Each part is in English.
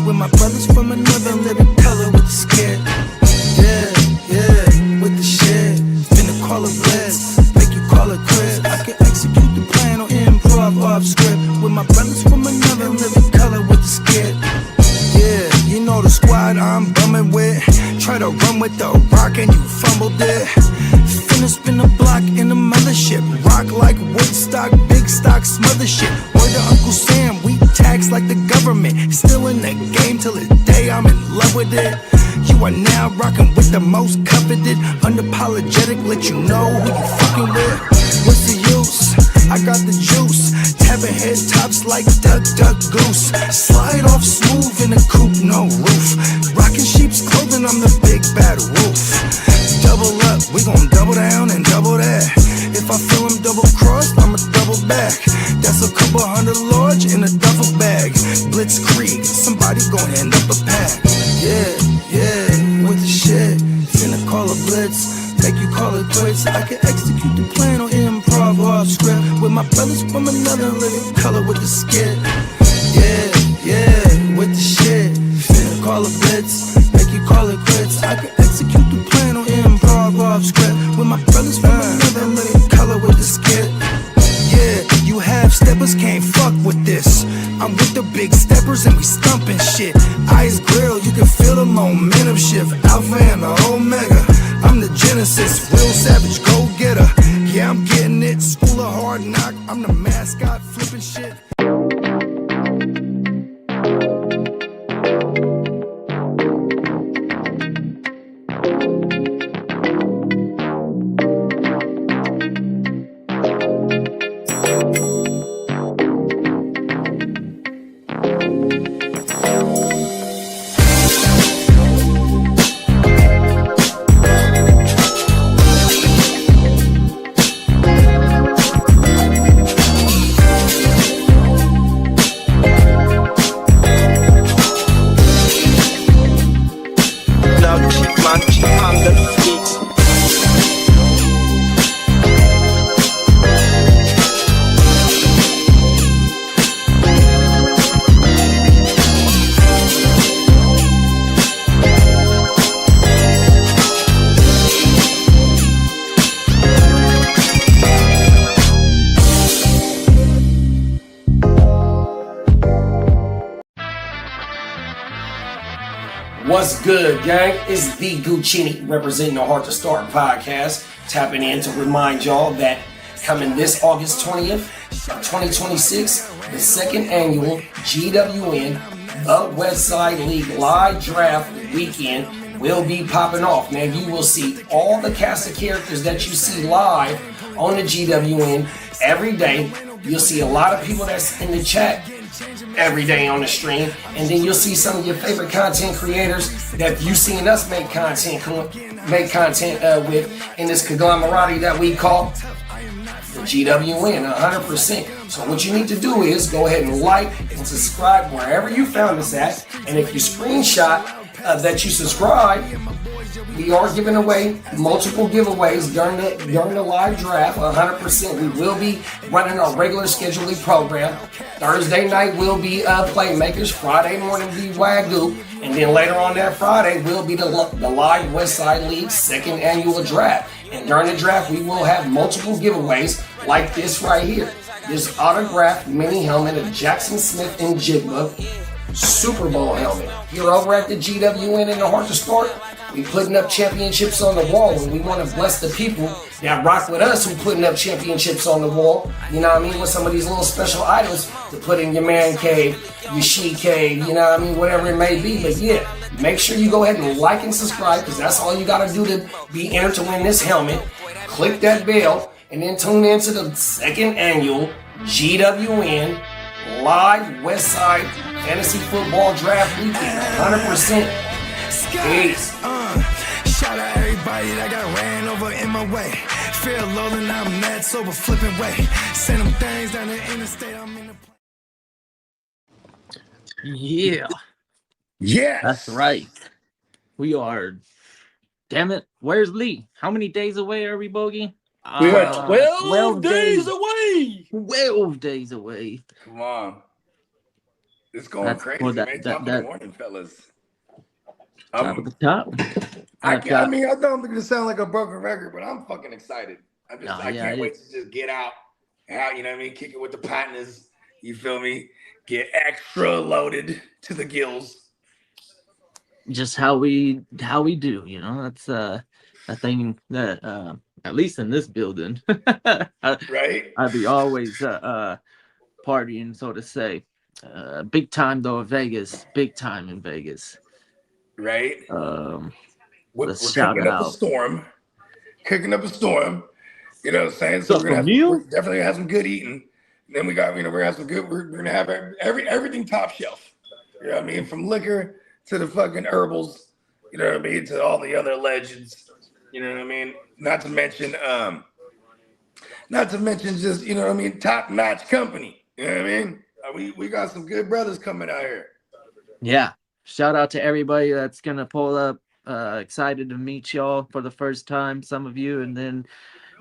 with my brothers from another living color with the skit. Yeah, with the shit. Finna call it blitz, make you call it quits. I can execute the plan or improv off script with my brothers from another living color with the skit. Yeah, you know the squad I'm bumming with. Try to run with the rock and you fumbled it. Finna spin the block in the mothership. Rock like Woodstock, big stock, smother shit. Word to Uncle Sam, we tax like the government. Still in the game till the day I'm in love with it. You are now rocking with the most coveted. Unapologetic, let you know who you fucking with. What's the use? I got the juice. Tapping head tops like Duck, Duck, Goose. Slide off smooth in a coupe, no roof. Rocking sheep's clothing, I'm the big bad wolf. Double up, we gon' double down and double that. If I feel him double crossed, I'ma double back. That's a couple $100 large in a duffel bag. Blitzkrieg, somebody gon' end up a pack. Yeah, with the shit. Finna call a blitz, make you call it quits. I can execute the plan or improv off script with my brothers from another living color with the skit. Yeah, with the shit. Finna call a blitz, make you call it quits. I can execute the plan or improv off script with my brothers from another living color with the skit. Yeah, you half steppers can't fuck with this. I'm with the big steppers and we stumping shit. Ice grill, you can feel the momentum shift. Alpha and the Omega, I'm the Genesis. Real savage, go getter. Yeah, I'm getting it. School of hard knock, I'm the mascot, flipping shit. What's good, gang? It's the Guchinni representing the Hard to Start podcast, tapping in to remind y'all that coming this August 20th of 2026, the second annual GWN, the Westside League live draft weekend will be popping off. Man, you will see all the cast of characters that you see live on the GWN every day. You'll see a lot of people that's in the chat every day on the stream, and then you'll see some of your favorite content creators that you've seen us make content with in this conglomerate that we call the GWN 100%. So what you need to do is go ahead and like and subscribe wherever you found us at, and if you screenshot that you subscribe, we are giving away multiple giveaways during the live draft. 100%. We will be running our regular scheduling program. Thursday night will be Playmakers. Friday morning will be WYGU. And then later on that Friday will be the live Westside League second annual draft. And during the draft, we will have multiple giveaways like this right here. This autographed mini helmet of Jackson Smith and Jigba Super Bowl helmet. Here over at the GWN in the Hard to Start, we putting up championships on the wall, and we want to bless the people that rock with us who putting up championships on the wall, you know what I mean, with some of these little special items to put in your man cave, your she cave, you know what I mean, whatever it may be. But yeah, make sure you go ahead and like and subscribe, because that's all you got to do to be entered to win this helmet. Click that bell, and then tune in to the second annual GWN live Westside Fantasy Football Draft Weekend, 100%. Peace. Shout out everybody that got ran over in my way. Feel low and I'm mad sober flipping way. Send them things down the interstate. I'm in the Yeah. That's right. We are. Damn it. Where's Lee? How many days away are we, Bogey? We are 12 days away. 12 days away. Come on. It's going crazy, man. Top of the morning, fellas. Top of the top. I mean, I don't think it sound like a broken record, but I'm fucking excited. I can't wait to just get out, you know what I mean? Kick it with the partners. You feel me? Get extra loaded to the gills. Just how we do, you know. That's a thing that at least in this building, right? I'd be always partying, so to say. Big time though in Vegas. Big time in Vegas. Right. We're kicking up a storm. Kicking up a storm. You know what I'm saying? So we're definitely gonna have some good eating. And then we got, we're gonna have some good. We're gonna have everything top shelf. You know what I mean? From liquor to the fucking herbals. You know what I mean? To all the other legends. You know what I mean? Not to mention just, you know what I mean, top notch company. You know what I mean? We got some good brothers coming out here. Yeah. Shout out to everybody that's gonna pull up. Excited to meet y'all for the first time, some of you, and then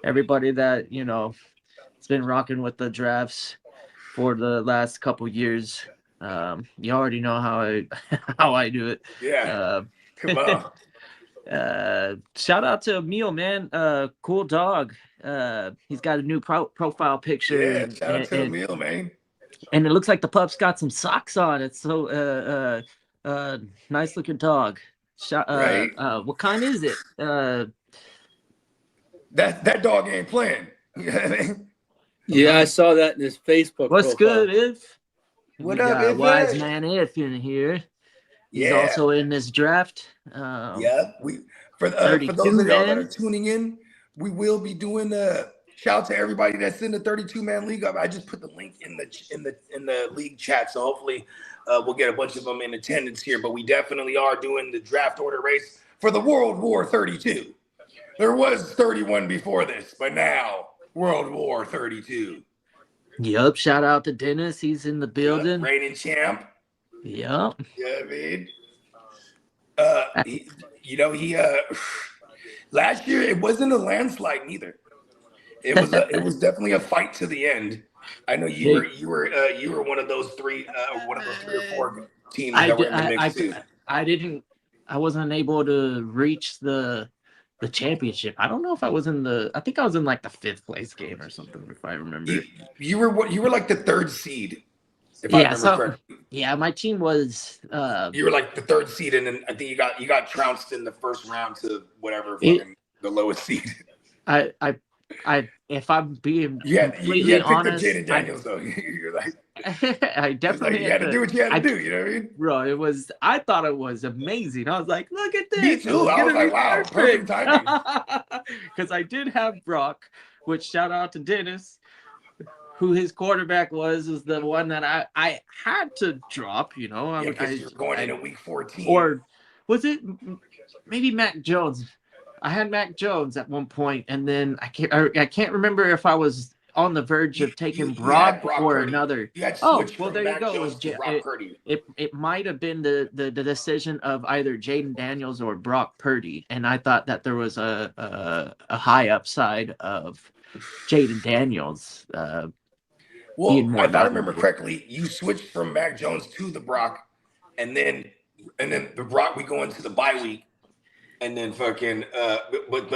everybody that, you know, has been rocking with the drafts for the last couple years. You already know how I do it. Yeah. Come on. Shout out to Emil, man. Cool dog. He's got a new profile picture. Yeah, shout out to Emil, man. And it looks like the pup's got some socks on. It's so nice looking dog. Right. What kind is it? That dog ain't playing. You know what I mean? Yeah, I saw that in his Facebook. What's profile. good, If? What up, If? Wise man If in here. He's also in this draft. Yeah, for those of y'all that are tuning in, we will be doing shout out to everybody that's in the 32-man league. I just put the link in the league chat, so hopefully we'll get a bunch of them in attendance here. But we definitely are doing the draft order race for the World War 32. There was 31 before this, but now World War 32. Yup. Shout out to Dennis. He's in the building. Reigning champ. Yup. Yeah, I mean, he last year it wasn't a landslide neither. It was definitely a fight to the end. I know you were one of those three or four teams that were in the mix too. I wasn't able to reach the championship. I don't know if I was I think I was in like the 5th place game or something, if I remember. You were like the 3rd seed. If I remember correctly. Yeah, my team was you were like the 3rd seed, and then I think you got trounced in the first round to whatever the lowest seed. If I'm being completely honest, Jaylen Daniels though. You're like, I definitely you had to do what you had to do. You know what I mean? Bro, I thought it was amazing. I was like, look at this. Me too. I was like, wow, perfect timing. Because I did have Brock, which shout out to Dennis, who his quarterback was the one that I had to drop. You know, because you're going into week 14. Or was it maybe Mac Jones? I had Mac Jones at one point, and then I can't remember if I was on the verge of taking Brock or Purdy. another. Well, there you go. It might have been the decision of either Jaden Daniels or Brock Purdy, and I thought that there was a high upside of Jaden Daniels. Well, if I remember correctly, you switched from Mac Jones to the Brock, and then the Brock, we go into the bye week. And then fucking, but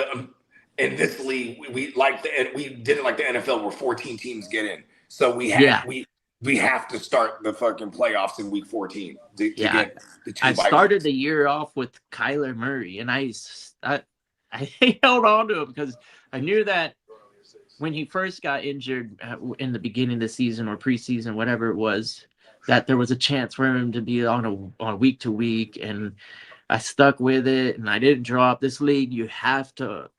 in this league, we did it like the NFL where 14 teams get in. So we have to start the fucking playoffs in week 14 to get the 2 I started the year off with Kyler Murray, and I held on to him because I knew that when he first got injured in the beginning of the season or preseason, whatever it was, that there was a chance for him to be on a week to week, and I stuck with it, and I didn't drop. This league, you have to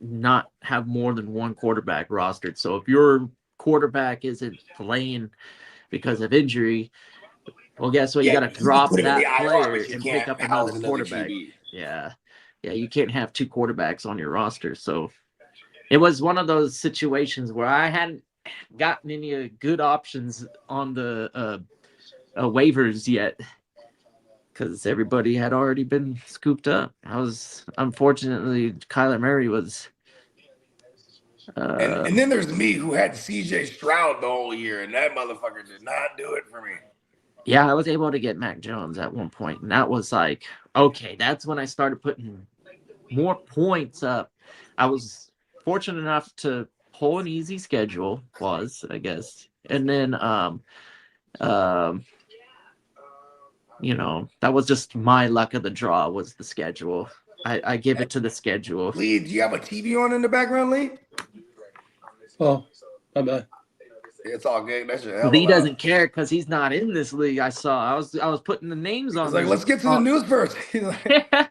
not have more than one quarterback rostered. So if your quarterback isn't playing because of injury, well, guess what? You got to drop that player and pick up another quarterback. Yeah, you can't have 2 quarterbacks on your roster. So it was one of those situations where I hadn't gotten any good options on the waivers yet, because everybody had already been scooped up. Unfortunately, Kyler Murray was. And then there's me who had CJ Stroud the whole year, and that motherfucker did not do it for me. Yeah, I was able to get Mac Jones at one point, and that was like, okay, that's when I started putting more points up. I was fortunate enough to pull an easy schedule, I guess. And then that was just my luck of the draw was the schedule. I give it to the schedule. Lee, do you have a TV on in the background, Lee? Oh, my bad. It's all good. That's your hell Lee doesn't care because he's not in this league. I was putting the names on. He's like, let's get to the news first.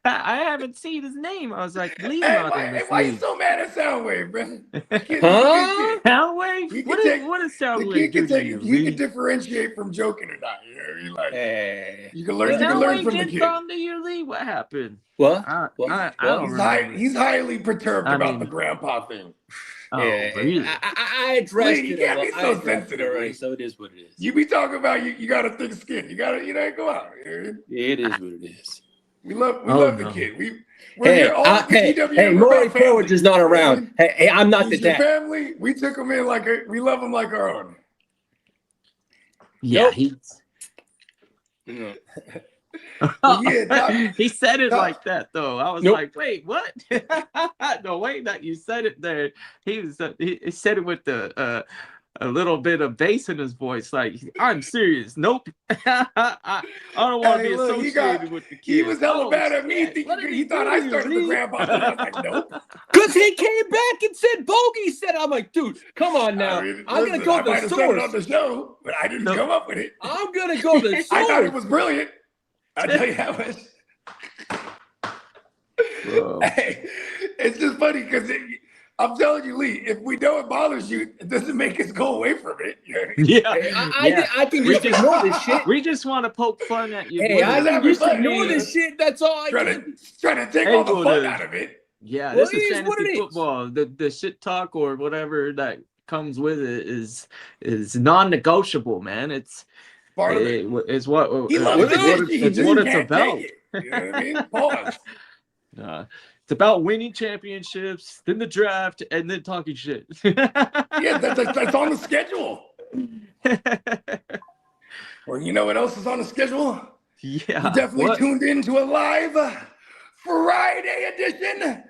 I haven't seen his name. I was like, Lee's not in this why league. you so mad at Soundwave, bro? Huh? Soundwave? What is Soundwave do to you? You can differentiate from joking or not. You're like, you can learn. You can learn from the kid. To you, Lee? What happened? What? I don't remember. He's highly perturbed about the grandpa thing. Oh, really? I addressed Lee, you it. can't be so sensitive, already, so it is what it is. You be talking about you got a thick skin. You got to go out. It is what it is. We love the kid. Hey, Maury Forge is not around. Hey, I'm not the dad. Family, we took him in we love him like our own. Yeah, nope. he's. Yeah, he said it like that though. I was like, wait, what? The way that you said it there, he said it with a little bit of bass in his voice. Like, I'm serious. Nope. I don't want to be associated with the kid. He was hella bad at me. He thought I started the grandpa. I was like, nope. Because he came back and said Bogey said, I'm like, dude, come on now. I'm going to go to the source. On the show, but I didn't come up with it. I'm going to go to the source. I thought it was brilliant. I tell you how much. Hey, it's just funny because I'm telling you, Lee, if we know it bothers you, it doesn't make us go away from it. Yeah, I can just ignore this shit. We just want to poke fun at you. Hey, I can just ignore this shit. That's all I do. Trying to take all the fun out of it. Yeah, this is fantasy football. The shit talk or whatever that comes with it is non-negotiable, man. It's part of it. It's what it's about. You know what I mean? Pause. It's about winning championships, then the draft, and then talking shit. Yeah, that's on the schedule. Well, you know what else is on the schedule? Yeah. You definitely tuned into a live Friday edition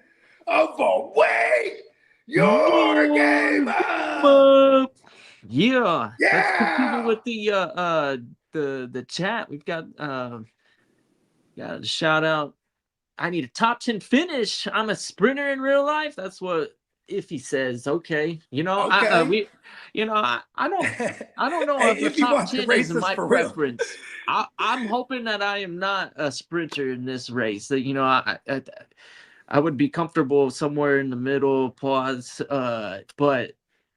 of Away Your Game Up. Yeah. Let's continue with the chat. We've got a shout out. I need a top 10 finish. I'm a sprinter in real life. That's what Iffy says. Okay, I don't know if the top 10 is my preference. I'm hoping that I am not a sprinter in this race. That I would be comfortable somewhere in the middle. But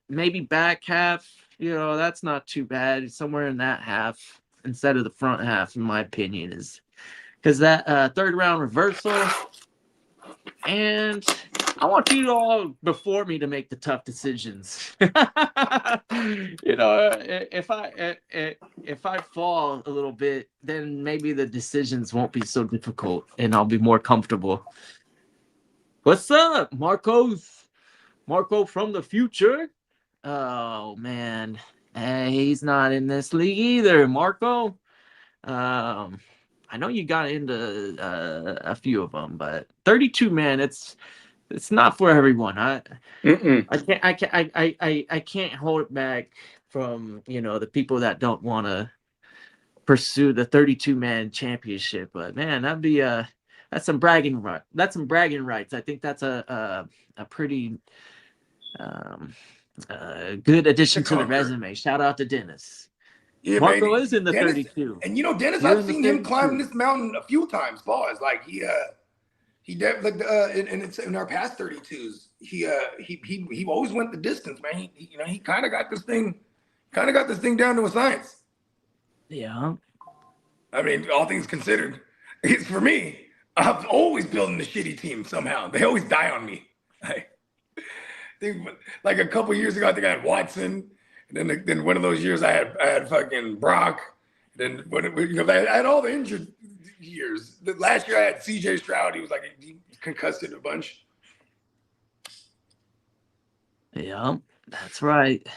maybe back half. That's not too bad. Somewhere in that half instead of the front half, in my opinion, is. Because that third round reversal, and I want you all before me to make the tough decisions. If I fall a little bit, then maybe the decisions won't be so difficult, and I'll be more comfortable. What's up, Marco from the future? Oh man, he's not in this league either, Marco. I know you got into a few of them, but 32 man, it's not for everyone. I can't hold it back from the people that don't want to pursue the 32 man championship. But man, that's some bragging rights. That's some bragging rights. I think that's a pretty good addition to the resume. Shout out to Dennis. Yeah, Marco is in the 32. And Dennis, I've seen him climb this mountain a few times, boys. Like he definitely in our past 32s, he always went the distance, man. He kind of got this thing down to a science. Yeah. I mean, all things considered, it's for me. I'm always building the shitty team somehow. They always die on me. Like a couple years ago, I think I had Watson. Then one of those years I had fucking Brock. Then I had all the injured years. The last year I had CJ Stroud. He was like he concussed a bunch. Yeah, that's right.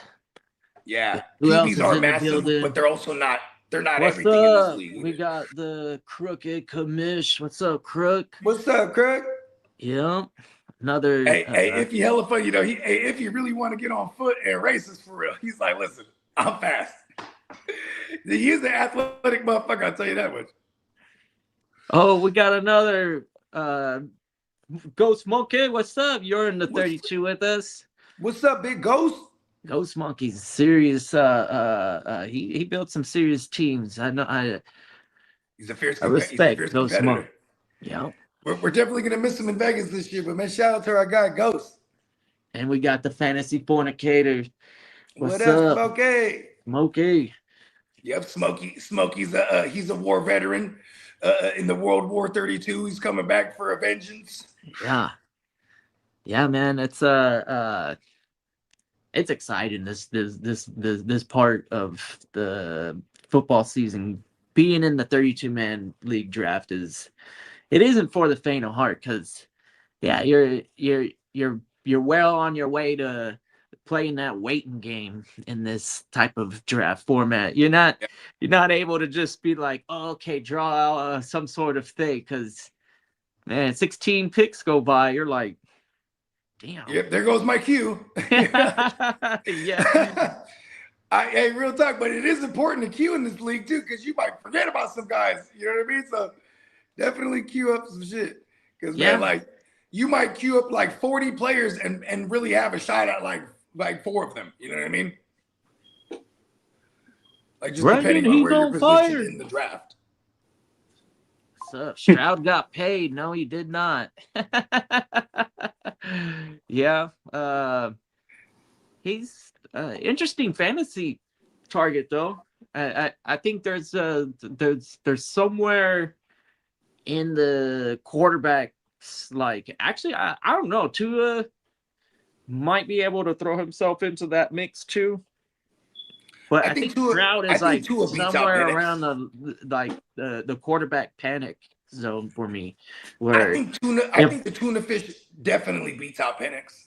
Yeah, Who else PBs is are in the massive, building? but they're also not they're not What's everything in this up? league. We got the crooked commish. What's up, Crook? What's up, Craig? Yeah. Another. Hey, if you hella funny, if you really want to get on foot and races for real, he's like, listen, I'm fast. He's an athletic motherfucker, I'll tell you that much. Oh, we got another Ghost Monkey. What's up? You're in the 32 with us. What's up, big Ghost? Ghost Monkey's serious. He built some serious teams. I know. He's a fierce. I respect fierce Ghost Monkey. Yeah. We're definitely gonna miss him in Vegas this year, but man, shout out to our guy Ghost. And we got the fantasy fornicator. What's What up, up, Smokey? Smokey? Yep, Smokey's he's a war veteran in the World War 32. He's coming back for a vengeance. Yeah, man. It's exciting. This part of the football season, being in the 32-man league draft isn't for the faint of heart, because you're well on your way to playing that waiting game in this type of draft format. You're not able to just be like, oh, okay, draw out some sort of thing, because man, 16 picks go by, you're like, damn. Yep, there goes my cue. Yeah. Hey, real talk, but it is important to queue in this league too, because you might forget about some guys. You know what I mean? So definitely queue up some shit. Because man, like you might queue up like 40 players and really have a shot at like 4 of them. You know what I mean? Like just depending on where you're positioned in the draft. So Stroud got paid. No, he did not. Yeah. He's interesting fantasy target though. I think there's somewhere in the quarterbacks, like, actually I don't know, Tua might be able to throw himself into that mix too. But I think Stroud is like somewhere around the quarterback panic zone for me. Where I think the tuna fish definitely beats out Penix.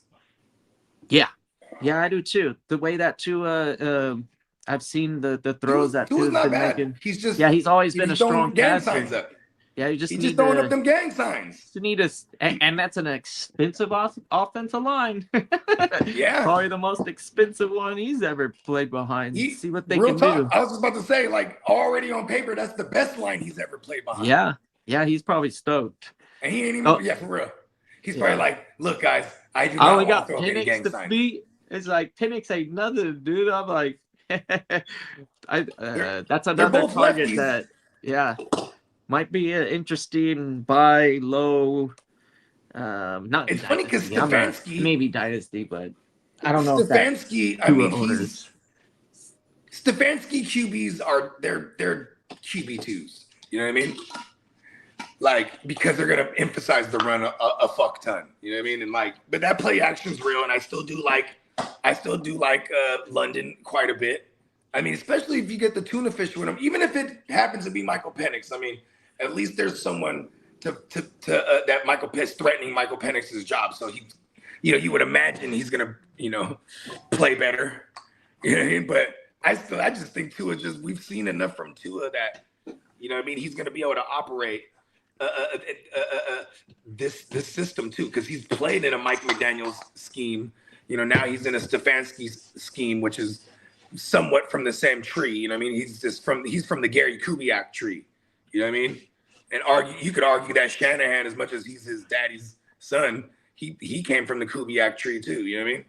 Yeah, I do too. The way that Tua, I've seen the throws that Tua's been making. He's always been a strong passer. Yeah, he's just throwing up them gang signs. And that's an expensive offensive line. Yeah, probably the most expensive one he's ever played behind. See what they can do. I was just about to say, like, already on paper, that's the best line he's ever played behind. Yeah, he's probably stoked. And he ain't even for real. He's probably like, look, guys, I do not want to throw any gang signs. It's like Penix ain't nothing, dude. I'm like, that's another target lefties. That might be an interesting buy low. Not it's funny because Stefanski maybe dynasty, but I don't know. Stefanski, Stefanski QBs are they're QB2s. You know what I mean? Like, because they're gonna emphasize the run a fuck ton. You know what I mean? And like, but that play action's real, and I still do like London quite a bit. I mean, especially if you get the tuna fish with him, even if it happens to be Michael Penix. I mean, at least there's someone to that Michael Penix threatening Michael Penix's job. So he, you would imagine he's gonna, play better. You know what I mean? But I just think Tua we've seen enough from Tua that, he's gonna be able to operate this system too, because he's played in a Mike McDaniel's scheme. Now he's in a Stefanski's scheme, which is somewhat from the same tree. You know what I mean? He's from the Gary Kubiak tree. You know what I mean? And you could argue that Shanahan, as much as he's his daddy's son, he came from the Kubiak tree too. You know what I mean?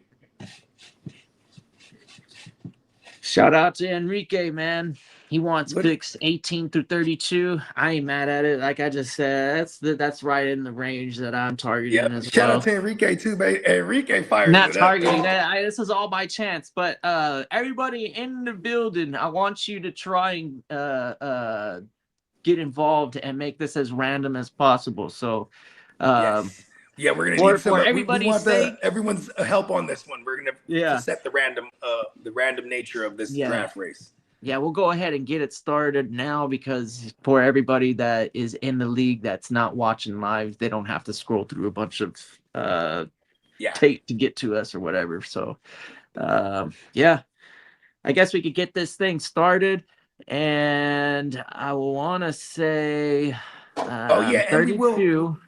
Shout out to Enrique, man. He wants picks 18 through 32. I ain't mad at it. Like I just said, that's right in the range that I'm targeting as well. Shout out to Enrique too, baby. Enrique fired. Not targeting that. This is all by chance. But everybody in the building, I want you to try and get involved and make this as random as possible. So, yes. Yeah, we're gonna need for everybody's sake. Everyone's help on this one. We're gonna set the random nature of this draft race. Yeah, we'll go ahead and get it started now, because for everybody that is in the league that's not watching live, they don't have to scroll through a bunch of tape to get to us or whatever. So, I guess we could get this thing started. And I want to say and we will. 32.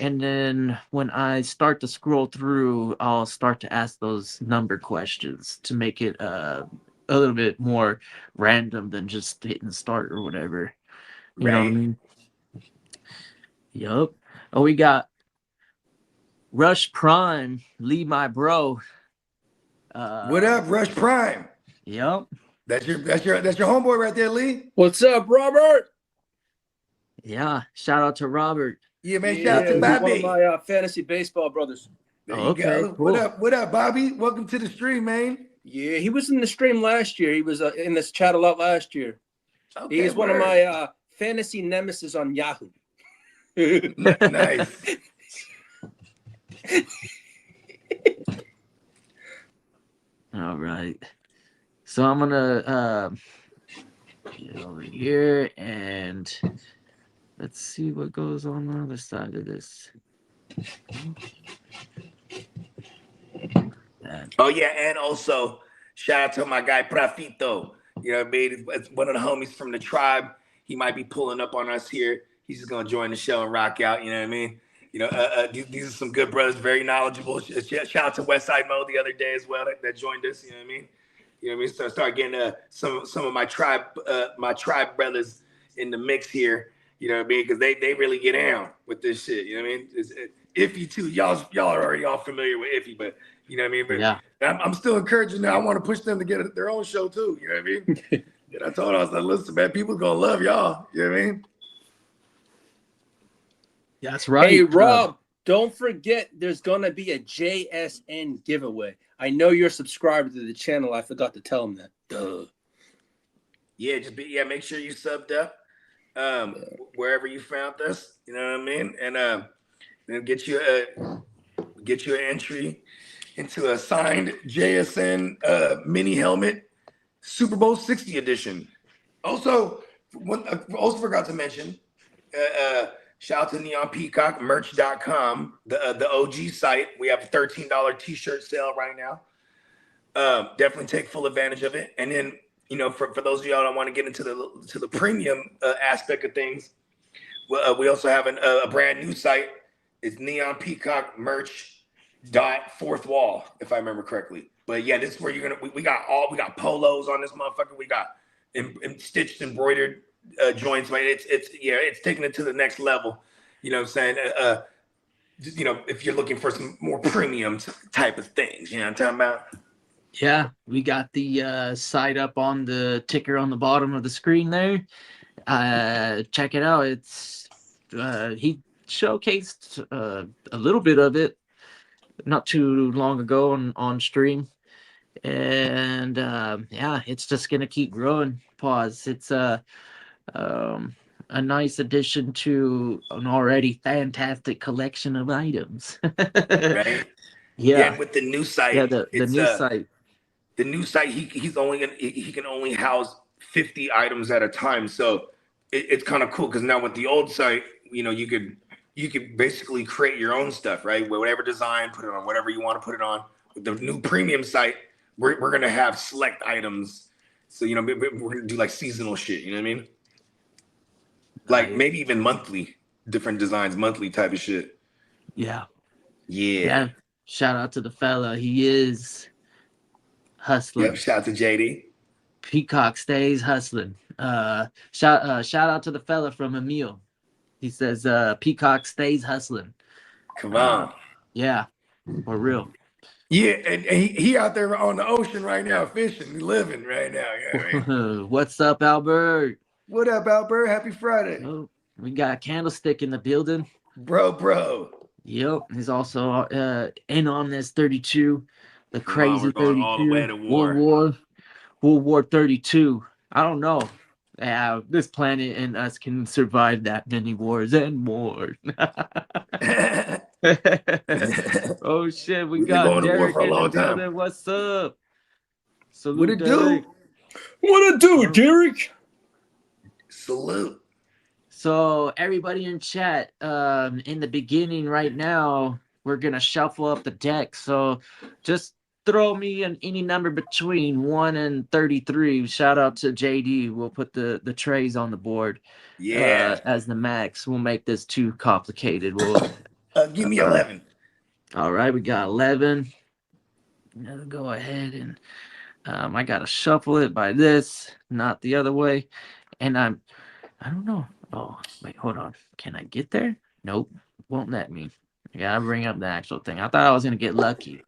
And then when I start to scroll through, I'll start to ask those number questions to make it a little bit more random than just hitting start or whatever. You know what I mean? Yup. Oh, we got Rush Prime, Lee, my bro. What up, Rush Prime? Yup. That's your homeboy right there, Lee. What's up, Robert? Yeah. Shout out to Robert. Yeah, man. Shout out to he's Bobby. one of my fantasy baseball brothers. There you go. Cool. What up, Bobby? Welcome to the stream, man. Yeah, he was in the stream last year. He was in this chat a lot last year. Okay, He's one of my fantasy nemesis on Yahoo. Nice. All right. So I'm gonna get over here and let's see what goes on the other side of this. Oh yeah, and also shout out to my guy Profito. You know what I mean? It's one of the homies from the tribe. He might be pulling up on us here. He's just gonna join the show and rock out. You know what I mean? You know, these are some good brothers, very knowledgeable. Shout out to Westside Mo the other day as well that joined us. You know what I mean? You know what I mean? So start getting some of my tribe brothers in the mix here. You know what I mean? Because they really get down with this shit. You know what I mean? It's Iffy too. Y'all are already all familiar with Iffy, but you know what I mean? But yeah. I'm still encouraging them. I want to push them to get their own show too. You know what I mean? And I told them, I was like, listen, man, people gonna love y'all. You know what I mean? That's right. Hey, Rob, don't forget there's going to be a JSN giveaway. I know you're subscribed to the channel. I forgot to tell him that. Duh. Yeah, make sure you subbed up wherever you found us. You know what I mean? And then get you an entry into a signed JSN mini helmet, Super Bowl 60 edition. Also forgot to mention, shout out to Neon Peacock, merch.com, the OG site. We have a $13 t-shirt sale right now. Definitely take full advantage of it. And then, you know, for those of y'all that want to get into the premium aspect of things, we also have a brand new site. It's Neon Peacock merch.fourth wall, if I remember correctly. But yeah, this is where you're gonna we got polos on this motherfucker. We got stitched embroidered joints, right? It's taking it to the next level. You know what I'm saying? You know, if you're looking for some more premium type of things, you know what I'm talking about? Yeah, we got the site up on the ticker on the bottom of the screen there. Check it out. It's he showcased a little bit of it not too long ago on stream. And yeah, it's just gonna keep growing. Pause. It's a nice addition to an already fantastic collection of items. Right? Yeah, with the new site. Yeah, the new site. The new site, he can only house 50 items at a time. So it's kind of cool because now with the old site, you know, you could basically create your own stuff, right? Whatever design, put it on whatever you want to put it on. With the new premium site, we're gonna have select items. So, you know, we're gonna do like seasonal shit, you know what I mean? Like maybe even monthly, different designs, monthly type of shit. Yeah. Yeah. Shout out to the fella. He is hustling. Yep. Shout out to JD. Peacock stays hustling. Shout out to the fella from Emil. He says Peacock stays hustling. Come on. Yeah, for real. Yeah, and he out there on the ocean right now, fishing, living right now. Yeah, right? What's up, Albert? What up, Albert? Happy Friday. Oh, we got Candlestick in the building. Bro. Yep, he's also in on this 32, the crazy we're going 32, all the way to war. World War 32. I don't know how this planet and us can survive that many wars and more. Oh shit, we got Derek in the building. What's up? Salute, what it Derek. do? What it do, Derek? Salute. So everybody in chat, in the beginning right now, we're gonna shuffle up the deck. So just throw me any number between 1 and 33. Shout out to JD. We'll put the trays on the board. Yeah. As the max. We'll make this too complicated. We'll give me 11. All right, we got 11. Now go ahead and I gotta shuffle it by this, not the other way. And I don't know. Oh, wait, hold on. Can I get there? Nope, won't let me. I gotta bring up the actual thing. I thought I was gonna get lucky.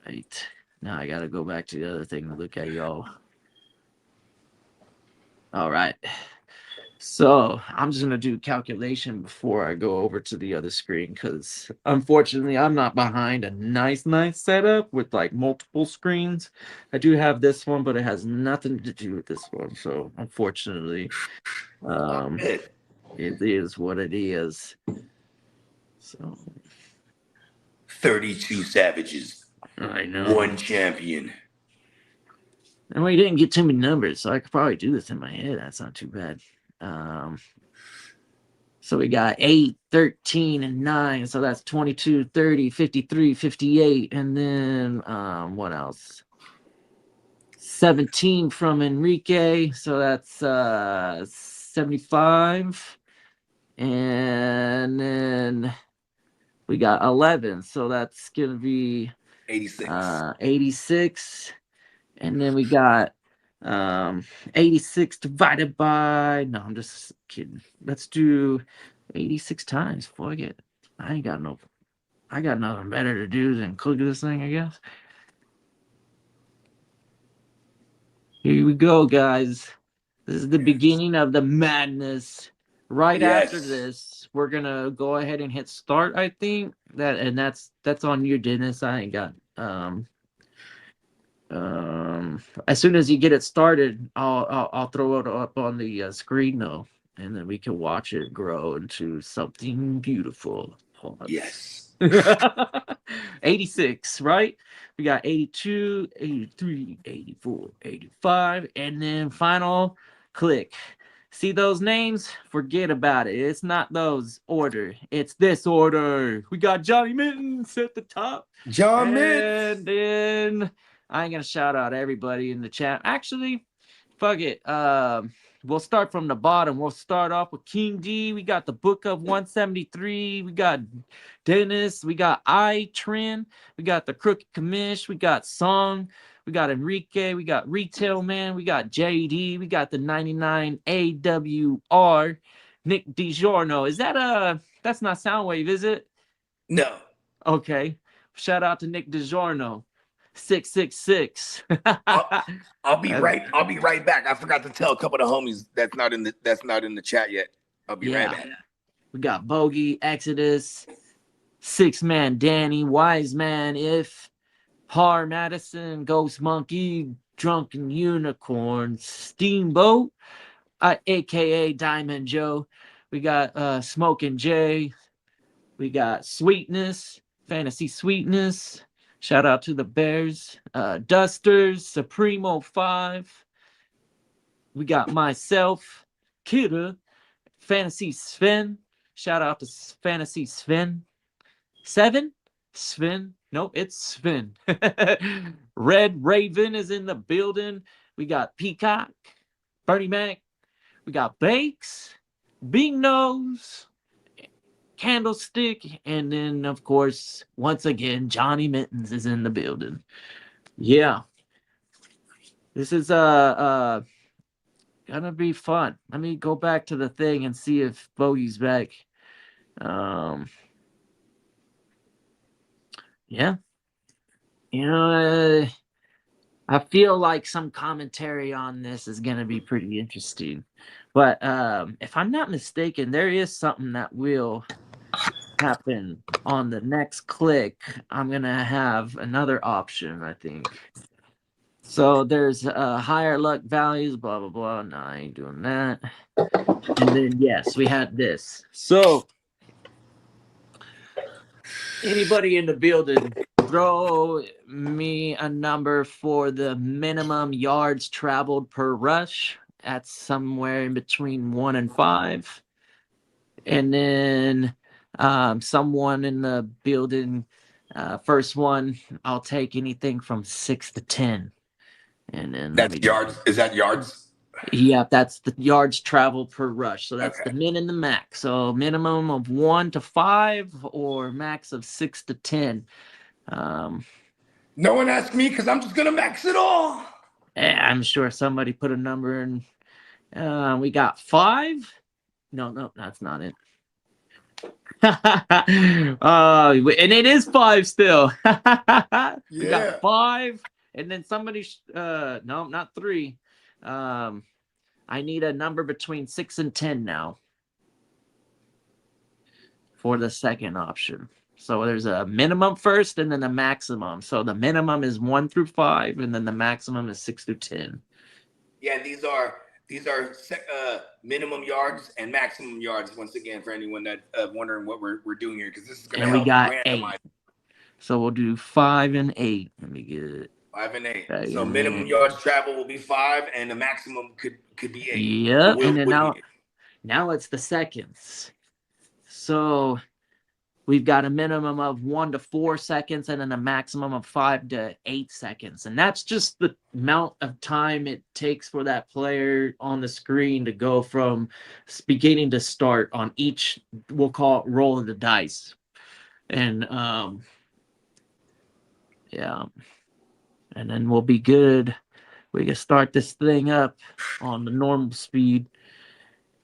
Right. Now I gotta go back to the other thing to look at y'all. All right. So I'm just gonna do a calculation before I go over to the other screen because unfortunately I'm not behind a nice setup with like multiple screens. I do have this one, but it has nothing to do with this one. So unfortunately, it is what it is. So 32 savages. I know. 1 champion. And we didn't get too many numbers, so I could probably do this in my head. That's not too bad. So we got 8, 13, and 9. So that's 22, 30, 53, 58. And then what else? 17 from Enrique. So that's 75. And then we got 11. So that's going to be 86. 86. And then we got 86 divided by, no, I'm just kidding. Let's do 86 times. Fuck it. I got nothing better to do than click this thing, I guess. Here we go, guys. This is the beginning of the madness. Right after this, we're gonna go ahead and hit start, I think. That's on you, Dennis. I ain't got as soon as you get it started, I'll throw it up on the screen though, and then we can watch it grow into something beautiful. Yes. 86, right? We got 82, 83, 84, 85, and then final click. See those names? Forget about it. It's not those order. It's this order. We got Johnny Mittens at the top. John Mittens. And then I ain't gonna shout out everybody in the chat. Actually, fuck it. We'll start from the bottom. We'll start off with King D. We got the Book of 173. We got Dennis. We got Trin. We got the Crooked Commish. We got Song. We got Enrique. We got Retail Man. We got JD. We got the 99 AWR. Nick DiGiorno. Is that that's not Soundwave, is it? No. Okay. Shout out to Nick DiGiorno. 666. I'll be right back. I forgot to tell a couple of the homies that's not in the chat yet. I'll be right back. We got Bogey, Exodus, 6-Man Danny, Wise Man, If, Harm Addison, Ghost Monkey, Drunken Unicorn, Steamboat, aka Diamond Joe. We got Smoking Jay. We got Sweetness, Fantasy Sweetness. Shout out to the Bears. Dusters, Supremo 5. We got myself, Kitteh, Fantasy Sven. Shout out to Fantasy Sven. 7? Sven? Nope, it's Sven. Red Raven is in the building. We got Peacock, Bernie Mac. We got Bakes, Big Nose, Candlestick, and then of course once again Johnny Mittens is in the building. Yeah, this is gonna be fun. Let me go back to the thing and see if Bogey's back. Yeah, I feel like some commentary on this is gonna be pretty interesting. But if I'm not mistaken, there is something that will happen on the next click. I'm gonna have another option, I think. So there's higher luck values, blah blah blah. No, I ain't doing that. And then yes, we had this. So anybody in the building, throw me a number for the minimum yards traveled per rush. That's somewhere in between 1 and 5. And then Someone in the building, first one, I'll take anything from 6 to 10. And then that's yards. Is that yards? Yeah, that's the yards travel per rush. So that's Okay. the min and the max. So minimum of 1 to 5 or max of 6 to 10. No one asked me because I'm just gonna max it all. I'm sure somebody put a number in. We got 5. No, that's not it. And it is 5 still. We got 5, and then somebody. No, not 3. I need a number between 6 and 10 now for the second option. So there's a minimum first and then a maximum. So the minimum is 1 through 5, and then the maximum is 6 through 10. Yeah, these are minimum yards and maximum yards. Once again, for anyone that wondering what we're doing here, because this is going to help. And we got randomize. 8. So we'll do 5 and 8. Let me get it. 5 and 8. So minimum yards travel will be 5, and the maximum could be 8. Yep. And then now it's the seconds. So we've got a minimum of 1 to 4 seconds and then a maximum of 5 to 8 seconds. And that's just the amount of time it takes for that player on the screen to go from beginning to start on each, we'll call it roll of the dice. And yeah. And then we'll be good. We can start this thing up on the normal speed.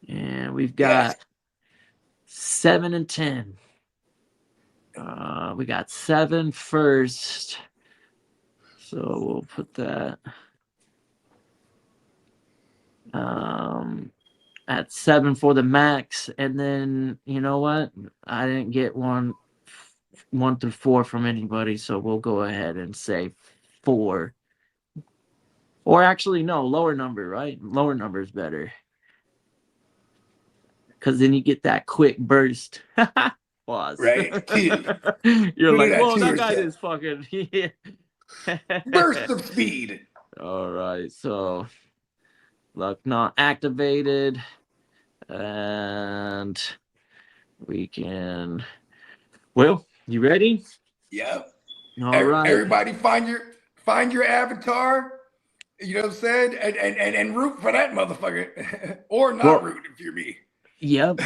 And we've got 7 and 10. We got 7 first. So we'll put that at 7 for the max. And then, you know what? I didn't get 1 through 4 from anybody. So we'll go ahead and say 4. Or actually, no, lower number, right? Lower number is better. Because then you get that quick burst. Pause. Right? You're like, whoa, that guy is fucking. Burst of speed. All right, so luck not activated. And we can. Well, you ready? Yep. All right. Everybody find your avatar. You know what I'm saying? And root for that motherfucker. Or not root if you're me. Yep,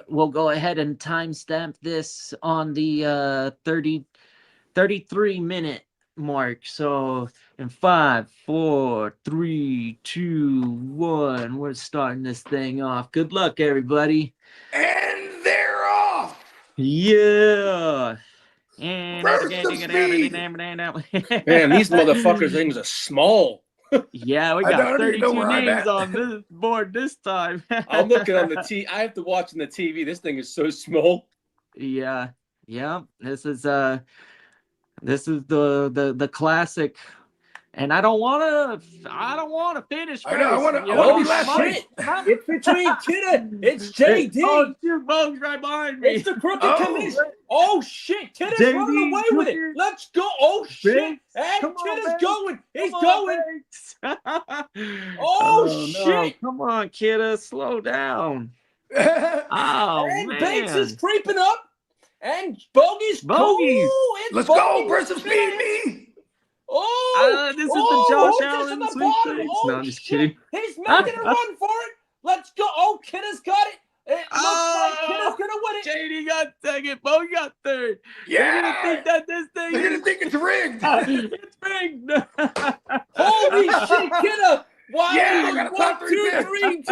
we'll go ahead and timestamp this on the 33 minute mark. So in 5, 4, 3, 2, 1, we're starting this thing off. Good luck, everybody. And they're off. Yeah. And burst of speed. Man, these motherfuckers things are small. Yeah, we got 32 names on this board this time. I'm looking on the TV. I have to watch on the TV. This thing is so small. Yeah. This is the classic. And I don't want to finish first. I want to be last. Shit. It's between Kitteh. It's JD. Oh, two bugs right behind me. It's the crooked commission. Oh, shit. Kitteh's running away with it. Let's go. Oh, shit. And Kitteh's going. He's going. Oh, shit. No. Come on, Kitteh. Slow down. And man. Banks is creeping up. And Bogey's cool. Let's go. Burst of speed, me. Oh, this is the Josh Allen sweepstakes. No, I'm just kidding. He's making a run for it. Let's go. Oh, Kitteh's got it. It looks like Kitteh's gonna win it. JD got second. Bo got third. Yeah. They're gonna think that this thing. They're gonna think it's rigged. It's rigged. Holy shit, Kitteh! Wow. Yeah, I got a top 1, 2, 3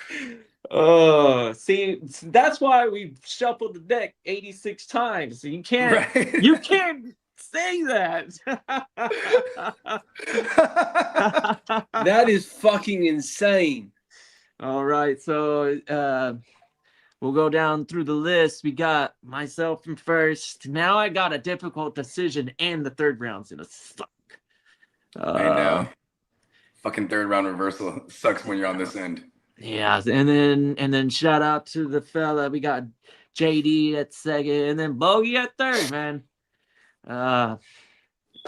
GWN. Oh, see, that's why we shuffled the deck 86 times. So you can't. Right. You can't. Say that. That is fucking insane. All right, so we'll go down through the list. We got myself in first. Now I got a difficult decision, and the third round's gonna suck. I know. Fucking third round reversal sucks when you're on this end. Yeah, and then shout out to the fella. We got JD at second, and then Bogey at third, man.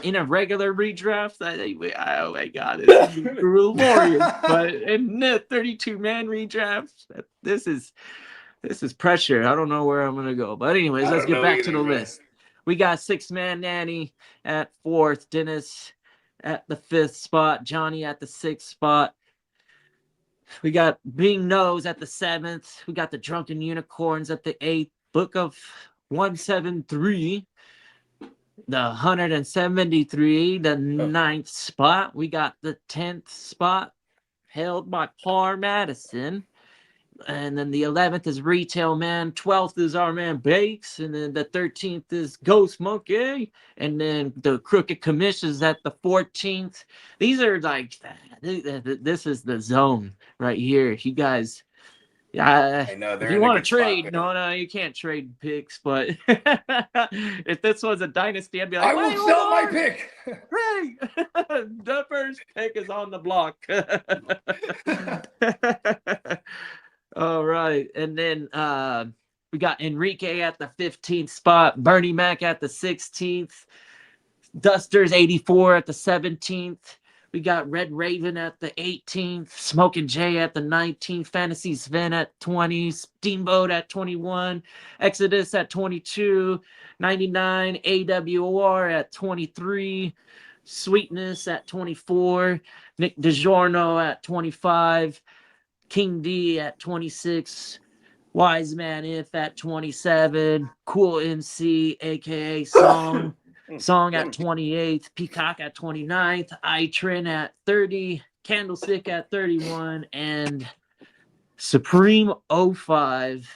In a regular redraft, oh my god, it's glorious. But in the 32-man redraft, this is This is pressure. I don't know where I'm gonna go, but anyways, let's get back to the list. We got 6-man nanny at 4th, Dennis at the 5th spot, Johnny at the 6th spot. We got Bing Nose at the 7th. We got the Drunken Unicorns at the 8th. Book of 173, the 173, the 9th spot. We got the 10th spot held by Par Madison. And then the 11th is Retail Man. 12th is our man Bakes. And then the 13th is Ghost Monkey. And then the Crooked Commission's at the 14th. These are like, this is the zone right here. You guys, I know, if you want to trade, no, you can't trade picks. But if this was a dynasty, I'd be like, I will sell my pick. Hey, the first pick is on the block. All right. And then we got Enrique at the 15th spot, Bernie Mac at the 16th, Dusters 84 at the 17th. We got Red Raven at the 18th, Smoking Jay at the 19th, Fantasy Sven at 20, Steamboat at 21, Exodus at 22, 99, AWR at 23, Sweetness at 24, Nick DiGiorno at 25, King D at 26, Wise Man If at 27, Cool MC, aka Song at 28th, Peacock at 29th, iTrin at 30, Candlestick at 31, and Supreme 05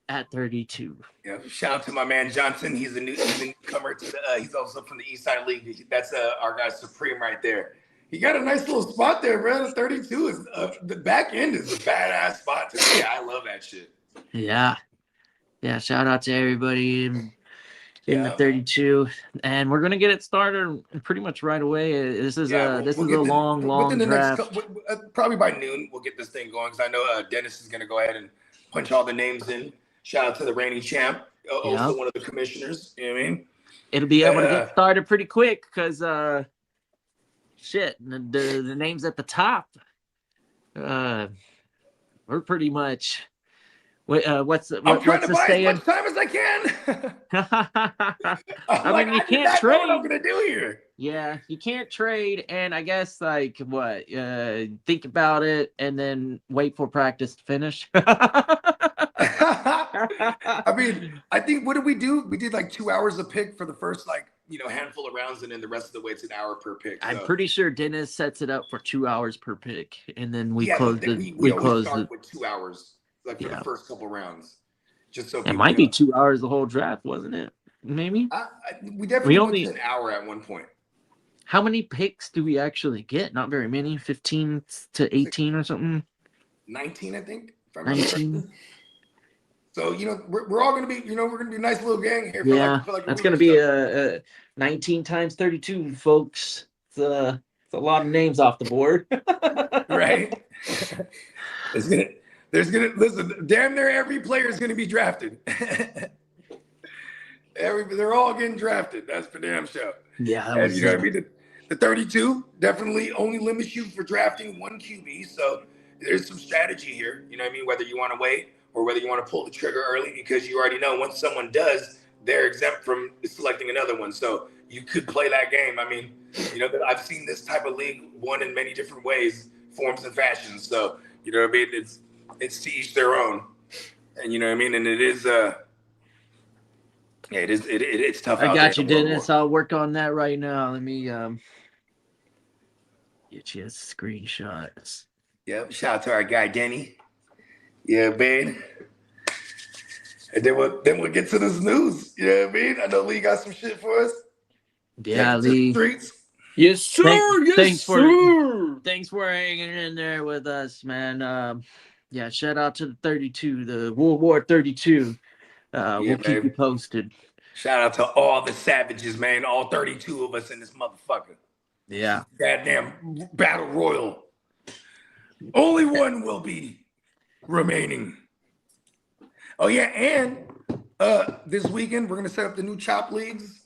at 32. Yeah, shout out to my man Johnson. He's a newcomer to the. He's also from the East Side League. That's our guy Supreme right there. He got a nice little spot there, bro. The 32 is the back end is a badass spot to me. I love that shit. Yeah. Shout out to everybody in the 32, and we're gonna get it started pretty much right away. This is a long draft. Probably by noon we'll get this thing going because I know Dennis is gonna go ahead and punch all the names in. Shout out to the reigning champ, also one of the commissioners. You know what I mean? It'll be able to get started pretty quick because the names at the top. We're pretty much. What's the saying? As much time as I can. I mean, you can't trade. What I'm gonna do here? Yeah, you can't trade, and I guess like what? Think about it, and then wait for practice to finish. I mean, I think what did we do? We did like 2 hours a pick for the first handful of rounds, and then the rest of the way it's an hour per pick. So. I'm pretty sure Dennis sets it up for 2 hours per pick, and then we close it. We close it with 2 hours. For the first couple rounds, just so it might be 2 hours the whole draft, wasn't it? Maybe we definitely went to an hour at one point. How many picks do we actually get? Not very many. 15 to 18 or something. 19, I think. 19. So we're all gonna be we're gonna be a nice little gang here. That's gonna be a 19 times 32, folks. It's a lot of names off the board. Right. Listen, damn near every player is going to be drafted. They're all getting drafted. That's for damn sure. Yeah. And you know what I mean? The 32 definitely only limits you for drafting one QB. So there's some strategy here. You know what I mean? Whether you want to wait or whether you want to pull the trigger early, because you already know once someone does, they're exempt from selecting another one. So you could play that game. I mean, I've seen this type of league won in many different ways, forms and fashions. So, you know what I mean? It's to each their own, and you know what I mean. And it is, it's tough. I got you, Dennis. I'll work on that right now. Let me get you a screenshot. Yep. Shout out to our guy Denny. Yeah, man. And then we'll get to this news. You know what I mean? I know Lee got some shit for us. Yeah, Lee. Yes, sir. Thanks for hanging in there with us, man. Yeah, shout out to the 32, the World War 32. We'll keep you posted. Shout out to all the savages, man. All 32 of us in this motherfucker. Yeah. Goddamn battle royal. Only one will be remaining. Oh, yeah, and this weekend we're going to set up the new chop leagues,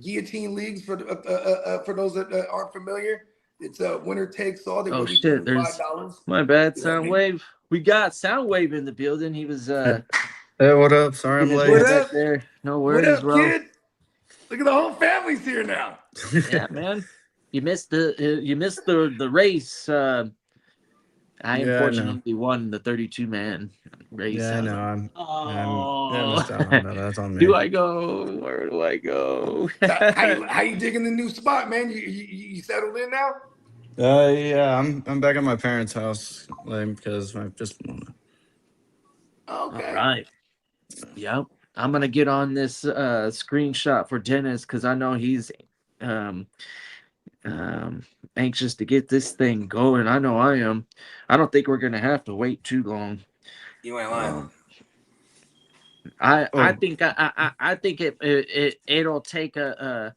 guillotine leagues for those that aren't familiar. It's winner takes all. Oh, shit. There's $5. My bad, Soundwave. We got Soundwave in the building. He was Hey, what up? Sorry I'm What late. up? there? No What worries, up, bro. kid? Look at the whole family's here now. Yeah, man. You missed the race. I unfortunately won the 32-man race. Yeah, I know. I missed out on that. That's on me. Do I go? Where do I go? So how you digging the new spot, man? You settled in now? Yeah, I'm back at my parents' house, like, because I just want to. Okay. All right. Yep. I'm gonna get on this screenshot for Dennis because I know he's anxious to get this thing going. I know I am. I don't think we're gonna have to wait too long. You ain't lying. I think it'll take a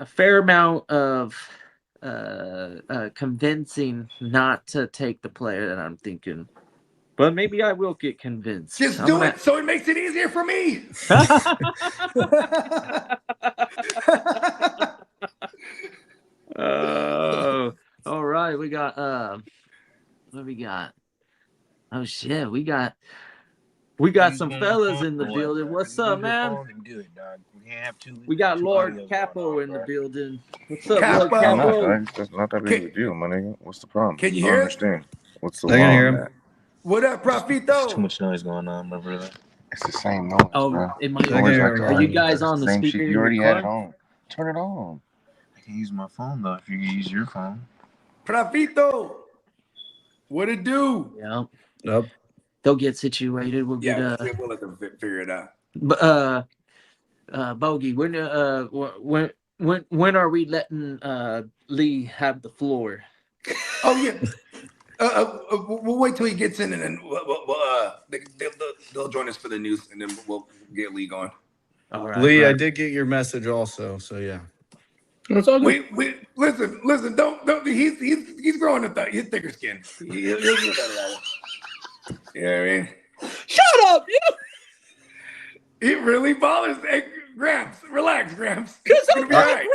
fair amount of convincing not to take the player that I'm thinking. But maybe I will get convinced. Just do it so it makes it easier for me. All right. We got what we got? Oh shit, we got some fellas in the building. What's up, man? We got Lord Capo in the building. What's up, Lord Capo? That's not that big of a deal, my nigga. What's the problem? Can you I hear it? understand. What's the I can hear him. man? What up, Profito? Too much noise going on, my brother. It's the same noise, bro. It might. I can hear him. Are you guys on the same speaker? shit. in You already your had it car? on. Turn it on. I can use my phone though. If you can use your phone. Profito. What it do? Yeah. Nope. They'll get situated. We'll Yeah, get we'll let them figure it out. Bogey, when are we letting Lee have the floor? Oh yeah. We'll wait till he gets in, and then they'll join us for the news, and then we'll get Lee going. All right, Lee, right. I did get your message also, so yeah. It's all good. Wait, listen, don't. He's growing his thicker skin. He'll get better at it. You know what I mean? Shut up, you. It really bothers. Hey, Gramps, relax, Gramps. Because It's I'm gonna be not all right.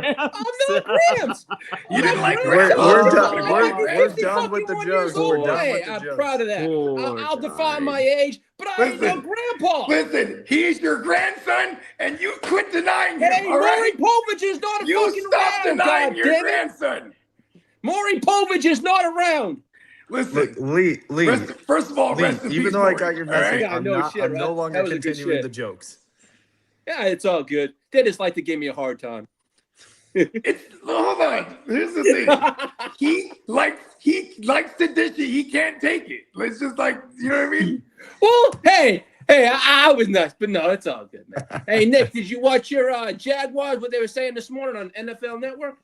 Gramps. I'm not Gramps. You didn't like We're Gramps? done. Oh, We're done with the jokes. We're done Hey, with the I'm jokes. proud of that. I'll define my age, but I ain't no grandpa. Listen, he's your grandson, and you quit denying him. Hey, all right? Maury Povich is not You fucking stop around, denying your goddammit. grandson. Maury Povich is not around. Listen, Look, Lee. first of all, Lee, rest in even peace, though I Maury, got your all right? message, Yeah, I'm no not. shit, I'm right? no That longer was a good continuing shit. the jokes. Yeah, it's all good. They just like to give me a hard time. Hold on. Here's the thing. He likes to dish it. He can't take it. It's just like, you know what I mean? Well, hey, I was nuts, but no, it's all good, man. Hey, Nick, did you watch your Jaguars? What they were saying this morning on NFL Network?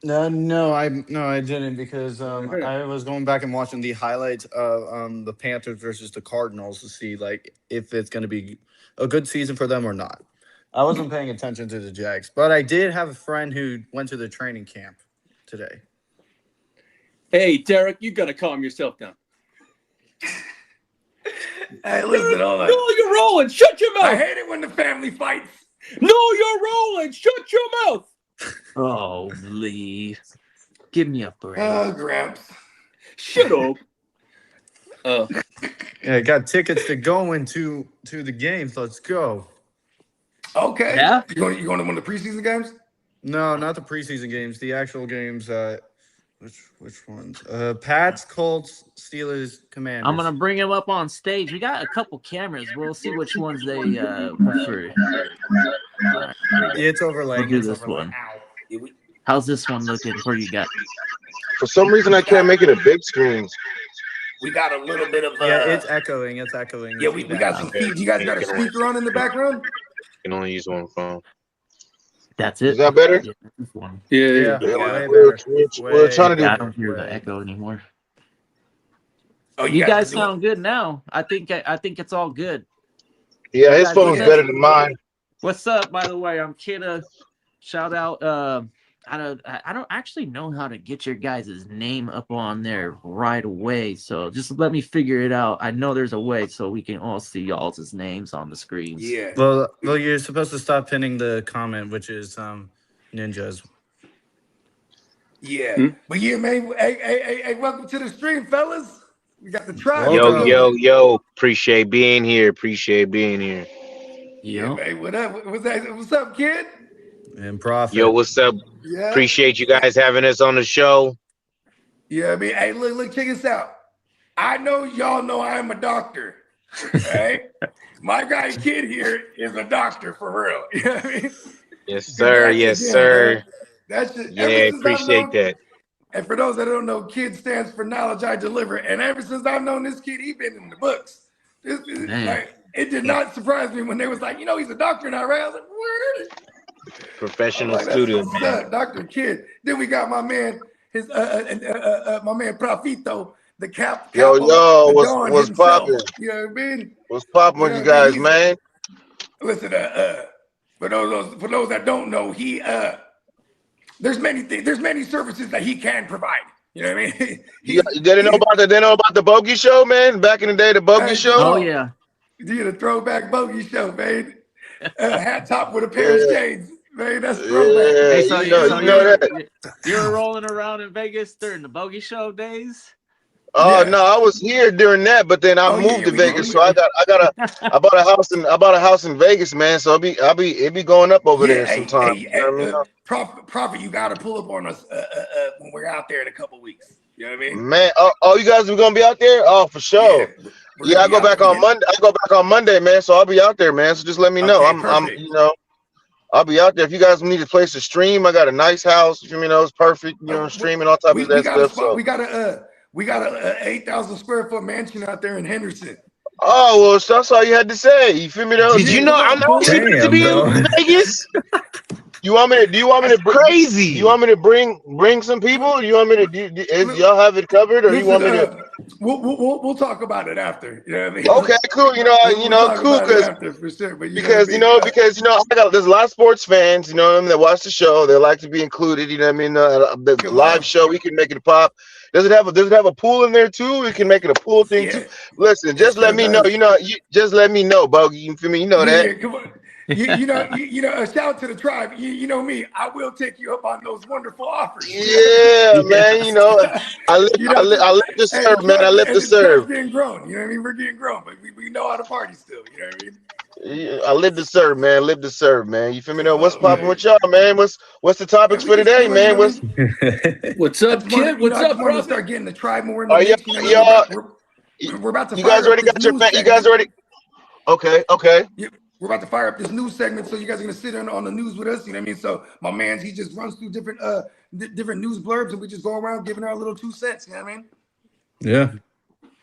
No, I didn't because I was going back and watching the highlights of the Panthers versus the Cardinals to see like if it's going to be a good season for them or not. I wasn't paying attention to the Jags, but I did have a friend who went to the training camp today. Hey, Derek, you got to calm yourself down. Hey, listen, hold on. No, you're rolling. Shut your I mouth. hate it when the family fights. No, you're rolling. Shut your mouth. Oh, Lee, give me a break. Oh, Gramps. Shut up. Yeah, I got tickets to go into the games. Let's go. Okay. Yeah? You going to one of the preseason games? No, not the preseason games. The actual games. Which ones? Pats, Colts, Steelers, Commanders. I'm gonna bring him up on stage. We got a couple cameras. We'll see which ones they prefer. Right, It's overlaying. We'll do It's this overlaying. one. How's this one looking? What do you got? For some reason, I can't make it a big screen. We got a little bit of Yeah, it's echoing. It's echoing. Yeah, we got some feed. You guys got a speaker on in the background? You can only use one phone. That's it. Is that better? Yeah, this one. Yeah. Way We're better. trying to do. Yeah, I don't hear the echo anymore. Oh, You guys sound good now. I think it's all good. Yeah, his phone's better than mine. What's up, by the way? I'm Kitteh. Shout out. I don't actually know how to get your guys' name up on there right away. So just let me figure it out. I know there's a way so we can all see y'all's names on the screens. Yeah. Well, you're supposed to stop pinning the comment, which is ninjas. Yeah. But yeah, man. Hey, welcome to the stream, fellas. We got the tribe. Yo. Appreciate being here. Yeah, man. What up? What's up, kid? And Prophet. Yo, what's up? Yeah. Appreciate you guys having us on the show. Yeah, I mean, hey, look, check this out. I know y'all know I am a doctor, right? My guy Kid here is a doctor for real. You know what I mean? Yes, sir. Yes, sir. That's just, Yeah, appreciate that. And for those that don't know, KID stands for knowledge I deliver. And ever since I've known this kid, he's been in the books. It did not surprise me when they was like, he's a doctor now, right? I was like, word. Professional student, man. Dr. KID. Then we got my man, my man Profito, the cap. Yo, what's poppin'? You know what I mean? What's poppin' with you guys, man? Listen, for those that don't know, he there's many things, there's many services that he can provide. You know what I mean? They know about the Bogey Show, man. Back in the day, the Bogey Show. Oh yeah. The throwback Bogey Show, man. Hat top with a pair of shades, man. That's throwback. Yeah, Hey, so you know that. You were rolling around in Vegas during the Bogey Show days? No, I was here during that, but then I moved to Vegas, so I bought a house in Vegas, man. So it be going up over there sometime. You know what I mean? Prophet, you gotta pull up on us when we're out there in a couple weeks. You know what I mean? Man, you guys are gonna be out there? Oh, for sure. Yeah, I go back on Monday. I go back on Monday, man. So I'll be out there, man. So just let me know. I'll be out there. If you guys need a place to stream, I got a nice house. It's perfect. Streaming all type of that stuff. So we got a 8,000 square foot mansion out there in Henderson. Oh well, so that's all you had to say. You feel me though? Did you know I'm not to be in Vegas? Do you want me to crazy? You want me to bring some people? You want me to? Y'all have it covered, or you want me to? We'll talk about it after. You know what I mean? Okay, cool. Cool because I got there's a lot of sports fans, that watch the show. They like to be included. You know what I mean? The live show, we can make it pop. Does it have a pool in there too? We can make it a pool thing too. Listen, just let me know. Just let me know, Bogey. You feel me? You know that. Yeah, come on. Shout out to the tribe. You know me. I will take you up on those wonderful offers. Yeah, man. I live to serve, man. I live to serve. We're getting grown. You know what I mean? We're getting grown, but we know how to party still. You know what I mean? Yeah, I live to serve, man. Live to serve, man. You feel me? What's popping with y'all, man? What's the topics for today, man? What's up, kid? What's up, bro? Start getting the tribe more. We're about to. You guys already got your. You guys already. Okay. Yeah. We're about to fire up this news segment, so you guys are gonna sit on the news with us. You know what I mean? So my man, he just runs through different news blurbs, and we just go around giving our little 2 cents. You know what I mean? Yeah.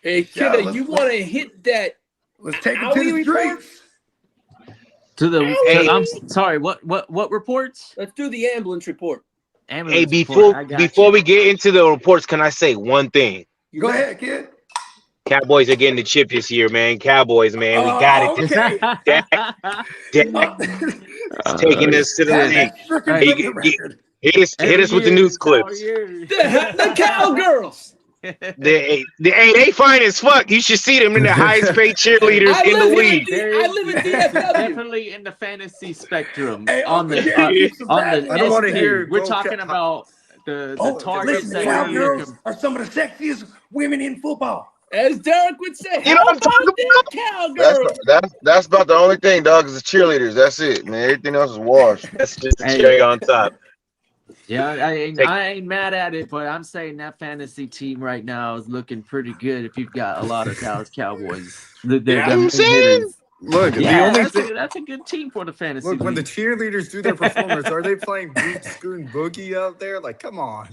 Hey, Kitteh, you want to hit that? Let's take it to the streets. I'm sorry. What reports? Let's do the ambulance report. Before we get into the reports, can I say one thing? Go ahead, kid. Cowboys are getting the chip this year, man. Cowboys, man. We got it. Okay. Taking us to the league. Hit us with the news clips. The Cowgirls. They fine as fuck. You should see them in the highest paid cheerleaders in the league. I live in DFW. Definitely in the fantasy spectrum. Hey, on the I don't want to hear. We're talking about the targets the Cowgirls are some of the sexiest women in football. As Derek would say, you know what I'm talking about? That's about the only thing, dog, is the cheerleaders. That's it, man. Everything else is washed. That's just the cherry on top. Yeah, I ain't mad at it, but I'm saying that fantasy team right now is looking pretty good if you've got a lot of Dallas Cowboys. I'm saying? Look, that's a good team for the fantasy. Look, when the cheerleaders do their performance, are they playing boot scooting boogie out there? Like, come on.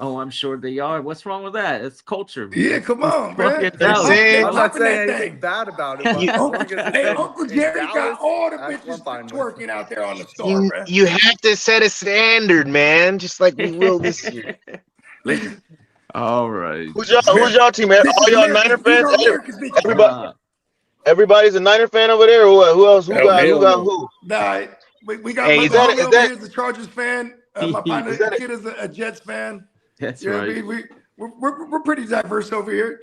Oh, I'm sure they are. What's wrong with that? It's culture. Man. Yeah, come on, man. I'm not saying anything bad about it. Uncle Jerry got all the bitches twerking out there on the store, man. You have to set a standard, man, just like we will this year. All right. Who's y'all team, man? All y'all Niner fans? Everybody's a Niner fan over there, or what? Who else? Who got who? Nah, we got is the Chargers fan. My partner Kid is a Jets fan. That's right. We're pretty diverse over here.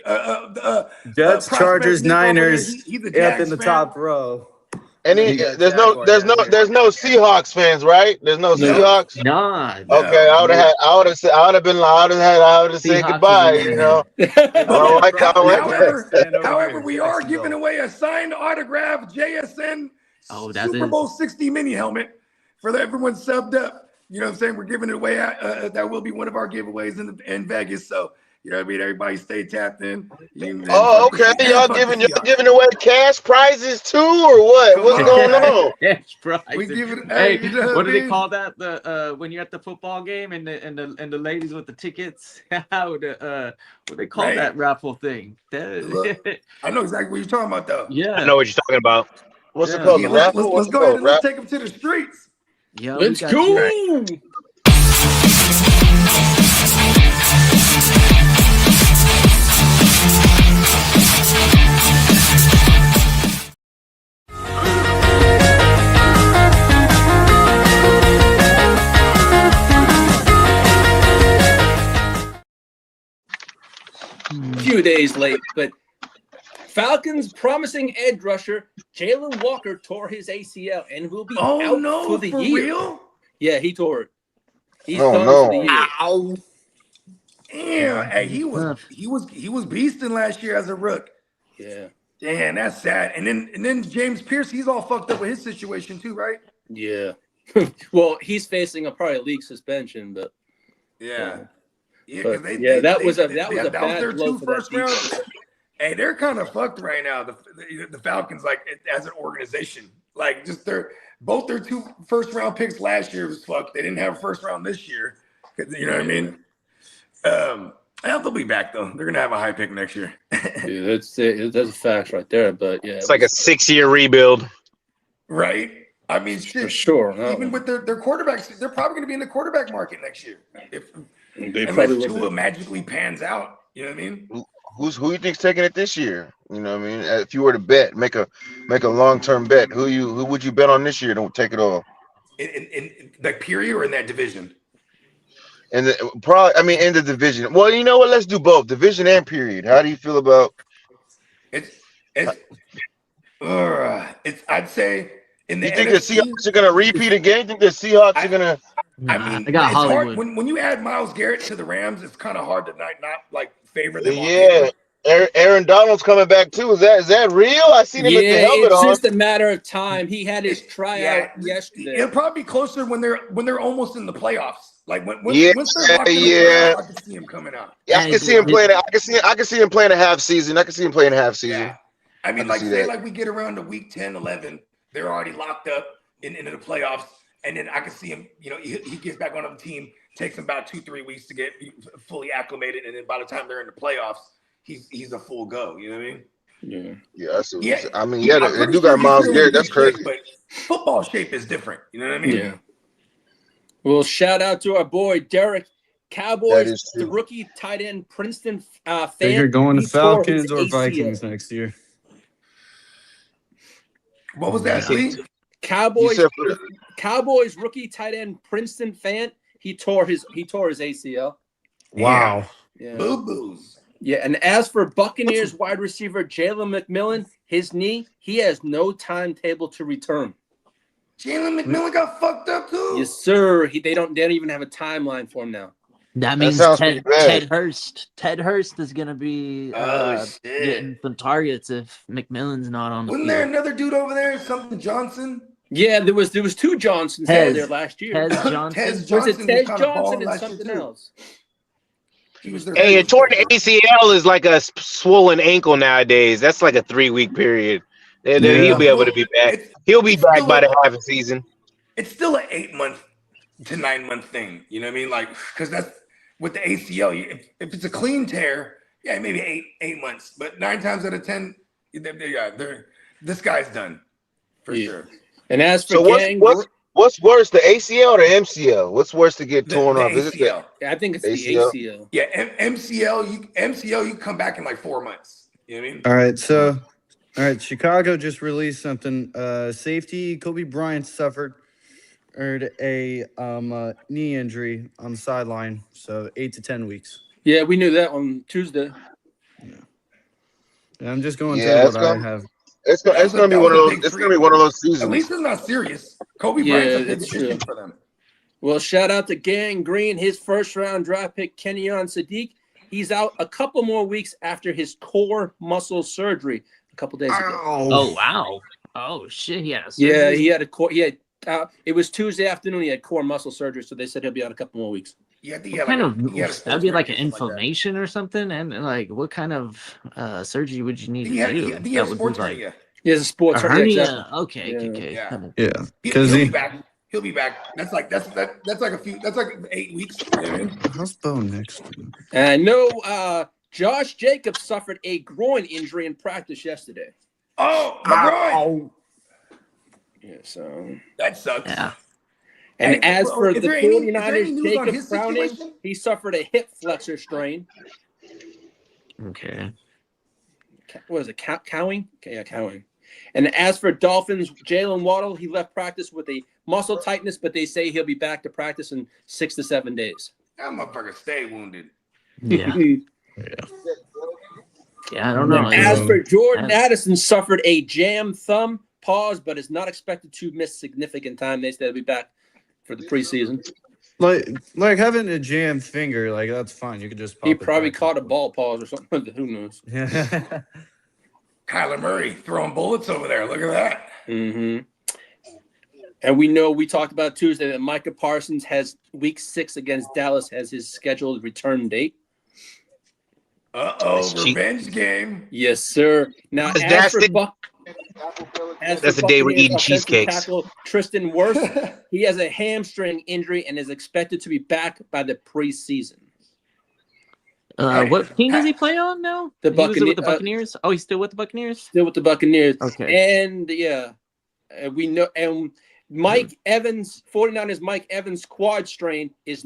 Jets, Chargers, Niners, he's a up in the fan. top row. There's no Seahawks fans, right? There's no Seahawks. Nah. Okay, I would have said goodbye. You know, However, we are giving away a signed autograph JSN Super Bowl 60 mini helmet for everyone subbed up. You know what I'm saying? We're giving it away. That will be one of our giveaways in Vegas. So. You know what I mean? Everybody stay tapped in. Okay. Y'all giving away cash prizes too, or what? What's going on? Cash prizes. We give it. Hey, what do they call that? The when you're at the football game and the ladies with the tickets. What do they call that raffle thing? Look, I know exactly what you're talking about, though. Yeah, I know what you're talking about. What's it called? Let's go ahead and let's take them to the streets. Yeah, let's go. Few days late, but Falcons promising edge rusher Jaylen Walker tore his ACL and will be out for the year. Real? Yeah, he tore it. He's done for the year. Ow. Damn, hey, he was beasting last year as a rook. Yeah. Damn, that's sad. And then James Pierce, he's all fucked up with his situation too, right? Yeah. Well, he's facing a probably league suspension, but that was a bad blow for that defense. Hey, they're kind of fucked right now. The Falcons, like as an organization, like just both their 2 first-round picks last year was fucked. They didn't have a first round this year. You know what I mean? They'll be back though. They're gonna have a high pick next year. Dude, that's a fact right there. But yeah, it's like a 6-year rebuild, right? I mean, shit, for sure. Even with their quarterbacks, they're probably gonna be in the quarterback market next year. Unless Tua magically pans out, you know what I mean? Who you think's taking it this year? You know what I mean? If you were to bet, make a long-term bet, who would you bet on this year to take it all? In like period or in that division? In the division. Well, you know what? Let's do both, division and period. How do you feel about I'd say in the. You think the Seahawks are gonna repeat again? You think the Seahawks are gonna? I mean, they got Hollywood. Hard when you add Myles Garrett to the Rams, it's kind of hard to not like favor them. Yeah, Aaron Donald's coming back too. Is that real? I seen him with the helmet on. It's just a matter of time. He had his tryout yesterday. It'll probably be closer when they're almost in the playoffs. Like once they're locked in the playoffs, I can see him coming out. Yeah, I can see him playing. I can see him playing a half season. Yeah. I mean, like say like we get around to week 10, 11, they're already locked up into the playoffs. And then I can see him, you know, he gets back on the team, takes him about 2-3 weeks to get fully acclimated. And then by the time they're in the playoffs, he's a full go. You know what I mean? Yeah. I mean, they do got Myles Garrett. That's crazy. But football shape is different. You know what I mean? Yeah. Well, shout out to our boy, Derek. Cowboys, the rookie tight end, Princeton fan. You're going to Falcons or Vikings next year. What was that, Lee? Cowboys rookie tight end Princeton fan. He tore his ACL. Wow. Yeah. Boo-boos. Yeah, and as for Buccaneers wide receiver Jalen McMillan, his knee, he has no timetable to return. Jalen McMillan got fucked up too. Yes, sir. They don't even have a timeline for him now. That means Ted Hurst. Ted Hurst is gonna be getting some targets if McMillan's not on the field. Wasn't there another dude over there, something Johnson? Yeah, there was 2 Johnsons over there last year. Tez Johnson. Was it Tez Johnson and something else? Hey, a torn ACL is like a swollen ankle nowadays. That's like a 3-week period. He'll be able to be back. He'll be back by the half a season. It's still an 8-month to 9-month thing. You know what I mean? Like, because that's with the ACL. If it's a clean tear, yeah, maybe 8 months. But 9 times out of 10, this guy's done for sure. And as for what's worse, the ACL or the MCL? What's worse to get torn off? Is it I think it's the ACL. Yeah, MCL, you come back in like 4 months. You know what I mean? All right, Chicago just released something. Safety Kobe Bryant suffered a knee injury on the sideline, so 8 to 10 weeks. Yeah, we knew that on Tuesday. Yeah, I'm just going through what I have. It's gonna be one of those. It's gonna be one of those seasons. At least it's not serious. Kobe Bryant's a big addition for them. Well, shout out to Gang Green, his first-round draft pick, Kenyon Sadiq. He's out a couple more weeks after his core muscle surgery a couple days ago. Oh wow! Oh shit! He had a core. It was Tuesday afternoon. He had core muscle surgery, so they said he'll be out a couple more weeks. Yeah, that'd be like an inflammation or something, and like what kind of surgery would you need to do? He has sports hernia. He has a sports hernia. Exactly. Okay. Yeah, because he'll be back. He'll be back. That's like 8 weeks. How's Bo next? And I know Josh Jacobs suffered a groin injury in practice yesterday. Oh, my groin. Yeah, so that sucks. Yeah. And as for the 49ers, Jacob Browning, he suffered a hip flexor strain. Okay. What is it? Cowing? Okay, yeah, cowing. And as for Dolphins, Jaylen Waddle, he left practice with a muscle tightness, but they say he'll be back to practice in 6 to 7 days. That motherfucker stay wounded. Yeah. I don't know. As for Jordan Addison, suffered a jammed thumb, pause, but is not expected to miss significant time. They said he'll be back for the preseason. Like having a jammed finger, like that's fine. You could just pop he probably caught a ball pause or something. Who knows? Yeah. Kyler Murray throwing bullets over there. Look at that. Mm-hmm. And we talked about Tuesday that Micah Parsons has Week 6 against Dallas as his scheduled return date. Revenge game. Yes, sir. Now, that's the day we're eating cheesecakes. Tackle, Tristan Wirfs, he has a hamstring injury and is expected to be back by the preseason. What team does he play on now? The Buccaneers. The Buccaneers. He's still with the Buccaneers. Still with the Buccaneers. Okay. And we know. And Mike Evans, 49ers Mike Evans quad strain is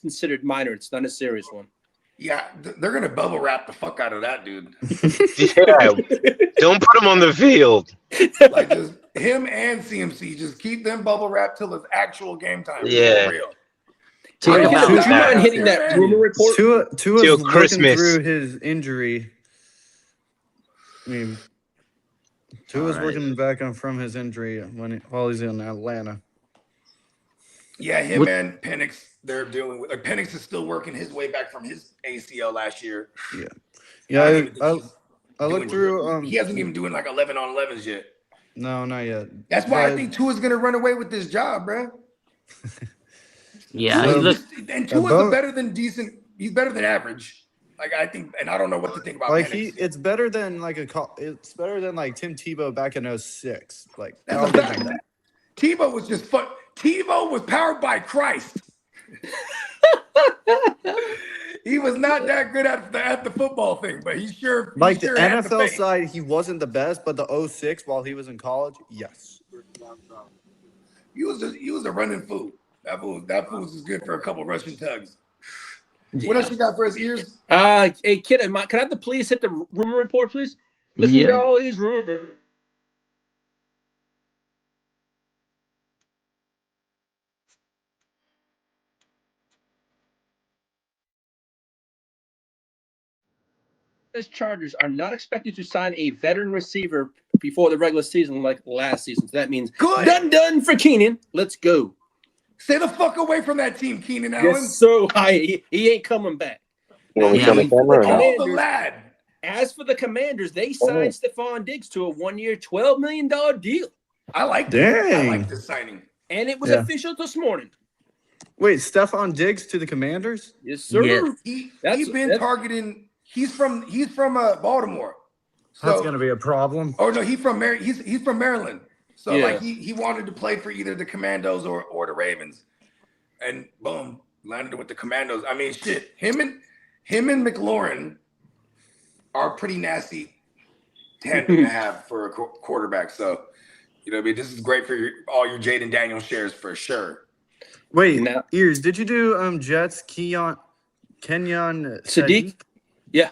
considered minor. It's not a serious one. Yeah, they're gonna bubble wrap the fuck out of that dude. Yeah, don't put him on the field. Like just him and CMC, just keep them bubble wrapped till it's actual game time. Yeah. Real. Would you mind hitting that rumor report? Tua's looking through his injury. I mean, Tua's working back from his injury while he's in Atlanta. Yeah, him and Penix, they're dealing with. Penix is still working his way back from his ACL last year. Yeah. I looked through. He hasn't even doing like 11-on-11s yet. No, not yet. That's why I think Tua's gonna run away with this job, bro. Yeah, and Tua's better than decent. He's better than average. Like I think, and I don't know what to think about. Like it's better than it's better than like Tim Tebow back in 06. Like that's a fact. Tebow was just fun. Tebow was powered by Christ. He was not that good at the football thing, but he sure. Like the NFL side, he wasn't the best, but the 06 while he was in college, yes. He was a running fool. That fool was good for a couple Russian tugs. Yeah. What else you got for his ears? Hey, Kitteh, can I have the please hit the rumor report, please? Listen to all these rumors. Chargers are not expected to sign a veteran receiver before the regular season like last season. So that means done for Keenan. Let's go. Stay the fuck away from that team, Keenan Allen. Yes, so he ain't coming back. The lad. As for the Commanders, they signed Stefon Diggs to a 1-year, $12 million deal. I like this signing. And it was official this morning. Wait, Stefon Diggs to the Commanders? Yes, sir. Yes. He's been targeting. He's from Baltimore. So, that's gonna be a problem. Oh no, he's from Maryland. So like he wanted to play for either the Commandos or the Ravens, and boom, landed with the Commandos. I mean, shit, him and McLaurin are pretty nasty tandem to have for a quarterback. So this is great for all your Jaden Daniels shares for sure. Wait, Ears, did you do Jets Kenyon Sadiq? Yeah.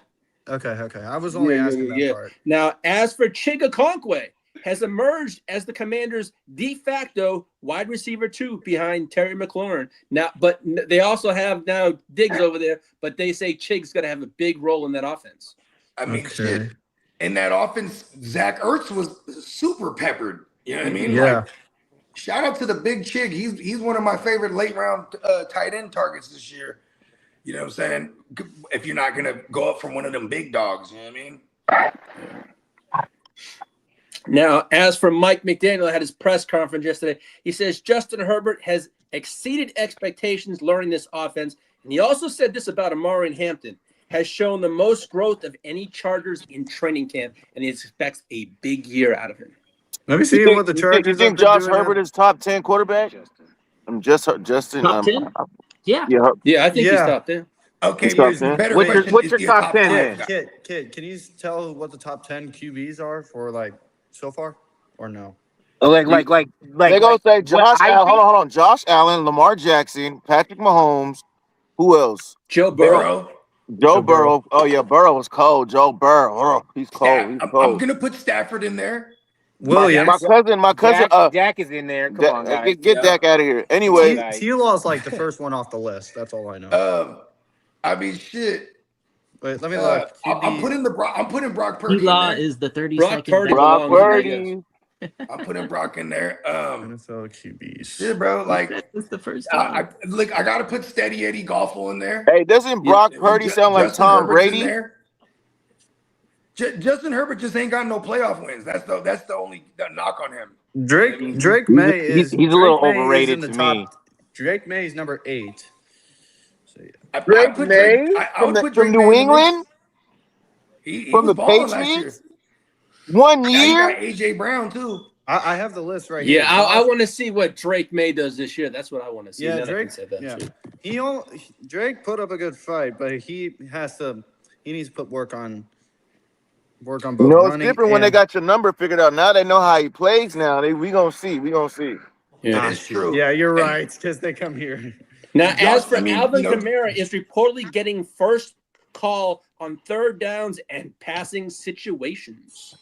Okay. I was only asking that part. Now, as for Chigakonkwe, has emerged as the Commanders' de facto wide receiver 2 behind Terry McLaurin. Now, but they also have now Diggs over there, but they say Chig's going to have a big role in that offense. I mean, shit. in that offense, Zach Ertz was super peppered. You know what I mean? Yeah. Like, shout out to the big chick. He's one of my favorite late round tight end targets this year. You know what I'm saying? If you're not gonna go up from one of them big dogs, you know what I mean? Now, as for Mike McDaniel, had his press conference yesterday. He says Justin Herbert has exceeded expectations learning this offense. And he also said this about Amari Hampton, has shown the most growth of any Chargers in training camp, and he expects a big year out of him. Let me see what the Chargers. You think Josh Herbert is top 10 quarterback? I'm Justin. Top 10? Yeah. Yeah, I think he's top 10. Okay, what's your top 10 then? Kid, can you tell what the top 10 QBs are for like so far, or no? Like They gonna say Josh Allen. Hold on. Josh Allen, Lamar Jackson, Patrick Mahomes. Who else? Joe Burrow. Joe Burrow. Oh yeah, Burrow was cold. Joe Burrow. Oh, he's cold. He's cold. I'm gonna put Stafford in there. Williams. My cousin. Dak is in there. Come on, guys. Get Dak out of here. Anyway, T-Law's like the first one off the list. That's all I know. I mean, shit. Wait, let me look. I'm putting Brock Purdy. T-Law in there. is the 32nd. Brock Purdy. I'm putting Brock in there. NFL QBs. Yeah, bro. Like, that's the first time. I gotta put Steady Eddie Goffel in there. Hey, doesn't Brock Purdy sound like Tom Brady? Justin Herbert just ain't got no playoff wins. That's the only knock on him. Drake May is he's a little overrated to me. Drake May is number 8. So yeah. Drake May from New England, from the Patriots. 1 year. Got AJ Brown too. I have the list right here. Yeah, I want to see what Drake May does this year. That's what I want to see. Yeah, Drake. Drake put up a good fight, but he needs to put work on both. It's different when they got your number figured out. Now they know how he plays. Now we gonna see. Yeah, that's true. Yeah, you're right, because they come here. Now, as for Alvin Kamara, is reportedly getting first call on third downs and passing situations.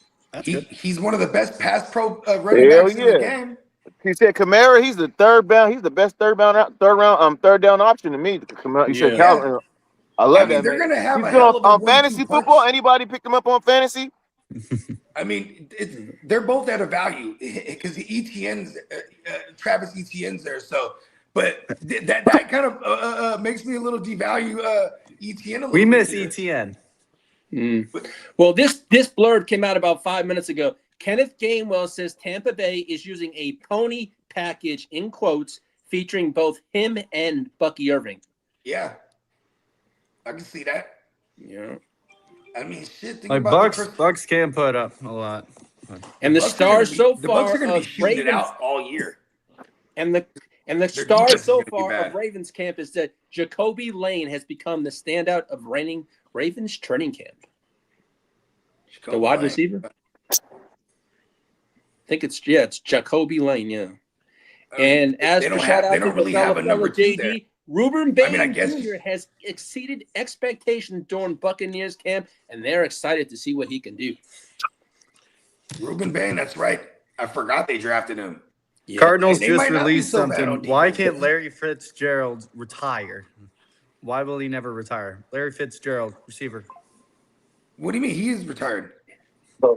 He's one of the best pass pro running backs in the game. He said Kamara, he's the third down. He's the best third down option to me. He said Calvin. I love that. They're gonna have on fantasy football. Anybody picked him up on fantasy? I mean, they're both at a value because Etienne's Travis Etienne's there. So, but that kind of makes me a little devalue Etienne. We miss Etienne. Well, this blurb came out about 5 minutes ago. Kenneth Gainwell says Tampa Bay is using a pony package in quotes featuring both him and Bucky Irving. Yeah, I can see that. Yeah. I mean, shit. Like Bucks can put up a lot. And the stars so far the Bucks are going to be shooting it out all year. And the stars so far of Ravens camp is that Jacoby Lane has become the standout of Ravens training camp. The wide receiver. I think it's Jacoby Lane, yeah. And as for shout out to the fellow JD, Ruben Bain Jr. has exceeded expectations during Buccaneers camp, and they're excited to see what he can do. Ruben Bain, that's right. I forgot they drafted him. Yeah. Cardinals just released something. Why can't Larry Fitzgerald retire? Why will he never retire? Larry Fitzgerald, receiver. What do you mean he's retired? I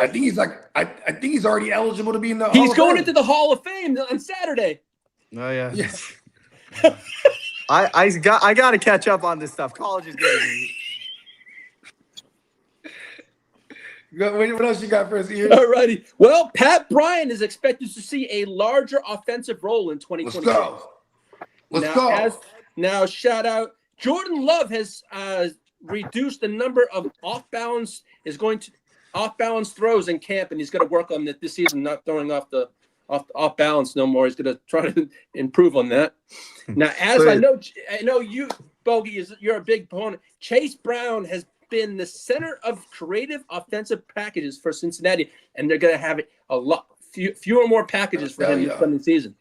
think he's I think he's already eligible to be in the. He's going into the Hall of Fame on Saturday. Oh yeah. Yes. I got to catch up on this stuff. College is getting me. What else you got for us here? All righty. Well, Pat Bryant is expected to see a larger offensive role in 2022. Let's go. Now, shout out. Jordan Love has reduced the number of off-balance throws in camp, and he's going to work on this season, not throwing off balance no more. He's going to try to improve on that. Now, as I know you, Bogey, you're a big opponent. Chase Brown has been the center of creative offensive packages for Cincinnati, and they're going to have fewer more packages for him this coming season.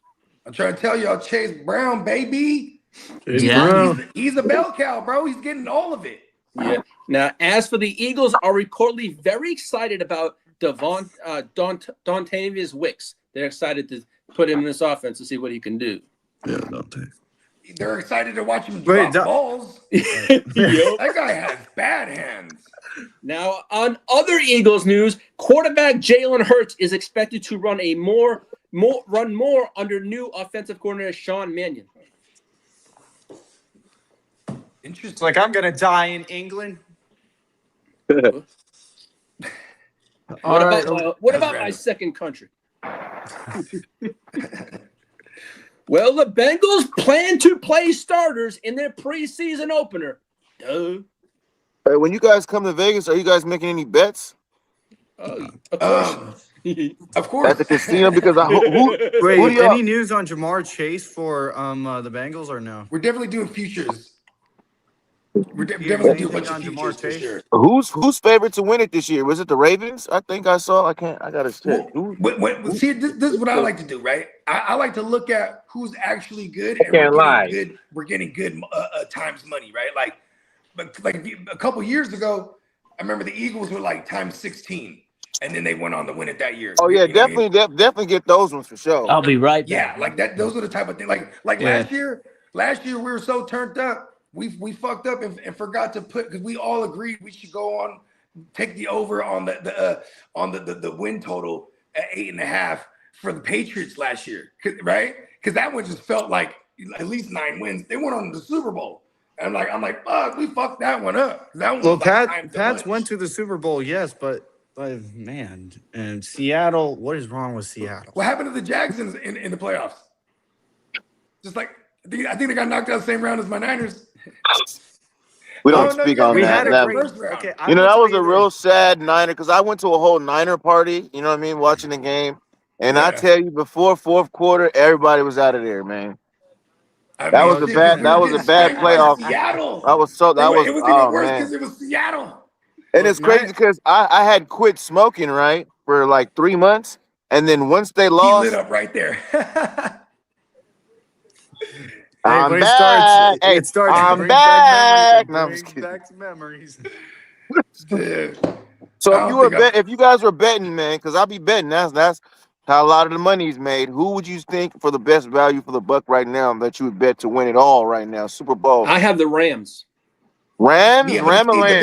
I'm trying to tell y'all, Chase Brown, baby. Yeah. He's a bell cow, bro. He's getting all of it. Yeah. Now, as for the Eagles, are reportedly very excited about Dontavius Wicks. They're excited to put him in this offense to see what he can do. Yeah, Dante. they're excited to watch him drop balls. That guy has bad hands. Now, on other Eagles news, quarterback Jalen Hurts is expected to run more under new offensive coordinator Sean Mannion. Interesting. It's like I'm gonna die in England. What about my second country? Well, the Bengals plan to play starters in their preseason opener. Duh. Hey, when you guys come to Vegas, are you guys making any bets? Of course. Of course. At the casino? Because any news on Jamar Chase for the Bengals or no? We're definitely doing futures. We're definitely doing a bunch of futures for sure. Who's favorite to win it this year? Was it the Ravens? I think I saw. I gotta check. See, this is what I like to do, right? I like to look at who's actually good. And we're getting good times money, right? Like a couple years ago, I remember the Eagles were like times 16, and then they went on to win it that year. Oh yeah, definitely get those ones for sure. I'll be right back. Yeah, like that. Those are the type of things. Like last year we were so turned up. We fucked up and forgot to put, because we all agreed we should go on, take the over on the win total at 8.5 for the Patriots last year, right? Because that one just felt like at least 9 wins. They went on to the Super Bowl. And I'm like, fuck, we fucked that one up. That one Pats went to the Super Bowl, yes, but man, and Seattle, what is wrong with Seattle? What happened to the Jacksons in the playoffs? Just like, I think they got knocked out the same round as my Niners. We don't speak on that. That was a real sad Niner, because I went to a whole Niner party, you know what I mean, watching the game. And I tell you, before fourth quarter, everybody was out of there, man. That was a bad playoff. Seattle. It was even worse because it was Seattle. And it's crazy because I had quit smoking, right, for like 3 months. And then once they lost, he lit up right there. I'm back. It starts. I'm back. No, I'm just kidding. Back to memories. So if you guys were betting, man, because I'll be betting. That's how a lot of the money is made. Who would you think for the best value for the buck right now that you would bet to win it all right now? Super Bowl. I have the Rams. Rams? Yeah, the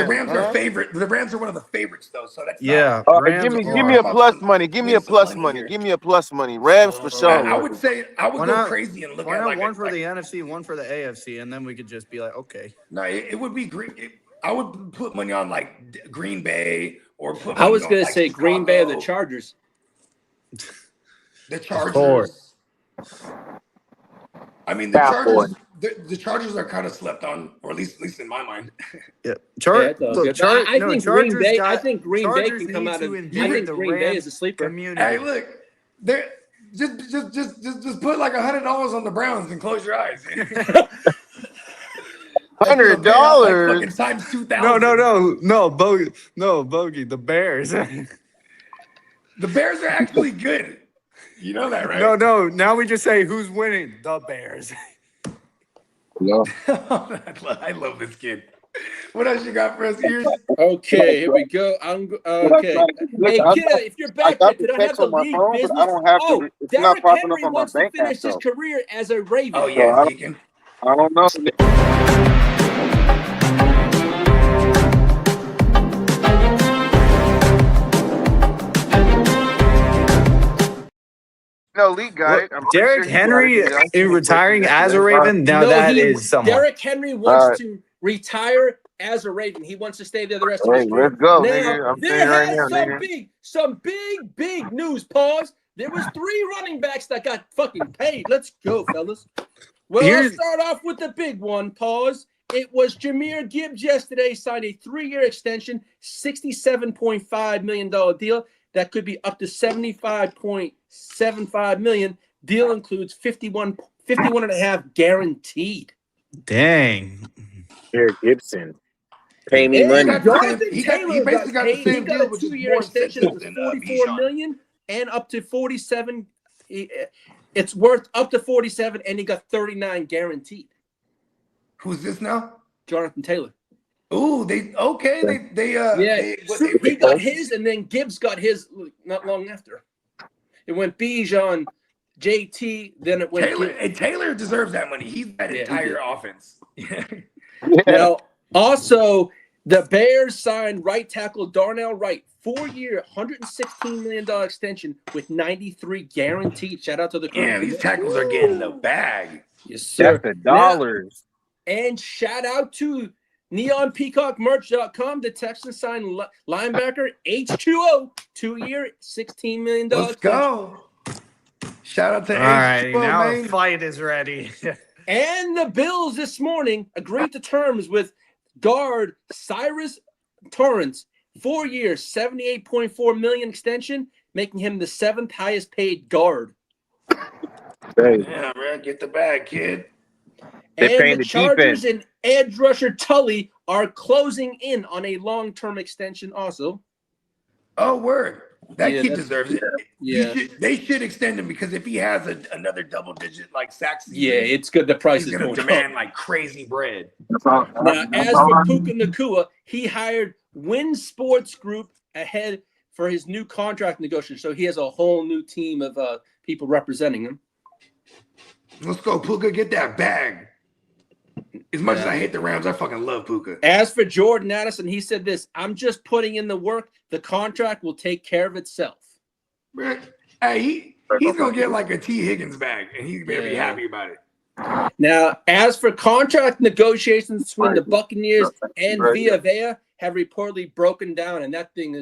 Rams are favorite. The Rams are one of the favorites, though. So that's give me a plus money. Give me a plus money. Give me a plus money. Rams for sure. I would go crazy and look at like one for the NFC, one for the AFC, and then we could just be like, okay. No, it would be green. I would put money on like Green Bay or put. I was gonna say Green Bay or the Chargers. The Chargers. I mean, the Chargers are kind of slept on, or at least in my mind. Yeah, I think Green Bay can come out of. I think Green Bay is a sleeper. Hey, look, just put like $100 on the Browns and close your eyes. $100 like times 2,000. No, Bogey, the Bears. The Bears are actually good. You know that, right? No. Now we just say who's winning. The Bears. No. I love this kid. What else you got for us here? Okay, here we go. Okay. Hey, Kitteh, if you're back, did I have the league business? I don't have to. It's not popping up on my bank account. Finish his career as a Raven. Oh yeah, I don't know. No, league guy. Derrick Henry is retiring as a Raven. Now that is someone. Derrick Henry wants to retire as a Raven. He wants to stay there the rest of his career. Let's go, now, nigga. I'm there right has now, some big news. Pause. There was 3 running backs that got fucking paid. Let's go, fellas. Well, I'll start off with the big one. Pause. It was Jahmyr Gibbs yesterday signed a 3-year extension, $67.5 million deal. That could be up to $75.75 million. Deal includes 51.5 guaranteed. Dang. Eric Gibson. Pay me money. He basically got the same deal, a 2-year extension of $44 million and up to 47. It's worth up to 47, and he got 39 guaranteed. Who's this now? Jonathan Taylor. Ooh, he got his, and then Gibbs got his not long after. It went Bijan, JT. Then it went Taylor deserves that money. He's that entire offense. Now, also, the Bears signed right tackle Darnell Wright, 4-year, $116 million extension with 93 guaranteed. Shout out to the crew. Yeah, these tackles are getting the bag. Yes, sir. That's the dollars. And shout out to NeonPeacockMerch.com. The Texans signed linebacker H2O, 2-year, $16 million. Let's go. Shout out to All right, H2O, now man. a fight is ready. And the Bills this morning agreed to terms with guard Cyrus Torrance, 4-year, $78.4 million extension, making him the 7th highest paid guard. Yeah, man, get the bag, kid. And the Chargers and edge rusher Tuli are closing in on a long-term extension also. Oh, word. That kid deserves it. Yeah. They should extend him because if he has another double-digit like sack season, yeah, it's good. The price is going to demand like crazy bread. Now, as for Puka Nacua, he hired Win Sports Group ahead for his new contract negotiation. So he has a whole new team of people representing him. Let's go, Puka. Get that bag. As much as I hate the Rams, I fucking love Puka. As for Jordan Addison, he said this: "I'm just putting in the work. The contract will take care of itself." Man, hey, he's gonna get like a T. Higgins bag, and he's gonna be happy about it. Now, as for contract negotiations between the Buccaneers and Villa Vea, have reportedly broken down, and that thing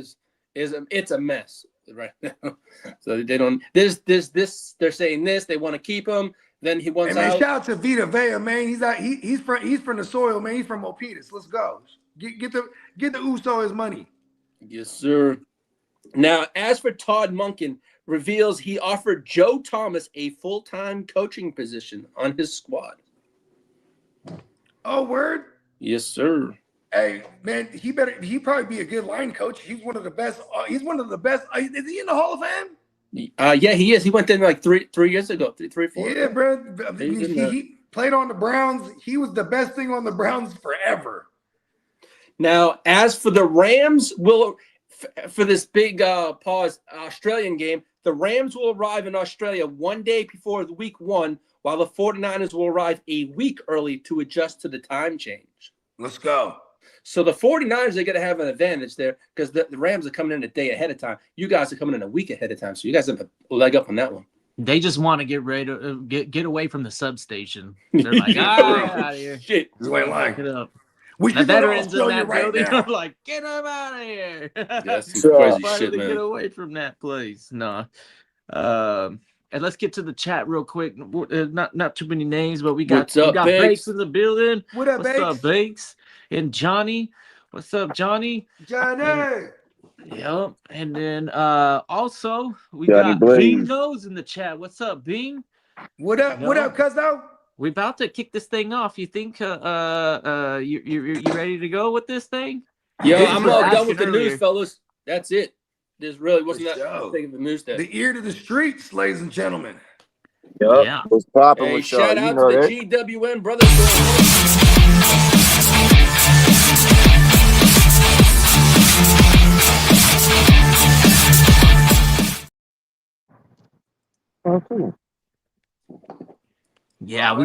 it's a mess right now. So they don't. This. They're saying this. They want to keep him. Then he wants out. Shout out to Vita Vea, man. He's from the soil, man. He's from Milpitas. Let's go. Get the Uso his money. Yes, sir. Now, as for Todd Monken, reveals he offered Joe Thomas a full-time coaching position on his squad. Oh, word? Yes, sir. Hey, man, he probably be a good line coach. He's one of the best. Is he in the Hall of Fame? Yeah, he is. He went there like three years ago, three, 4. Yeah, bro. He played on the Browns. He was the best thing on the Browns forever. Now, as for the Rams, for this big Australian game, the Rams will arrive in Australia one day before the week 1, while the 49ers will arrive a week early to adjust to the time change. Let's go. So the 49ers are going to have an advantage there because the Rams are coming in a day ahead of time. You guys are coming in a week ahead of time, so you guys have a leg up on that one. They just want to get ready to get away from the substation. They're like, out of here. Shit. Lock it up. We the veterans in that right building now. are like, get them out of here. That's crazy shit, man. Get away from that place. No. And let's get to the chat real quick. Not too many names, but we got Bakes in the building. What's up, Bakes? And Johnny. What's up, Johnny? Johnny. Yep. And then also we got Bing Nose in the chat. What's up, Bing? What up? What up, cuzzo? We're about to kick this thing off. You think you ready to go with this thing? Yo, I'm all done with the news, fellas. That's it. There's really wasn't that big of a news day. The ear to the streets, ladies and gentlemen. Yep. Yeah. What's popping with shout out to the GWN brothers. Yeah, we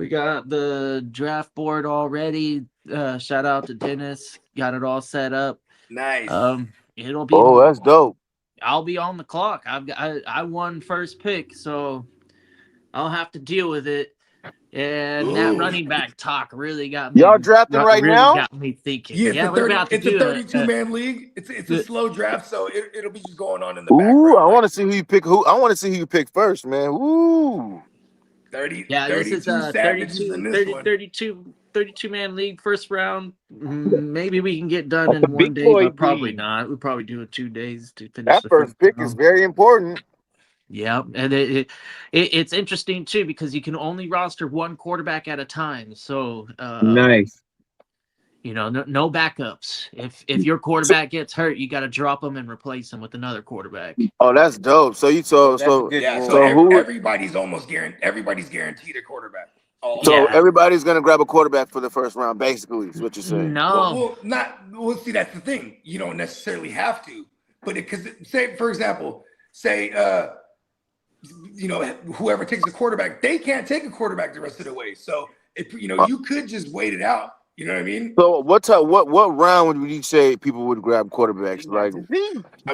got the draft board already. Shout out to Dennis. Got it all set up. Nice. It'll be. Oh, that's dope. I'll be on the clock. I won first pick, so I'll have to deal with it. And that running back talk really got me. Y'all drafting right now? Got me thinking. Yeah, we're about to it's a 32-man league. It's a slow draft, so it'll be just going on in the background. Ooh, I want to see who you pick. I want to see who you pick first, man. Ooh. 30. Yeah, this is a 32-man league, first round. Maybe we can get done in one day, but probably not. We'll probably do it 2 days to finish. That first pick is very important. Yeah, and it's interesting too because you can only roster one quarterback at a time. So nice. You know, no backups. If your quarterback gets hurt, you got to drop him and replace him with another quarterback. Oh, that's dope. So everybody's almost guaranteed. Everybody's guaranteed a quarterback. Everybody's gonna grab a quarterback for the first round, basically, is what you're saying. No, Well, see, that's the thing. You don't necessarily have to, but because say, for example, whoever takes the quarterback, they can't take a quarterback the rest of the way. So you could just wait it out. You know what I mean? So what round would you say people would grab quarterbacks? Like,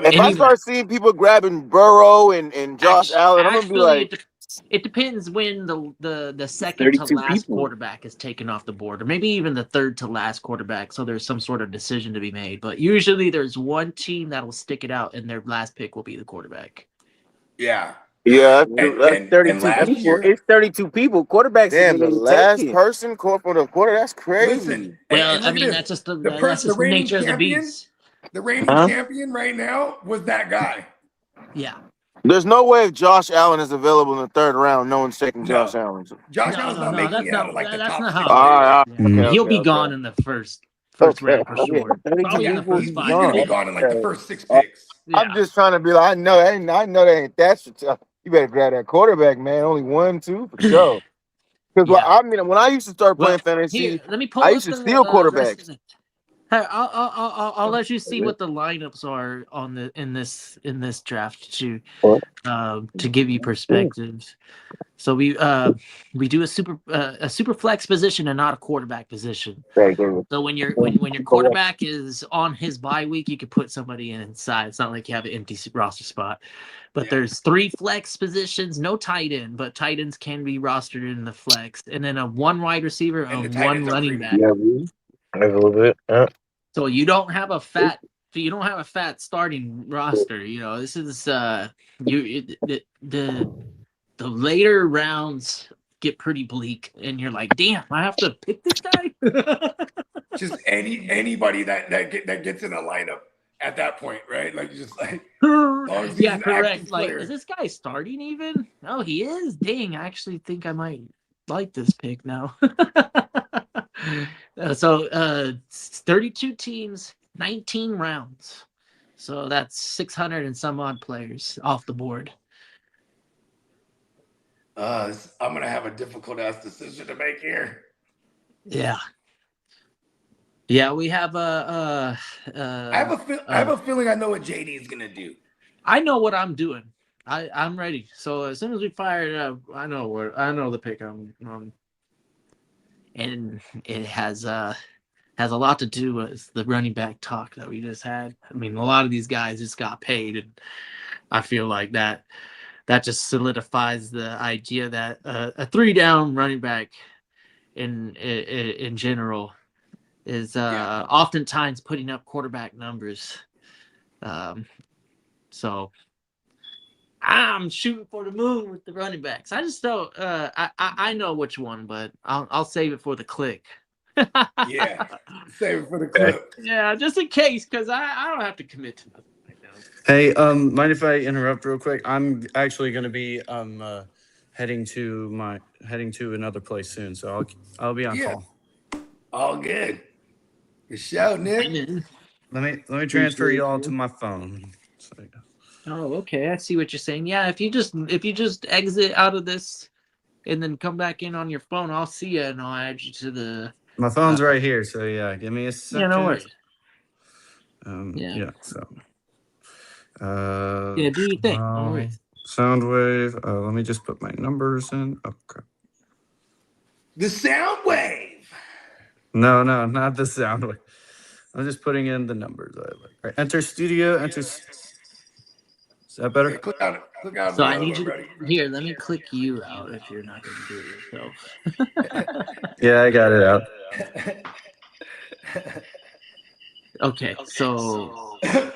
if I start seeing people grabbing Burrow and Josh Allen, I'm gonna be like, it depends when the second to last quarterback is taken off the board, or maybe even the third to last quarterback. So there's some sort of decision to be made. But usually there's one team that will stick it out, and their last pick will be the quarterback. Yeah. Yeah, that's 32 people. It's 32 people. Quarterbacks. Damn, the last person for the quarter. That's crazy. Listen, well, I mean, that's just the nature of the beast. The reigning champion right now was that guy. Yeah. There's no way if Josh Allen is available in the third round, no one's taking Josh Allen. Josh Allen's not making it out of the top 6. He'll be gone in the first round for sure. Probably in the first 5. He's gonna be gone in the first 6 picks. I'm just trying to be like, I know that ain't that. You better grab that quarterback, man. Only 1, 2 for sure. Because when I used to start playing fantasy, I used to steal quarterbacks. I'll let you see what the lineups are in this draft to give you perspective. So we do a super flex position and not a quarterback position. So when your quarterback is on his bye week, you can put somebody inside. It's not like you have an empty roster spot. But there's 3 flex positions, no tight end, but tight ends can be rostered in the flex, and then a 1 wide receiver and 1 running back. Yeah, a little bit. So you don't have a fat starting roster. This is the later rounds get pretty bleak, and you're like, damn, I have to pick this guy. Just anybody that gets in a lineup at that point, right? Like, just like, yeah, correct. Like, is this guy starting even? Oh, he is. Dang, I actually think I might like this pick now. So 32 teams, 19 rounds. So that's 600 and some odd players off the board. I'm gonna have a difficult ass decision to make here. Yeah. Yeah, we have I have a feeling I know what JD is gonna do. I know what I'm doing. I'm ready. So as soon as we fire it up, I know the pick I'm and it has a lot to do with the running back talk that we just had. I mean, a lot of these guys just got paid, and I feel like that just solidifies the idea that a 3-down running back in general is oftentimes putting up quarterback numbers. So I'm shooting for the moon with the running backs. I just don't. I know which one, but I'll save it for the click. Yeah, save it for the clip. Yeah, just in case, because I don't have to commit to nothing right now. Hey, mind if I interrupt real quick? I'm actually going to be heading to another place soon, so I'll be on call. All good. Good show, Nick. Let me transfer you all to my phone. Oh, okay. I see what you're saying. Yeah, if you just exit out of this and then come back in on your phone, I'll see you and I'll add you to the. My phone's right here, so yeah, give me a second. Yeah, no worries. Yeah. So. Yeah, do your thing. No worries. Soundwave. Let me just put my numbers in. Okay. The Soundwave. No, not the Soundwave. I'm just putting in the numbers. All right, enter studio. Enter. Is that better? Click out. So I need you to here. Let me click you out if you're not going to do it yourself. Yeah, I got it out. Okay, so I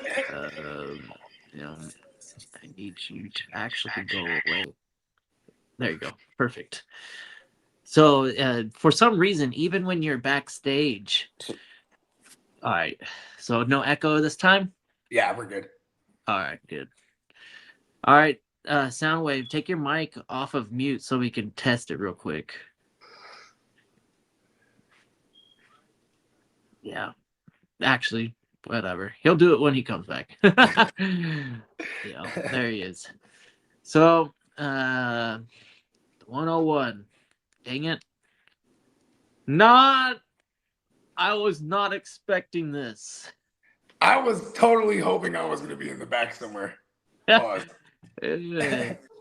need you to actually go away. There you go. Perfect. So for some reason, even when you're backstage, all right. So no echo this time? Yeah, we're good. All right, good. All right, Soundwave, take your mic off of mute so we can test it real quick. Yeah. Actually, whatever. He'll do it when he comes back. Yeah, there he is. So, 101. Dang it. I was not expecting this. I was totally hoping I was going to be in the back somewhere.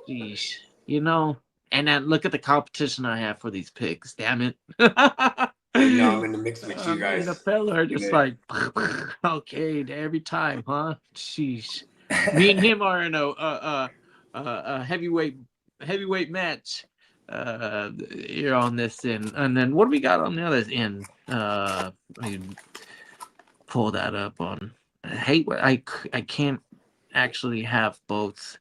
Sheesh. You know, and then look at the competition I have for these picks. Damn it. I'm in the mix with you Me and guys. a fella are just like, okay, every time, huh? Sheesh. Me and him are in a heavyweight match. You're on this end, and then what do we got on the other end? Let me pull that up on. I can't actually have both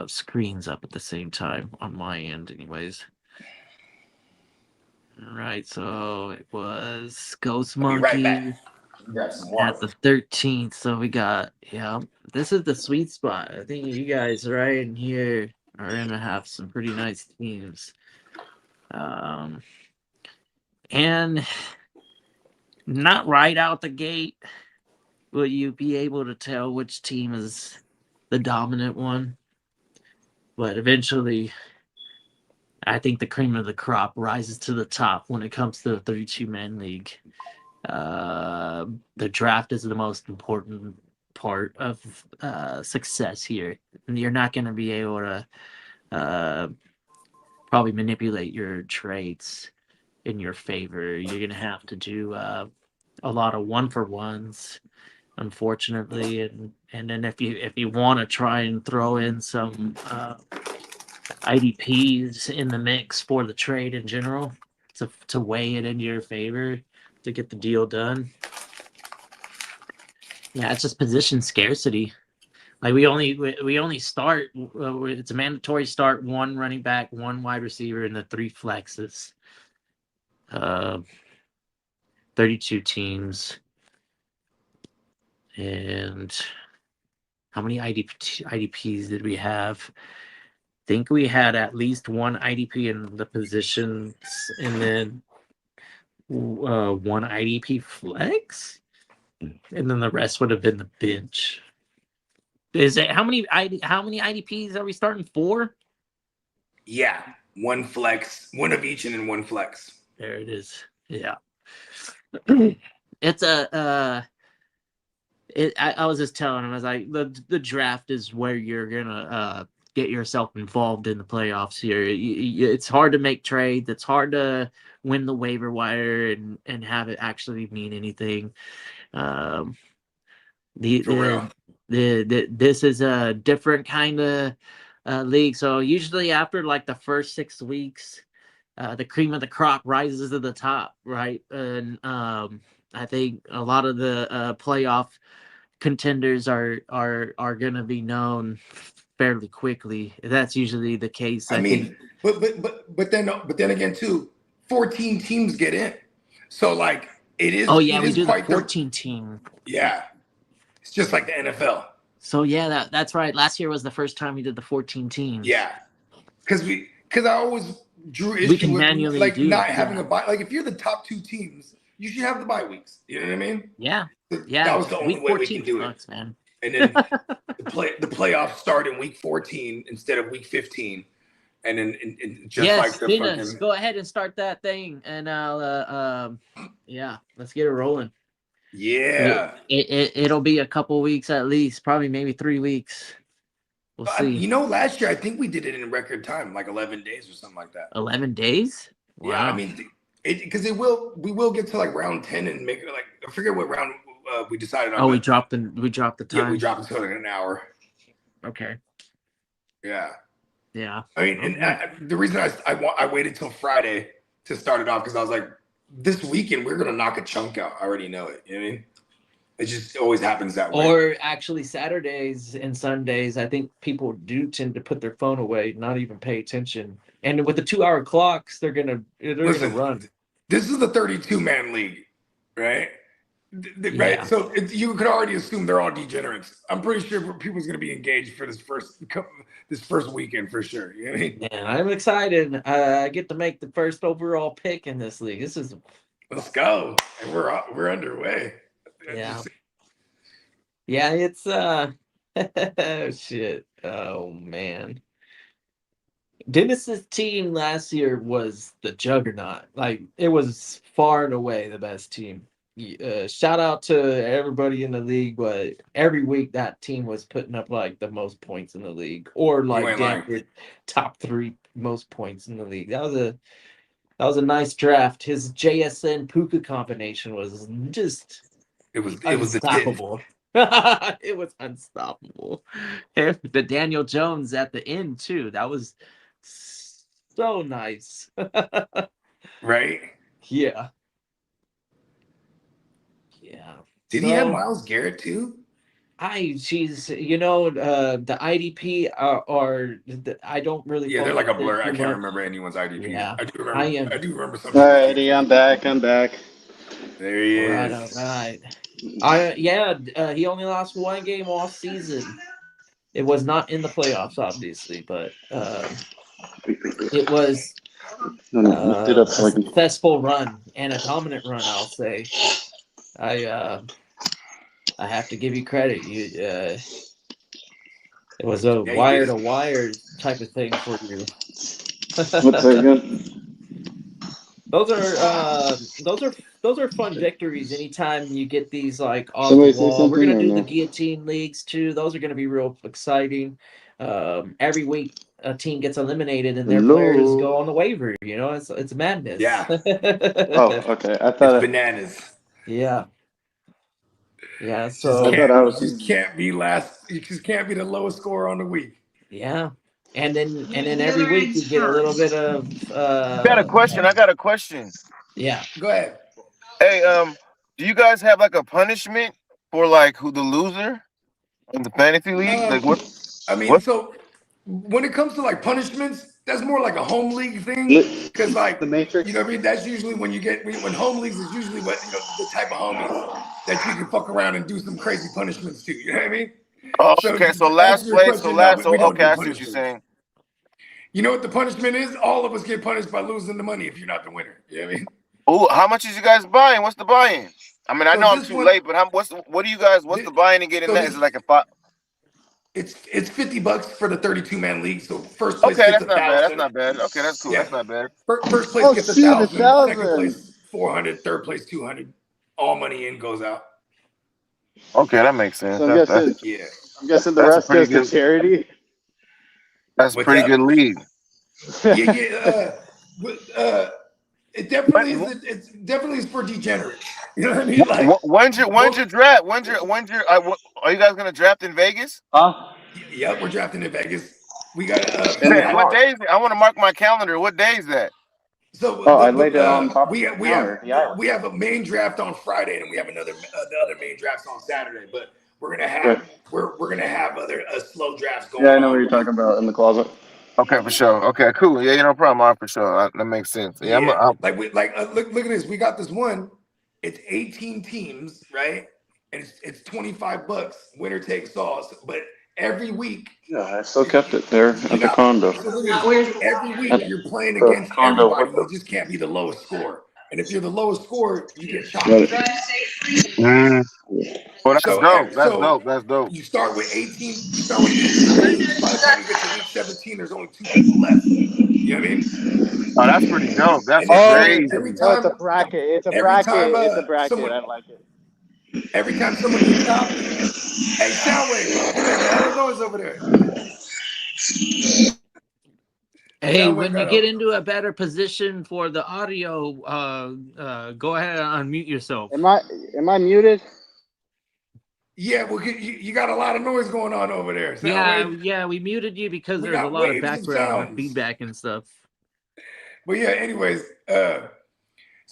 screens up at the same time on my end, anyways. All right, so it was Ghost Monkey at the 13th. So we got, this is the sweet spot. I think you guys right in here are gonna have some pretty nice teams. And not right out the gate will you be able to tell which team is the dominant one. But eventually, I think the cream of the crop rises to the top when it comes to the 32-man league. The draft is the most important part of success here. And you're not going to be able to probably manipulate your trades in your favor. You're going to have to do a lot of one-for-ones, unfortunately. And then if you want to try and throw in some IDPs in the mix for the trade in general to weigh it in your favor to get the deal done. Yeah, it's just position scarcity. Like we only start. It's a mandatory start: 1 running back, 1 wide receiver, and the 3 flexes. 32 teams, and how many IDPs did we have? I think we had at least 1 IDP in the positions, and then 1 IDP flex, and then the rest would have been the bench. Is it how many IDPs are we starting? 4? Yeah, 1 flex, 1 of each, and then 1 flex. There it is. Yeah, it's I was just telling him, I was like, the draft is where you're gonna get yourself involved in the playoffs here. It's hard to make trades. It's hard to win the waiver wire and have it actually mean anything. This is a different kind of league. So usually after like the first 6 weeks, the cream of the crop rises to the top, right? And I think a lot of the playoff contenders are going to be known fairly quickly. That's usually the case. I think. But then again too, 14 teams get in, so like it is. Oh yeah, we do the 14 team. Yeah, it's just like the NFL. So yeah, that's right. Last year was the first time we did the 14 teams. Yeah, because I always drew issue with like not having a bye. Like if you're the top 2 teams, you should have the bye weeks. You know what I mean? Yeah. That was the only way we can do it, man. And then the playoffs start in week 14 instead of week 15, and then like the fucking... go ahead and start that thing, and I'll let's get it rolling. Yeah, it'll be a couple weeks at least, probably maybe 3 weeks. We'll see. Last year I think we did it in record time, like 11 days or something like that. 11 days? Wow. Yeah, I mean, because we will get to like round 10 and make it like I forget what round we decided on. Oh, we dropped the time. Yeah, we dropped it to like an hour. Okay. Yeah. Yeah. I mean, and the reason I waited till Friday to start it off because I was like, this weekend we're gonna knock a chunk out. I already know it. You know what I mean? It just always happens that way. Or actually Saturdays and Sundays, I think people do tend to put their phone away, not even pay attention. And with the 2-hour clocks, they're gonna run. This is the 32-man league, right? Right. Yeah. So you could already assume they're all degenerates. I'm pretty sure people's gonna be engaged for this first weekend for sure. You know what I mean? Man, I'm excited. I get to make the first overall pick in this league. Let's go, and we're underway. Yeah. Yeah, it's shit. Oh man. Dennis's team last year was the juggernaut. Like it was far and away the best team. shout out to everybody in the league, but every week that team was putting up like the most points in the league, or like top 3 most points in the league. That was a nice draft. His JSN Puka combination was just unstoppable. It was unstoppable. The Daniel Jones at the end too. That was so nice. Right? Yeah. Did he have Myles Garrett too? The IDP are I don't really. Yeah, they're like a blur. I can't remember anyone's IDP. Yeah, I do remember something. All right, Eddie, I'm back. There he is. Right. He only lost 1 game all season. It was not in the playoffs, obviously, but it was a successful run and a dominant run, I'll say. I have to give you credit. It was a wire to wire type of thing for you. What's that again? Those are fun victories. Anytime you get these like off the wall, we're gonna do the guillotine leagues too. Those are gonna be real exciting. Every week a team gets eliminated and their players go on the waiver. It's madness. Yeah. Oh, okay. I thought it's bananas. Yeah. Yeah. So you just can't be last. You just can't be the lowest scorer on the week. Yeah. And then every week you get a little bit of. I got a question. Yeah. Go ahead. Hey, do you guys have like a punishment for like who the loser in the fantasy league? Like what? So when it comes to like punishments, that's more like a home league thing. Because like the Matrix, that's usually when home leagues is usually what the type of homies that you can fuck around and do some crazy punishments to. You know what I mean? Oh, okay. So last place. Okay, I see what you're saying. You know what the punishment is? All of us get punished by losing the money if you're not the winner. You know what I mean? Oh, how much is you guys buying? What's the buy-in? I mean, I know I'm too late, but what's the buy-in to get in that? Is it like a $5? It's $50 for the 32-man league. So first place gets gets $1,000. That's not bad. Okay, that's cool. Yeah. That's not bad. First place gets $1,000. Second place $400. Third place $200. All money in goes out. Okay, that makes sense. So I'm guessing the rest goes to charity. That's a pretty good league. It definitely is. It definitely is for degenerates. You know what I mean? Like, when's your draft? Are you guys gonna draft in Vegas? Yeah, we're drafting in Vegas. We got. What day is it? I want to mark my calendar. What day is that? So I laid it on top. We have a main draft on Friday, and we have the other main drafts on Saturday. But we're gonna have other slow drafts going. Yeah, I know what you're talking about in the closet. Okay, for sure. Okay, cool. Yeah, no problem. For sure. That makes sense. Yeah, look at this. We got this one. It's 18 teams, right? And it's $25. Winner takes all. But every week. Yeah, I still kept it there at the condo. Every week you're playing against everybody. You just can't be the lowest scorer. And if you're the lowest scorer, you get shot. Well, that's dope. You start with 18. By the time you get to week 17, there's only 2 people left. You know what I mean? Oh, that's pretty dope. That's crazy. It's a bracket. It's a bracket. I like it. Every time someone gets top, hey, Soundwave, noise over there. Hey, when you get into a better position for the audio, go ahead and unmute yourself. Am I muted? Yeah, well, you got a lot of noise going on over there. Yeah, we muted you because there's a lot of background feedback and stuff. But yeah, anyways, so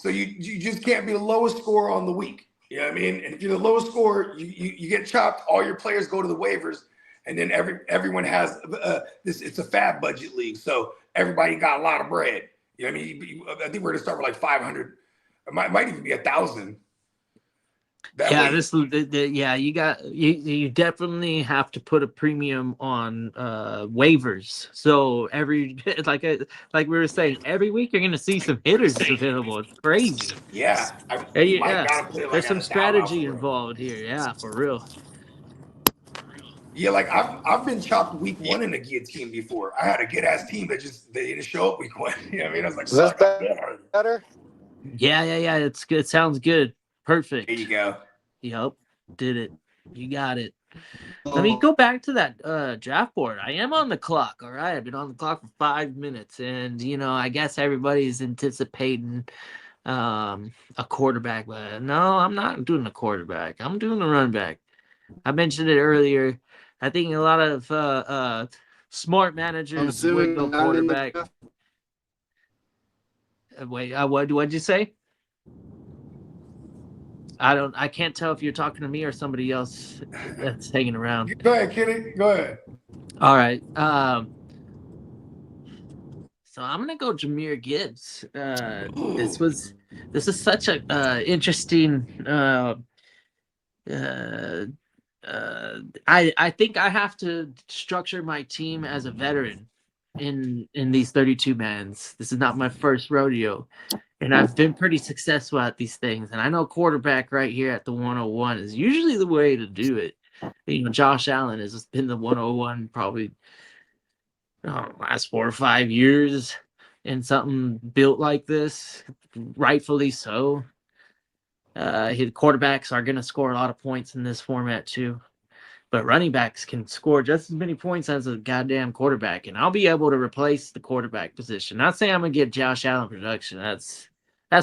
you just can't be the lowest scorer on the week. You know what I mean? And if you're the lowest scorer, you get chopped. All your players go to the waivers, and then everyone has this. It's a fab budget league, so everybody got a lot of bread. You know what I mean? I think we're gonna start with like 500. It might even be 1,000. You definitely have to put a premium on waivers. So like we were saying, every week you're gonna see some hitters available. It's crazy. Yeah. There's some strategy involved here. Yeah, for real. Yeah, like I've been chopped week 1 in a guillotine before. I had a good ass team that they didn't show up week 1. You know what I mean? I was like, is that better? Yeah. It's good. It sounds good. Perfect. There you go. Yep, did it. You got it. Let me go back to that draft board. I am on the clock, all right? I've been on the clock for 5 minutes, and, I guess everybody's anticipating a quarterback, but no, I'm not doing a quarterback. I'm doing a running back. I mentioned it earlier. I think a lot of smart managers would go quarterback. Wait, what'd you say? I can't tell if you're talking to me or somebody else that's hanging around. Go ahead, Kitteh. Go ahead. All right. So I'm gonna go Jahmyr Gibbs. This is such a interesting. I think I have to structure my team as a veteran in these 32 mans. This is not my first rodeo, and I've been pretty successful at these things. And I know quarterback right here at the 101 is usually the way to do it. Josh Allen has been the 101 probably last 4 or 5 years, and something built like this, rightfully so. His quarterbacks are going to score a lot of points in this format too, but running backs can score just as many points as a goddamn quarterback, and I'll be able to replace the quarterback position. Not saying I'm going to get Josh Allen production. That's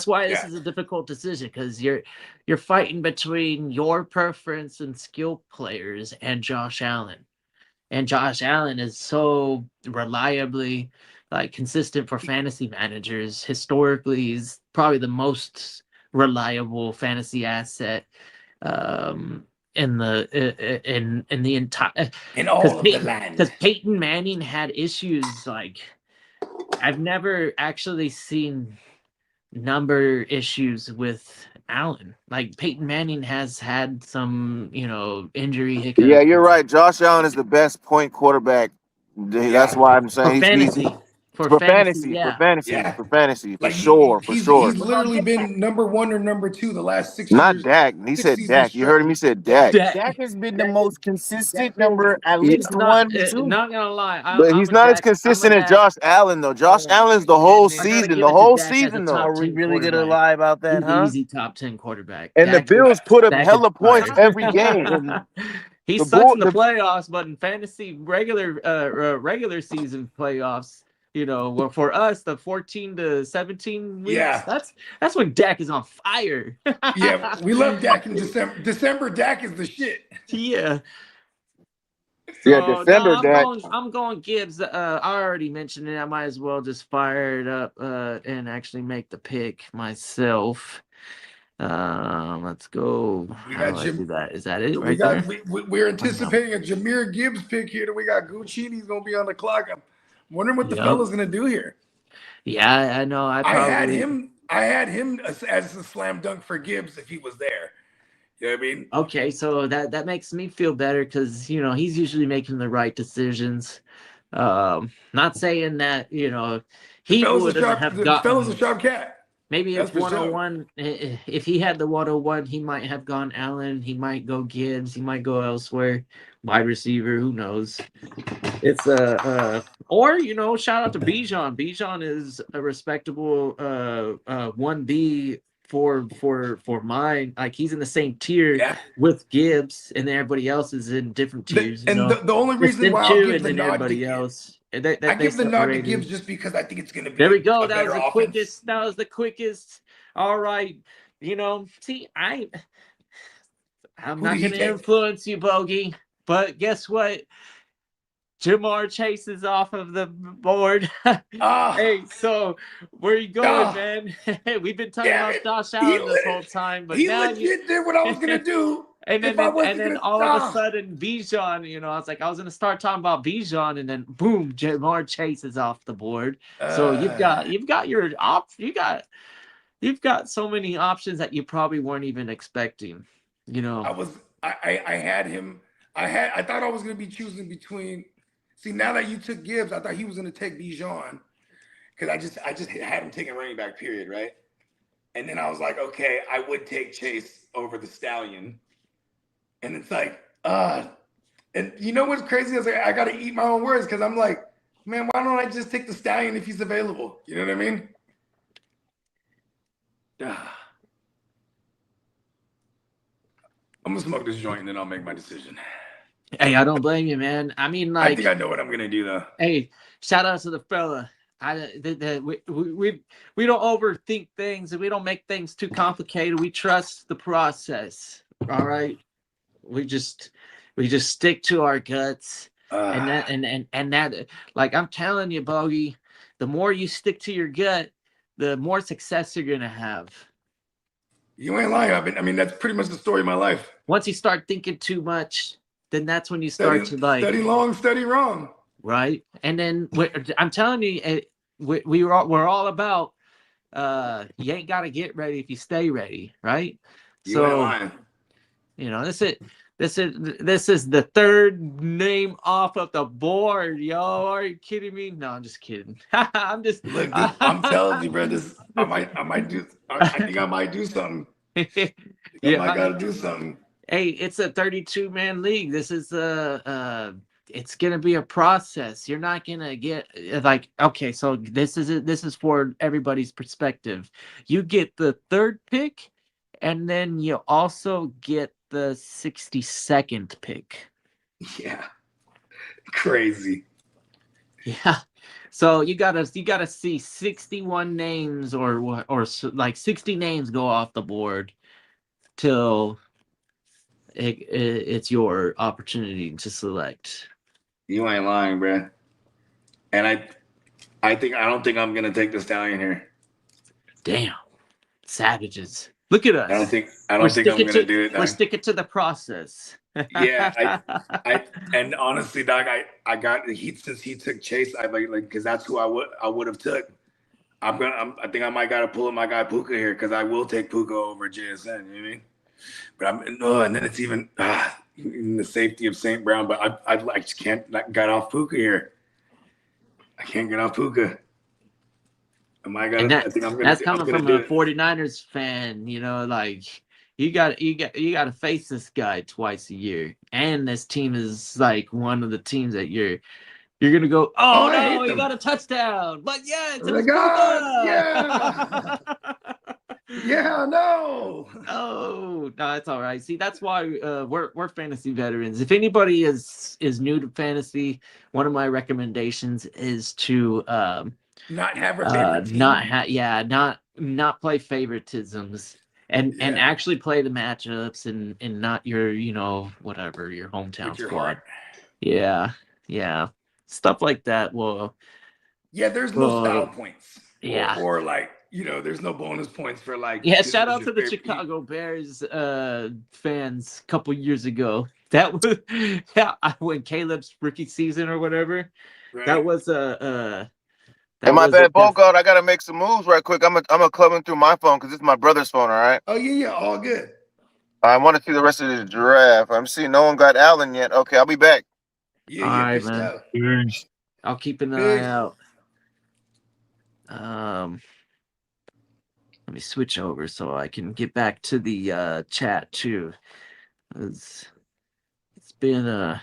why this is a difficult decision, because you're fighting between your preference and skill players and Josh Allen. And Josh Allen is so reliably consistent for fantasy managers. Historically, he's probably the most reliable fantasy asset in the entire in all of the land. Because Peyton Manning had issues. I've never actually seen number issues with Allen. Peyton Manning has had some, injury hiccups. Yeah, you're right. Josh Allen is the best point quarterback. That's why I'm saying for fantasy, for sure. He's literally been number 1 or number 2 the last 6 years. Not Dak. He said Dak. You heard him. He said Dak. Dak has been the most consistent number, at least 1 or 2. Not gonna lie, but he's not as consistent as Josh Allen, though. Josh Allen's the whole season. The whole season, though. Are we really gonna lie about that? He's easy top 10 quarterback. And the Bills put up hella points every game. He sucks in the playoffs, but in fantasy regular season playoffs, for us, the 14 to 17 weeks, that's when Dak is on fire. Yeah, we love Dak in December. December, Dak is the shit. Yeah. December, Dak. I'm going Gibbs. I already mentioned it. I might as well just fire it up and actually make the pick myself. Let's go. How do I do that? Is that it? We're anticipating a Jahmyr Gibbs pick here. We got Guchinni's gonna be on the clock. I'm wondering what the fella's gonna do here. Yeah, I know. I had him as a slam dunk for Gibbs if he was there. You know what I mean? Okay, so that makes me feel better, because he's usually making the right decisions. Not saying that he would have gotten. The fella's a sharp cat. Maybe if 101, if he had the 101, he might have gone Allen. He might go Gibbs. He might go elsewhere. Wide receiver, who knows? It's or shout out to Bijan. Bijan is a respectable 1B for mine. He's in the same tier with Gibbs, and then everybody else is in different tiers. The only reason why I'll give the nod to else. I give the nod to Gibbs just because I think it's going to be. There we go. That was the quickest. That was the quickest. All right. See, I'm not going to influence you, Bogey. But guess what? Jamar Chase is off of the board. Hey, so where are you going, man? We've been talking about Josh Allen this whole time, but now legit did what I was going to do. And then all of a sudden, Bijan, I was going to start talking about Bijan, and then boom, Jamar Chase is off the board. So you've got so many options that you probably weren't even expecting. I had him. I thought I was going to be choosing between. See, now that you took Gibbs, I thought he was going to take Bijan, because I just had him taking running back, period, right? And then I was like, okay, I would take Chase over the Stallion. And it's and you know what's crazy is I got to eat my own words, because I'm like, man, why don't I just take the Stallion if he's available? You know what I mean? I'm gonna smoke this joint and then I'll make my decision. Hey, I don't blame you, man. I mean, like, I think I know what I'm gonna do though. Hey, shout out to the fella. We don't overthink things and we don't make things too complicated. We trust the process. All right. We just stick to our guts. And that like I'm telling you, Bogey, the more you stick to your gut, the more success you're gonna have. You ain't lying. I mean, that's pretty much the story of my life. Once you start thinking too much, then that's when you start to like study long, study wrong. Right. And then I'm telling you, we're all about you ain't got to get ready if you stay ready, right? You ain't lying. You know, this is the third name off of the board, yo. Are you kidding me? No, I'm just kidding. I'm just look. I'm telling you, bro. I might do. I think I might do something. I might gotta do something. Hey, it's a 32-man league. This is it's gonna be a process. You're not gonna get like, okay, so this is for everybody's perspective. You get the third pick, and then you also get the 62nd pick. Yeah, crazy. Yeah, so you gotta see 61 names or like 60 names go off the board till it's your opportunity to select. You ain't lying, bro. And I don't think I'm gonna take the stallion here. Damn, savages! Look at us. I don't think I'm gonna do it. We're sticking to the process. Yeah, I and honestly, dog, I got the heat since he took Chase. I like because that's who I would have took. I think I might gotta pull up my guy Puka here because I will take Puka over JSN. You know what I mean? But and then it's even in the safety of St. Brown. But I just can't get off Puka here. I can't get off Puka. That's coming from a 49ers fan. You know, like you got to face this guy twice a year, and this team is like one of the teams that you're gonna go. Oh no, he got a touchdown! But yeah, it's Puka. Yeah. Yeah, no. Oh, no, it's all right. See, that's why we're fantasy veterans. If anybody is new to fantasy, one of my recommendations is to not have a favorite team. Not play favoritisms and actually play the matchups and not your whatever your hometown squad. Heart. Yeah, stuff like that. Well, yeah, there's no style points. Yeah, or like. There's no bonus points for like. Yeah, shout out to the Chicago Bears fans a couple years ago. That was when Caleb's rookie season or whatever. Right. That was Hey, my bad, Bogard. I gotta make some moves right quick. I'm a clubbing through my phone because it's my brother's phone. All right. Oh yeah, all good. I want to see the rest of the draft. I'm seeing no one got Allen yet. Okay, I'll be back. Yeah, all right, man. I'll keep an eye out. Let me switch over so I can get back to the chat too. It's been a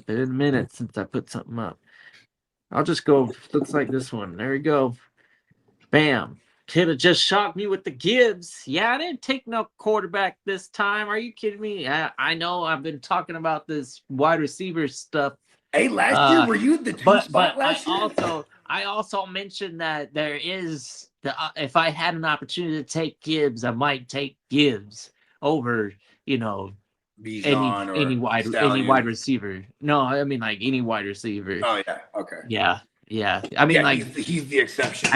minute since I put something up. I'll just go. Looks like this one. There we go. Bam. Kitteh just shocked me with the Gibbs. Yeah, I didn't take no quarterback this time. Are you kidding me? I know I've been talking about this wide receiver stuff. Hey, last year were you the two spot last year? I also mentioned that there is if I had an opportunity to take Gibbs, I might take Gibbs over, any wide receiver. No, I mean like any wide receiver. Oh yeah, okay. Yeah. I mean he's the exception.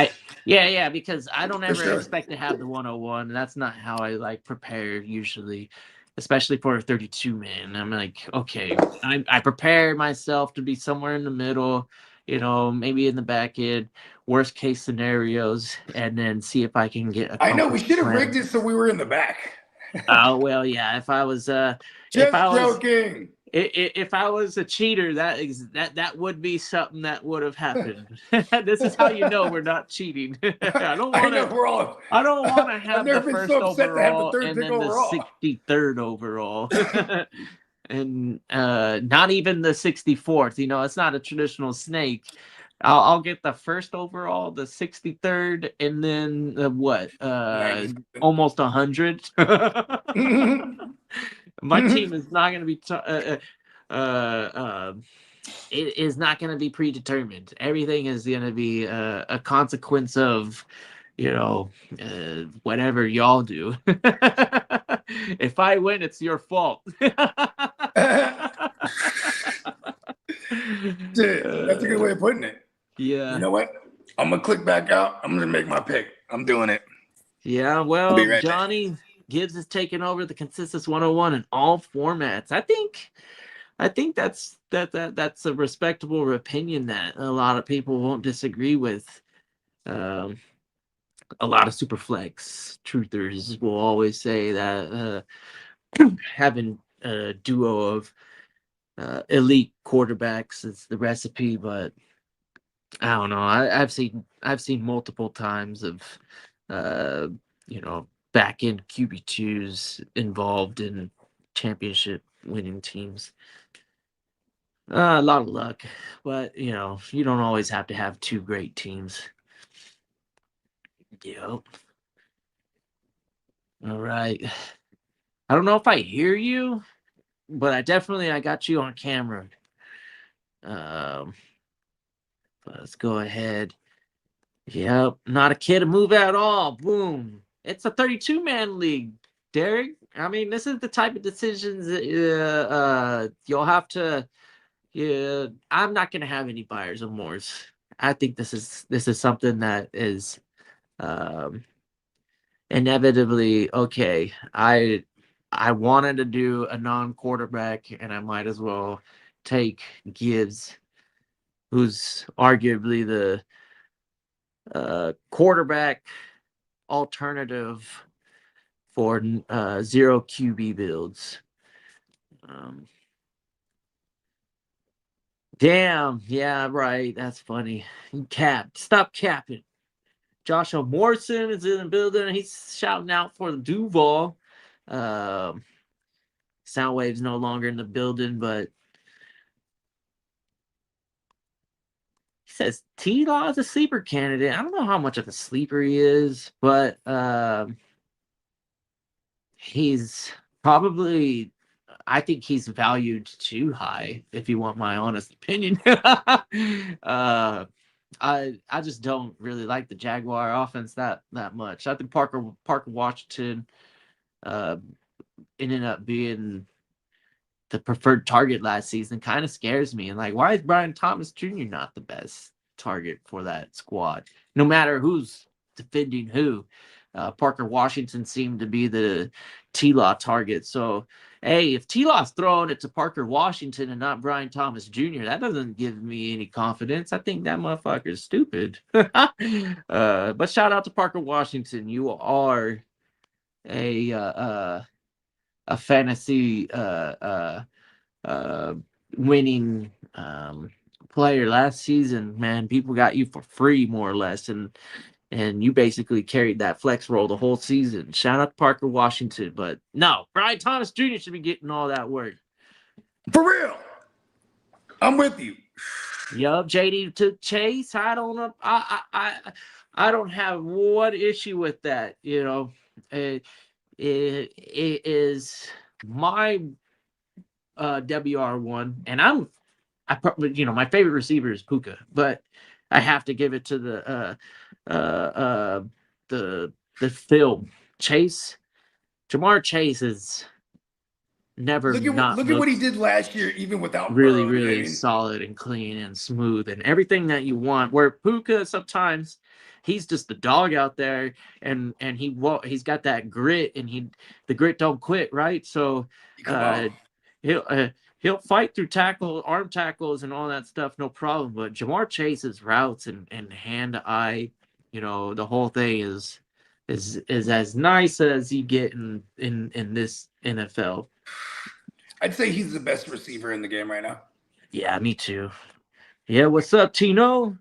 Because I don't ever expect to have the 101. That's not how I like prepare usually, especially for a 32 man. I'm like, okay, I prepare myself to be somewhere in the middle. Maybe in the back end, worst case scenarios, and then see if I can get I know we should have rigged it so we were in the back. Oh well, yeah. If I was joking. If I was a cheater, that would be something that would have happened. This is how you know we're not cheating. I don't want to have the first overall and then the 63rd overall. And not even the 64th. It's not a traditional snake. I'll get the first overall, the 63rd, and then almost 100. My team is not going to be it is not going to be predetermined. Everything is going to be a consequence of, whatever y'all do. If I win, it's your fault. Dude, that's a good way of putting it. Yeah. You know what? I'm going to click back out. I'm going to make my pick. I'm doing it. Yeah, well, Johnny Gibbs is taking over the Consensus 101 in all formats. I think that's a respectable opinion that a lot of people won't disagree with. A lot of Superflex truthers will always say that having a duo of elite quarterbacks is the recipe, but I don't know. I've seen multiple times of back end QB2s involved in championship winning teams. A lot of luck, but you don't always have to have two great teams. Yep. All right. I don't know if I hear you, but I got you on camera. Let's go ahead. Yep. Not a kid to move at all. Boom. It's a 32-man league, Derek. I mean, this is the type of decisions that you'll have to. Yeah, I'm not going to have any buyer's remorse. I think this is something that is inevitably okay. I wanted to do a non-quarterback, and I might as well take Gibbs, who's arguably the quarterback alternative for zero QB builds. Damn, yeah, right. That's funny. You capped. Stop capping. Joshua Morrison is in the building. He's shouting out for the Duval. Soundwave's no longer in the building, but he says T-Law is a sleeper candidate. I don't know how much of a sleeper he is, but he's probably, I think he's valued too high, if you want my honest opinion. I just don't really like the Jaguar offense that much. I think Parker Washington ended up being the preferred target last season. Kind of scares me. And like, why is Brian Thomas Jr. not the best target for that squad? No matter who's defending who. Parker Washington seemed to be the T-Law target. So, hey, if T-Law's throwing it to Parker Washington and not Brian Thomas Jr., that doesn't give me any confidence. I think that motherfucker's stupid. But shout out to Parker Washington. You are a fantasy winning player last season. Man, people got you for free, more or less, and you basically carried that flex role the whole season. Shout out to Parker Washington. But no, Brian Thomas Jr. should be getting all that work. For real. I'm with you. Yup, JD took Chase. I don't know. I don't have one issue with that. It is my WR1, and I probably, my favorite receiver is Puka, but I have to give it to the film. Chase, Jamar Chase is never look at what he did last year, even without really solid and clean and smooth and everything that you want. Where Puka sometimes he's just the dog out there, and he's got that grit, and the grit don't quit, right? So he'll fight through arm tackles and all that stuff, no problem. But Jamar Chase's routes and hand-eye, the whole thing is as nice as you get in this NFL. I'd say he's the best receiver in the game right now. Yeah, me too. Yeah, what's up, Tino?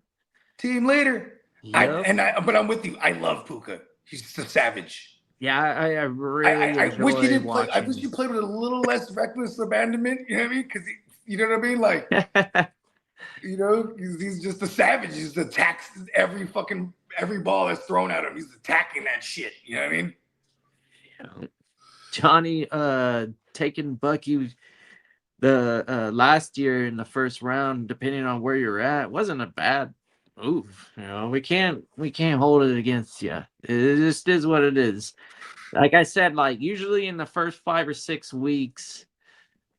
Team leader. Yep. But I'm with you. I love Puka. He's just a savage. Yeah, I really I wish he didn't play. watching. I wish he played with a little less reckless abandonment. You know what I mean? Because you know what I mean? Like, he's just a savage. He just attacks every ball that's thrown at him. He's attacking that shit. You know what I mean? Johnny taking Bucky the last year in the first round, depending on where you're at, wasn't a bad move. You know, we can't hold it against you. It just is what it is. Like I said, like usually in the first 5 or 6 weeks,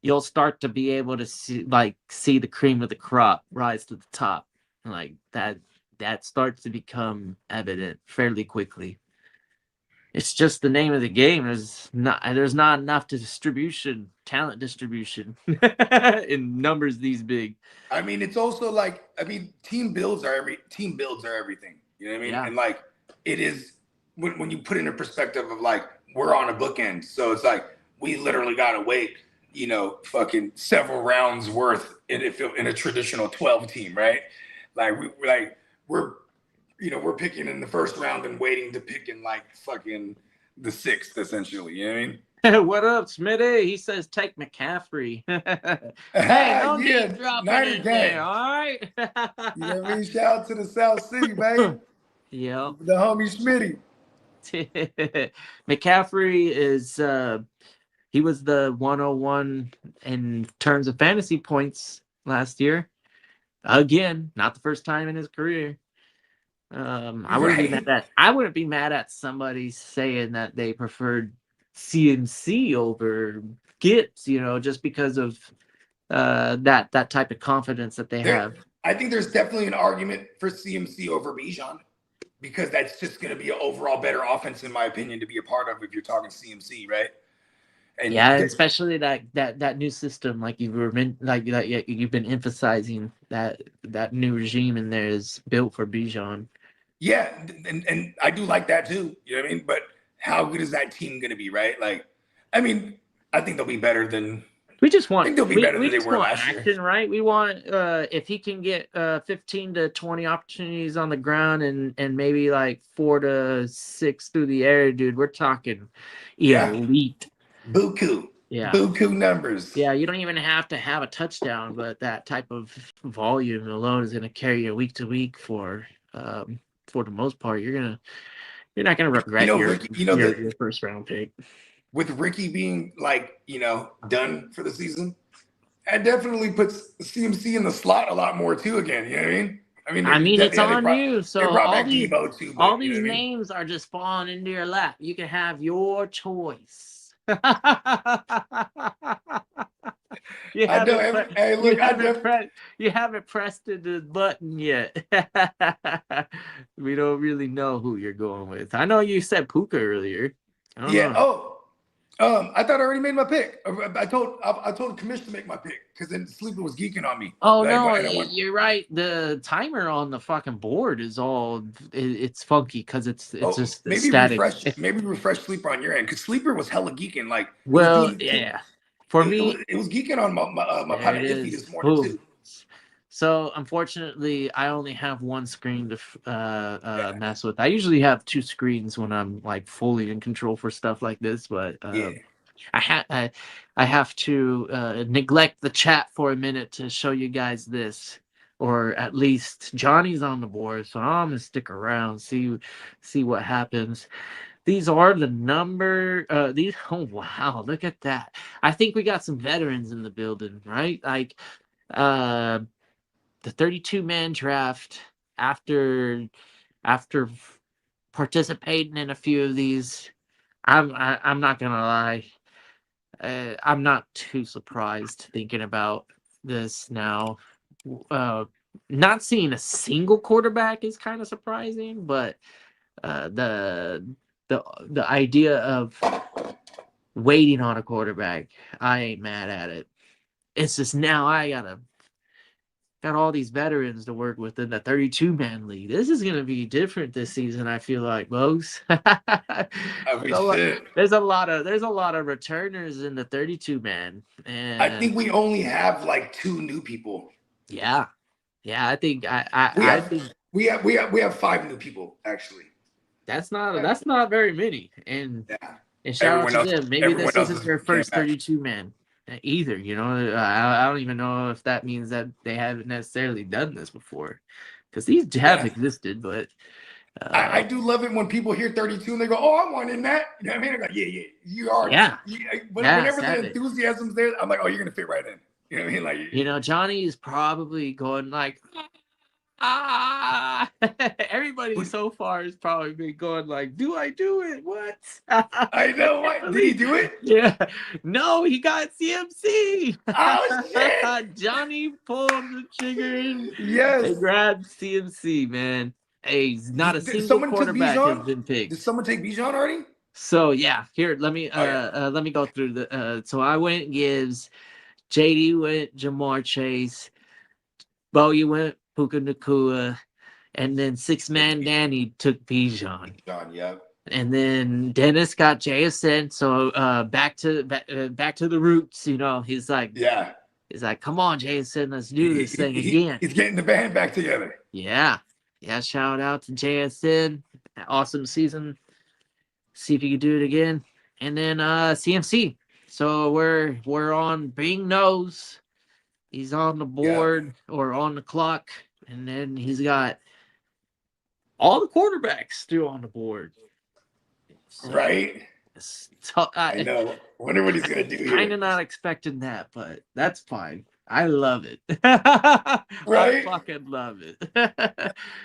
you'll start to be able to see the cream of the crop rise to the top. Like that starts to become evident fairly quickly. It's just the name of the game. There's not enough talent distribution in numbers these big. I mean, it's also like, team builds are everything. You know what I mean? Yeah. And like, it is when you put it in perspective of like, we're on a bookend. So it's like, we literally got to wait, fucking several rounds worth in a traditional 12 team, right? We're picking in the first round and waiting to pick in like fucking the 6th, essentially. You know what I mean? What up, Smitty? He says take McCaffrey. Hey, no name dropping in there, all right? You know what I mean? Shout out to the South City, man. Yeah. The homie Smitty. McCaffrey is he was the 101 in terms of fantasy points last year. Again, not the first time in his career. I wouldn't be mad at somebody saying that they preferred CMC over Gibbs, just because of that type of confidence that they have. I think there's definitely an argument for CMC over Bijan, because that's just going to be an overall better offense, in my opinion, to be a part of if you're talking CMC, right? And especially that new system, like you've been emphasizing, that new regime in there is built for Bijan. Yeah, and I do like that too. You know what I mean? But how good is that team going to be, right? Like, I think they'll be better than. We just want. I think they'll be better than they were last year. Right? We want if he can get 15 to 20 opportunities on the ground and maybe like 4 to 6 through the air, dude. We're talking elite. Buku. Yeah. Buku numbers. Yeah, you don't even have to have a touchdown, but that type of volume alone is going to carry you week to week for the most part. You're not gonna regret your first round pick. With Ricky being like, done for the season, that definitely puts CMC in the slot a lot more too again. You know what I mean? It's on you. So all these names are just falling into your lap. You can have your choice. You haven't pressed the button yet. We don't really know who you're going with. I know you said Puka earlier. I thought I already made my pick. I told Commish to make my pick because then Sleeper was geeking on me. Oh, no, you're right. The timer on the fucking board is it's funky because it's just static. Maybe refresh Sleeper on your end because Sleeper was hella geeking. Like, for me, it was geeking on my pilot Iffy this morning too. So unfortunately, I only have one screen to mess with. I usually have 2 screens when I'm like fully in control for stuff like this, but I have to neglect the chat for a minute to show you guys this, or at least Johnny's on the board, so I'm gonna stick around, see what happens. These are the number. Oh wow, look at that! I think we got some veterans in the building, right? Like, the 32-man draft, after participating in a few of these, I'm not gonna lie, I'm not too surprised thinking about this now. Not seeing a single quarterback is kind of surprising, but the idea of waiting on a quarterback, I ain't mad at it. It's just now I got all these veterans to work with in the 32-man league. This is going to be different this season, I feel like, Bogues. There's a lot of returners in the 32-man. And I think we only have like 2 new people. Yeah. I think we have 5 new people actually. That's not very many. And shout out to them. Maybe this isn't their first 32-man. Either, I don't even know if that means that they haven't necessarily done this before, because these have existed, but I do love it when people hear 32 and they go, "Oh, I want in that." You know what I mean? I'm like, yeah, you are. Yeah. Whenever the enthusiasm's there, I'm like, "Oh, you're gonna fit right in." You know what I mean? Like, Johnny's probably going like, everybody so far has probably been going like, do I do it? What? I know. What? Did he do it? Yeah. No, he got CMC. Oh, shit. Johnny pulled the trigger and yes. grabbed CMC, man. Hey, not a single quarterback has been picked. Did someone take Bijan already? So yeah, here let me go through the. So I went Gibbs, JD went Jamar Chase, Bogey went Puka Nakua, and then 6-man Danny took Bijan. Yep. And then Dennis got JSN. So back to the roots. He's like, come on, JSN, let's do this thing again. He's getting the band back together. Yeah. Shout out to JSN. Awesome season. See if you can do it again. And then CMC. So we're on Bing knows. He's on the board or on the clock. And then he's got all the quarterbacks still on the board. So, right. I know. Wonder what he's gonna do here. Kind of not expecting that, but that's fine. I love it. Right? I fucking love it.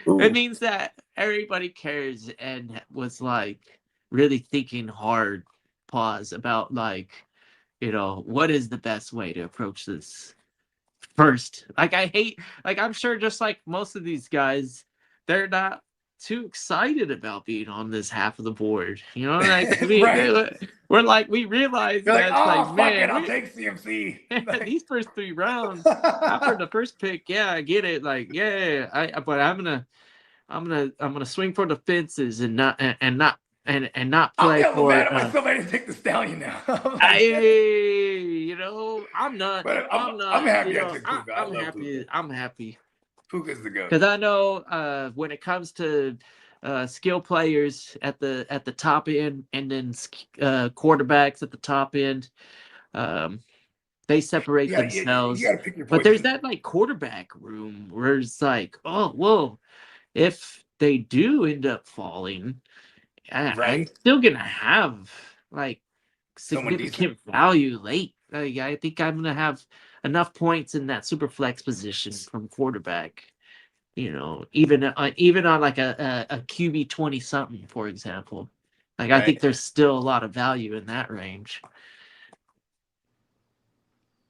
It means that everybody cares and was like really thinking hard about like, what is the best way to approach this first? Like I'm sure just like most of these guys, they're not too excited about being on this half of the board. Like we're like, we realize that I'll take CMC. These first 3 rounds after the first pick, I get it. Like, but I'm gonna swing for the fences and not play for it. Somebody to take the stallion now. I'm not. But I'm happy I took Puka. I'm happy. Puka's the go. Because I know when it comes to skill players at the top end and then quarterbacks at the top end, they separate themselves. You gotta pick your but there's that like quarterback room where it's like, oh, whoa, if they do end up falling, I'm still gonna have like significant value late. I think I'm gonna have enough points in that super flex position from quarterback. Even on like a QB 20 something, for example. Like I think there's still a lot of value in that range.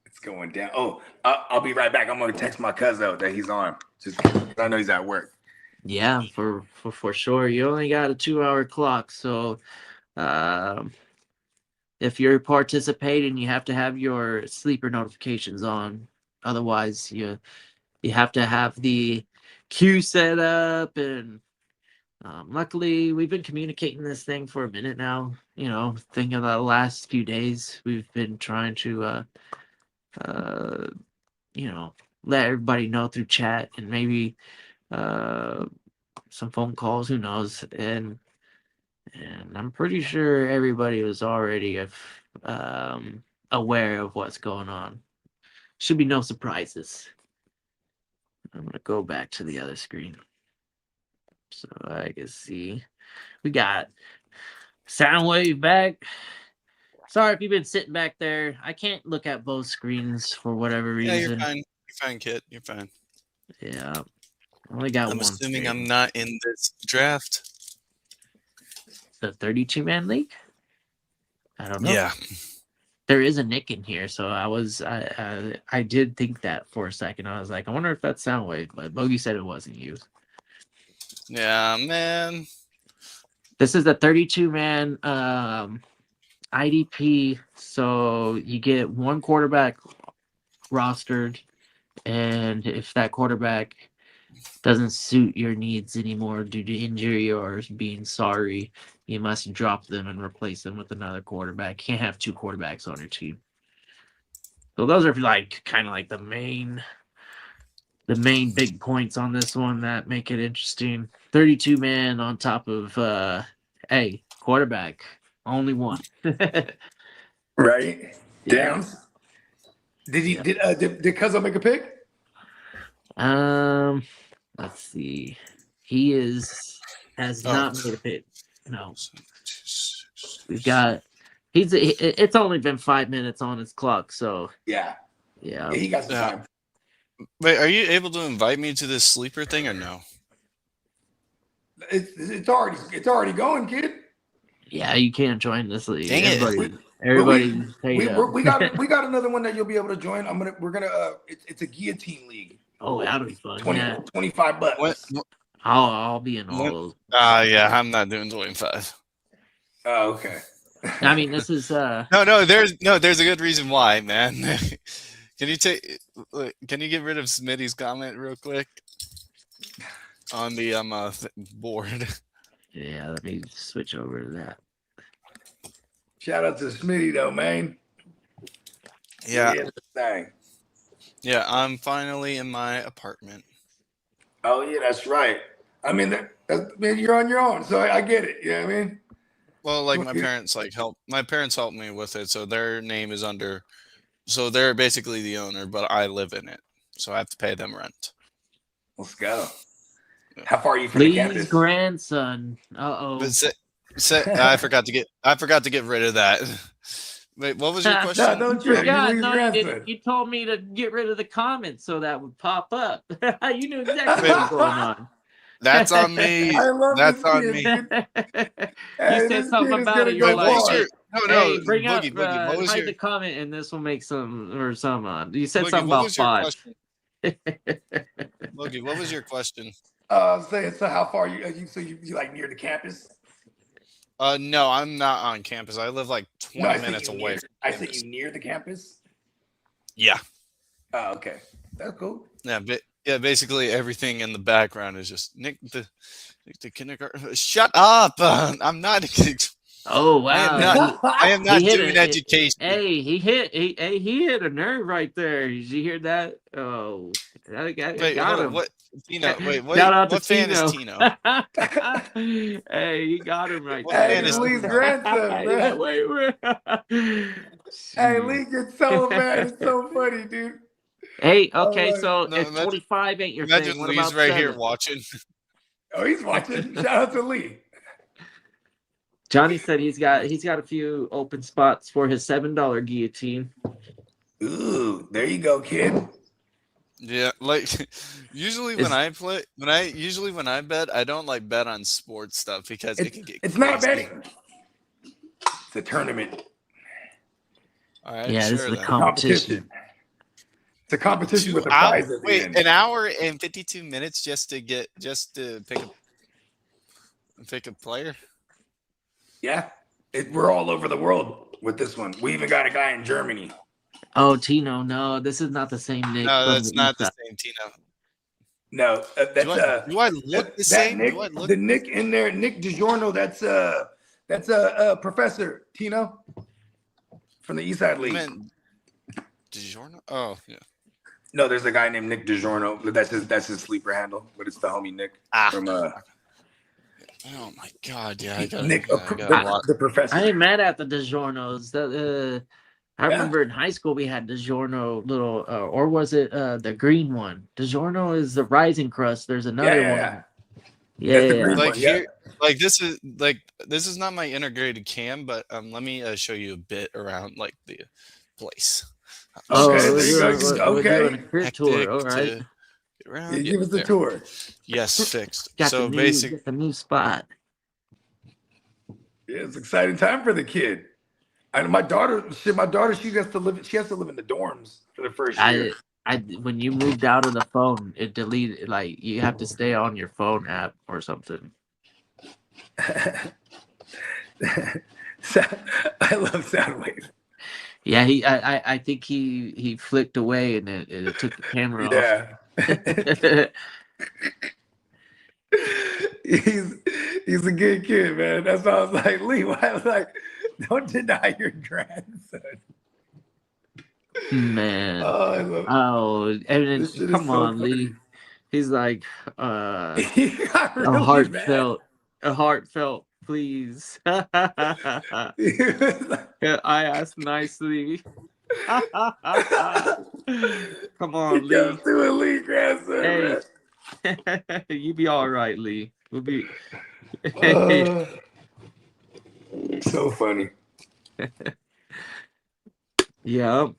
It's going down. Oh, I'll be right back. I'm gonna text my cousin that he's on. Just I know he's at work. Yeah, for sure. You only got a 2-hour clock, so if you're participating, you have to have your sleeper notifications on. Otherwise, you have to have the queue set up. And luckily, we've been communicating this thing for a minute now. Thinking about the last few days, we've been trying to, let everybody know through chat and maybe some phone calls. Who knows? And I'm pretty sure everybody was already aware of what's going on. Should be no surprises. I'm going to go back to the other screen so I can see. We got Soundwave back. Sorry if you've been sitting back there. I can't look at both screens for whatever reason. Yeah, you're fine. You're fine, Kit. You're fine. Yeah. I only got one. I'm assuming I'm not in this draft. The 32-man league? I don't know. Yeah. There is a Nick in here, so I did think that for a second. I was like, I wonder if that's Soundwave, but Bogey said it wasn't you. Yeah, man. This is the 32-man IDP, so you get one quarterback rostered, and if that quarterback doesn't suit your needs anymore due to injury or being sorry, you must drop them and replace them with another quarterback. You can't have 2 quarterbacks on your team. So those are like kind of like the main big points on this one that make it interesting. 32-man on top of quarterback, only one. Right. Downs. Did Cuzzo make a pick? Let's see. He is has not made a pick. No. We've got. It's only been 5 minutes on his clock, so yeah, he got some time. Wait, are you able to invite me to this sleeper thing or no? It's already going, kid. Yeah, you can't join this league. Dang it. Everybody, we got another one that you'll be able to join. We're gonna it's a guillotine league. Oh, that'll be fun. $25. I'll be in all those. Yeah, I'm not doing 25. Oh, okay. I mean, this is there's a good reason why, man. Can you get rid of Smitty's comment real quick on the board? Yeah, let me switch over to that. Shout out to Smitty though, man. Yeah. Yeah, I'm finally in my apartment. Oh yeah, that's right. I mean, man, you're on your own, so I get it. You know what I mean? Well, like my parents helped me with it, so their name is under. So they're basically the owner, but I live in it, so I have to pay them rent. Let's go. How far are you from the campus? Lee's grandson. I forgot to get rid of that. Wait, what was your question? No, don't trip. You told me to get rid of the comments so that would pop up. You knew exactly what was going on. That's on me. That's on me. You said something about it. You're like, hey, bring up hide the comment, and this will make some. You said something about 5. Logie, what was your question? So how far you like near the campus? No, I'm not on campus. I live like 20 minutes away. I think you near the campus. Yeah. Oh, okay, that's cool. Yeah, basically everything in the background is just Nick the kindergarten. Shut up! I'm not. Oh wow! I am not doing education. Hey, he hit a nerve right there. Did you hear that? Oh, that got him. What? Tino, wait, what fan Tino. is Tino? Hey, he got him right there. Hey, it's Lee's grandson, man. Hey, Lee gets so mad. It's so funny, dude. Hey, okay, so if 25 ain't your thing, what Lee's about right 7? here watching. Oh, he's watching. Shout out to Lee. Johnny said he's got a few open spots for his $7 guillotine. Ooh, there you go, kid. Yeah, like usually when I bet, I don't like bet on sports stuff because it can get it's crazy. Not betting. It's a tournament. All right, yeah, sure, this is a competition. It's a competition with a prize at the end. An hour and 52 minutes just to pick a player. Yeah, we're all over the world with this one. We even got a guy in Germany. Oh, Tino, no, this is not the same Nick. No, that's not the same Tino. No, that's do I look the same? The Nick in there, Nick DiGiorno. That's a professor Tino from the East Side League. DiGiorno? Oh, yeah. No, there's a guy named Nick DiGiorno. That's his sleeper handle, but it's the homie Nick from Oh my God! Yeah, Nick, the professor. I ain't mad at the DiGiornos. I remember in high school we had DiGiorno little, or was it the green one? DiGiorno is the rising crust. There's another one. Yeah. This is not my integrated cam, but let me show you a bit around like the place. Okay. We're doing a crit tour. All right. Give us the tour. Yes, fixed. Got the new spot. Yeah, it's an exciting time for the kid. And my daughter, she has to live in the dorms for the first year. When you moved out of the phone, it deleted. Like you have to stay on your phone app or something. I love Soundwave. Yeah, I think he flicked away and it took the camera off. Yeah. He's a good kid, man. That's why I was like, Lee, I was like, don't deny your grandson. Man. And then, come on, funny. Lee. He's like he got really a heartfelt, please. I asked nicely. Come on, Lee. Just do a Lee grandson. Hey. You be all right, Lee. We'll be. So funny. Yeah.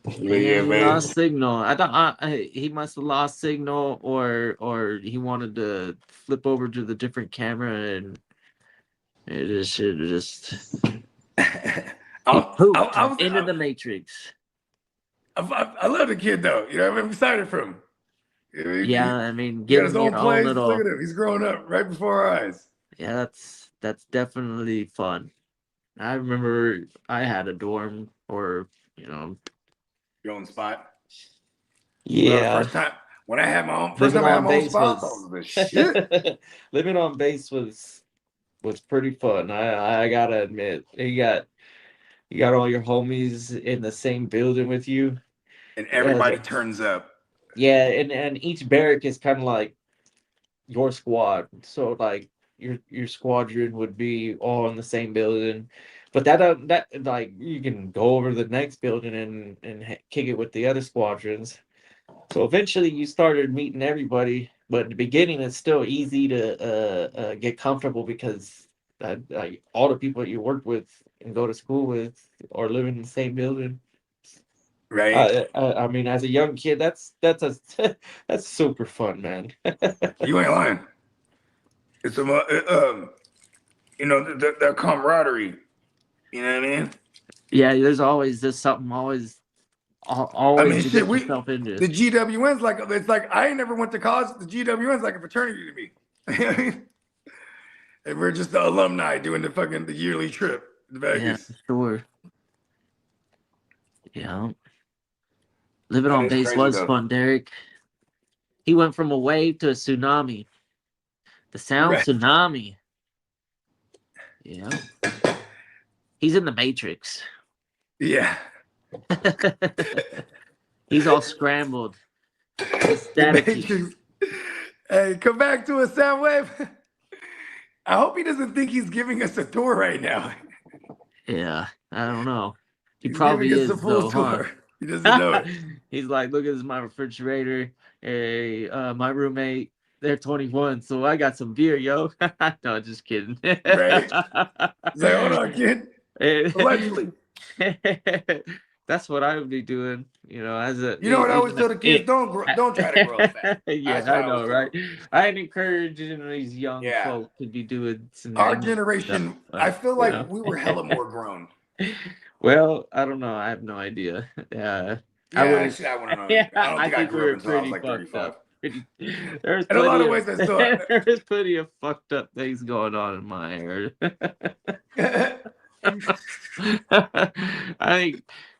Yeah, He man. lost signal. I thought he must have lost signal, or he wanted to flip over to the different camera, and it just pooped into the matrix. I love the kid though. You know, I'm excited for him. Yeah, I mean, he got his getting own your own place. little. Look at him. He's growing up right before our eyes. Yeah, that's definitely fun. I remember I had a dorm, or your own spot. Yeah. First time when I had my own. First time I had my own spot. Was the shit. Living on base was pretty fun. I gotta admit, you got all your homies in the same building with you, and everybody turns up. Yeah, and each barrack is kind of like your squad. So like your squadron would be all in the same building, but that like you can go over to the next building and kick it with the other squadrons. So eventually you started meeting everybody, but in the beginning it's still easy to get comfortable because all the people that you work with and go to school with or live in the same building. Right. I mean, as a young kid, that's super fun, man. You ain't lying. It's their camaraderie. You know what I mean? Yeah, there's always just something always I mean, to shit, get yourself into. The GWN's like, it's like I ain't never went to college. The GWN's like a fraternity to me. You know what I mean? And we're just the alumni doing the yearly trip to Vegas. Yeah, for sure. Yeah. Living on base was fun, Derek. He went from a wave to a tsunami. The sound tsunami. Yeah. He's in the Matrix. Yeah. He's all scrambled. Hey, come back to us, Soundwave. I hope he doesn't think he's giving us a tour right now. Yeah, I don't know. He probably is, though, huh? He doesn't know it. He's like, look, this is my refrigerator. Hey, my roommate, they're 21, so I got some beer, yo. No, just kidding. Right? Say, hold on, kid. Allegedly. That's what I would be doing, as a. You know what I always tell the kids? Don't try to grow fat. Yeah, I know, right? I encourage these young folk to be doing some. Our generation, I feel like we were hella more grown. Well, I don't know. I have no idea. I want to know. I don't think I grew up until I was like 35. There's in a lot of ways, there's plenty of fucked up things going on in my area.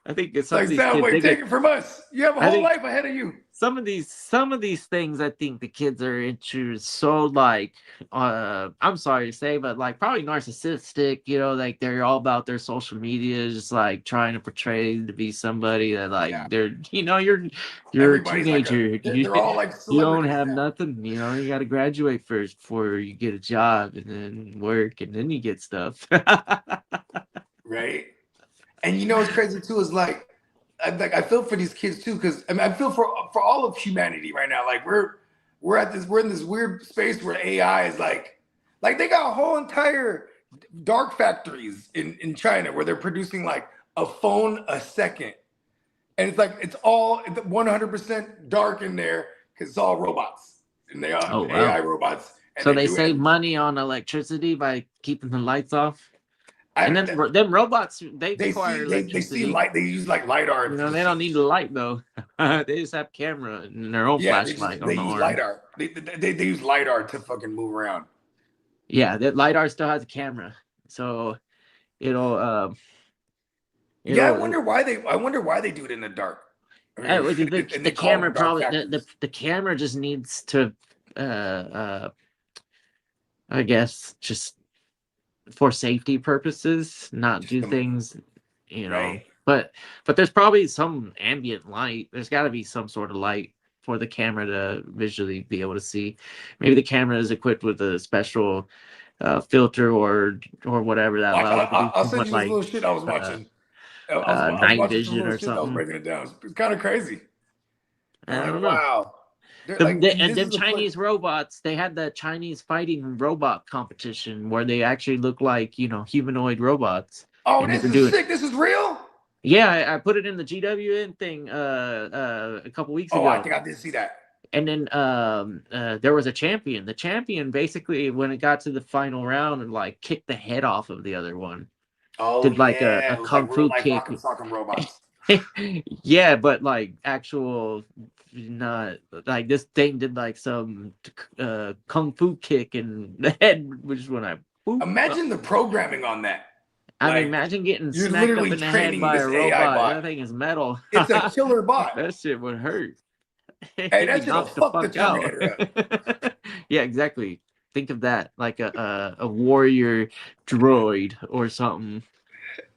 I think it's like Soundwave, take it from us. You have a whole life ahead of you. Some of these things, I think the kids are into so like, I'm sorry to say, but like probably narcissistic. Like they're all about their social media, just like trying to portray to be somebody that like they're, you're a teenager. They're all like you don't have nothing. You got to graduate first before you get a job and then work and then you get stuff. Right. And what's crazy too is like I feel for these kids too, because I feel for all of humanity right now. Like we're in this weird space where AI is like they got whole entire dark factories in China where they're producing like a phone a second, and it's like it's all 100% dark in there because it's all robots and they are AI robots. So they save money on electricity by keeping the lights off. And then them robots, they require electricity. They see light. They use like LiDAR. They don't need the light though. They just have camera and their own flashlight. They use LiDAR. They use LiDAR to fucking move around. Yeah, that LiDAR still has a camera, so I wonder why they do it in the dark. The camera probably the camera just needs to, I guess, just for safety purposes, not do things, Right. But there's probably some ambient light. There's got to be some sort of light for the camera to visually be able to see. Maybe the camera is equipped with a special filter or whatever that allows. I'll send you this little shit I was watching. Night vision or something. I was breaking it down. It's kind of crazy. I don't know. Wow. And them Chinese robots, they had the Chinese fighting robot competition where they actually look like, humanoid robots. Oh, this is sick. This is real? Yeah, I put it in the GWN thing a couple weeks ago. Oh, I think I did see that. And then there was a champion. The champion basically, when it got to the final round, and like kicked the head off of the other one. Oh, did like a kung fu kick. Rock'em robots. Yeah, but like actual, not like this thing did like some kung fu kick in the head, which is when I imagine the programming on that. I mean, imagine getting smacked up in the head by a robot. That thing is metal. It's a killer bot. That shit would hurt. Hey, that shit will fuck the Terminator up. Yeah, exactly. Think of that, like a warrior droid or something.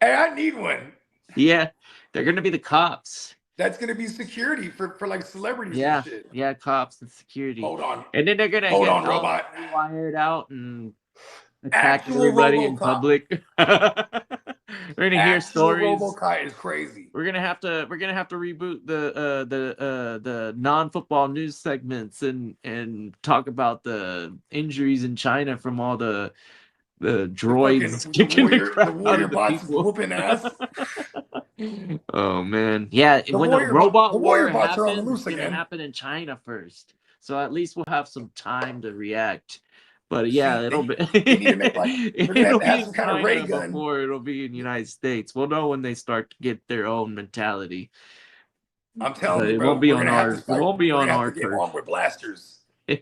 Hey, I need one. Yeah, they're gonna be the cops. That's gonna be security for like celebrities. Yeah, and shit. Yeah, cops and security. Hold on. And then they're gonna get robot wired out and attack everybody in public. We're gonna hear stories. RoboCop is crazy. We're gonna have to reboot the non-football news segments and talk about the injuries in China from all the droids kicking the crap out of the people. Whooping ass. Oh man, yeah. When the robot war happens, it's gonna happen in China first, so at least we'll have some time to react. But yeah, it'll be. It'll be some kind of ray gun before it'll be in the United States. We'll know when they start to get their own mentality. I'm telling you, it bro, won't be on our. It won't be on our turf. With blasters. What?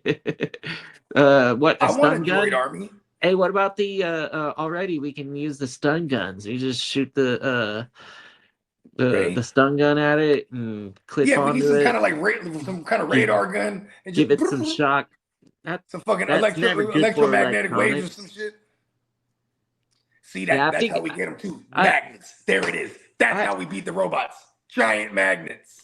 A stun gun? Army. Hey, what about the already? We can use the stun guns. You just shoot the stun gun at it and clip onto it. Yeah, we need some kind of like some kind of radar gun and give it some shock. That's some fucking electromagnetic waves or some shit. See that? That's how we get them too. Magnets. There it is. That's how we beat the robots. Giant magnets.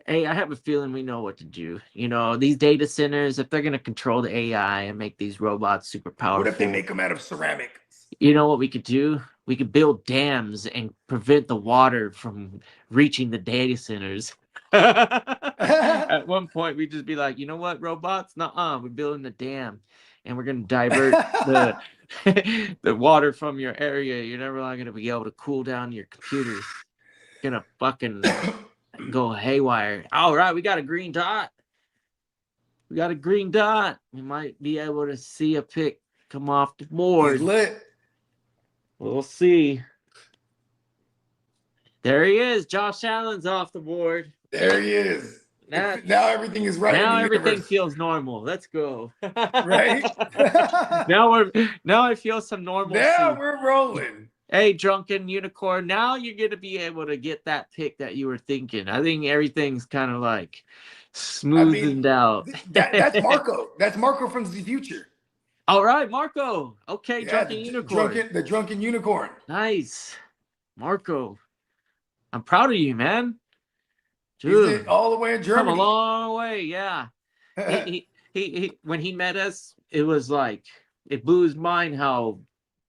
Hey, I have a feeling we know what to do. These data centers, if they're going to control the AI and make these robots super powerful. What if they make them out of ceramic? You know what we could do? We could build dams and prevent the water from reaching the data centers. At one point, we'd just be like, you know what, robots? Nuh-uh, we're building a dam. And we're going to divert the water from your area. You're never going to be able to cool down your computer. You're going to fucking go haywire. All right, we got a green dot. We might be able to see a pick come off the board. He's lit. We'll see. There he is. Josh Allen's off the board. There he is. Now everything is right. Now everything feels normal. Let's go. Right? now I feel some normalcy. Now we're rolling. Hey, drunken unicorn. Now you're gonna be able to get that pick that you were thinking. I think everything's kind of like smoothened out. That's Marco. That's Marco from the future. All right, Marco. Okay, drunken unicorn. The drunken unicorn. Nice, Marco. I'm proud of you, man. Dude, he's all the way in Germany. Come a long way, yeah. he when he met us, it was like it blew his mind how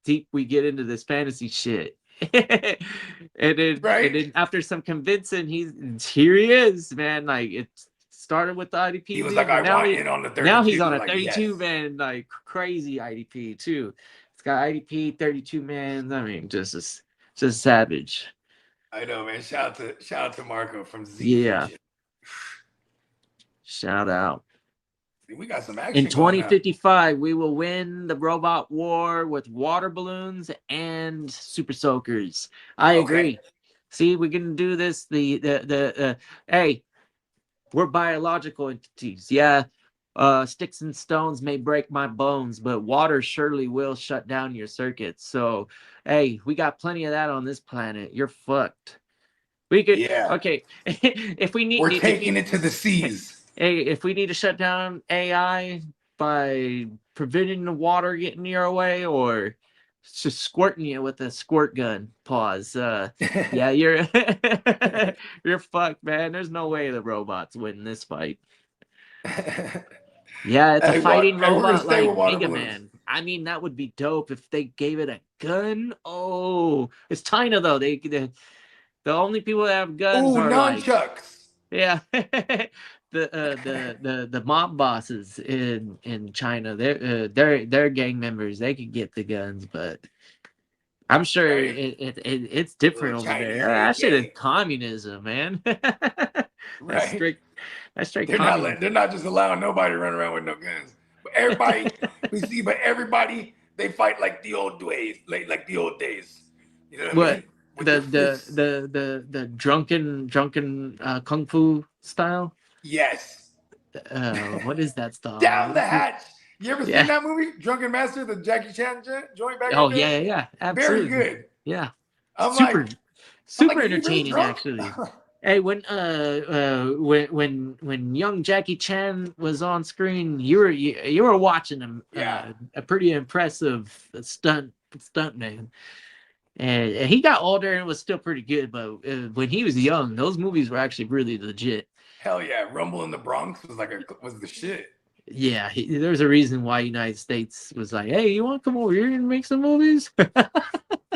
deep we get into this fantasy shit. and then after some convincing, here he is, man. Like it started with the IDP. He was like, I want in on the 32. Now he's on a 32 man, like crazy IDP too. It's got IDP 32 man. I mean, just savage. I know, man. Shout out to Marco from Z. Yeah. Shout out. We got some action. In 2055, we will win the robot war with water balloons and super soakers. I agree. See, we can do this. Hey, we're biological entities. Yeah. Sticks and stones may break my bones, but water surely will shut down your circuits. So, hey, we got plenty of that on this planet. You're fucked. We could, okay. If we need, we're taking it to the seas. Hey, if we need to shut down AI by preventing the water getting your way, or just squirting you with a squirt gun, pause. Yeah, you're fucked, man. There's no way the robots win this fight. Yeah, it's a fighting robot like Mega Man. I mean, that would be dope if they gave it a gun. Oh, it's China though. The only people that have guns are nunchucks. Yeah, the mob bosses in China, they're gang members. They could get the guns, but I'm sure it's different over there. That shit is communism, man. That's straight communism. They're not just allowing nobody to run around with no guns. But everybody everybody they fight like the old days, like the old days. You know what I mean? The drunken kung fu style. Yes. What is that style? Down the hatch. You ever seen that movie, Drunken Master, the Jackie Chan joint back? Oh yeah, absolutely. Very good. Yeah, I'm super entertaining actually. Hey, when young Jackie Chan was on screen, you were watching him. A pretty impressive stunt man. And he got older and was still pretty good, but when he was young, those movies were actually really legit. Hell yeah, Rumble in the Bronx was the shit. Yeah, there's a reason why United States was like, "Hey, you want to come over here and make some movies?"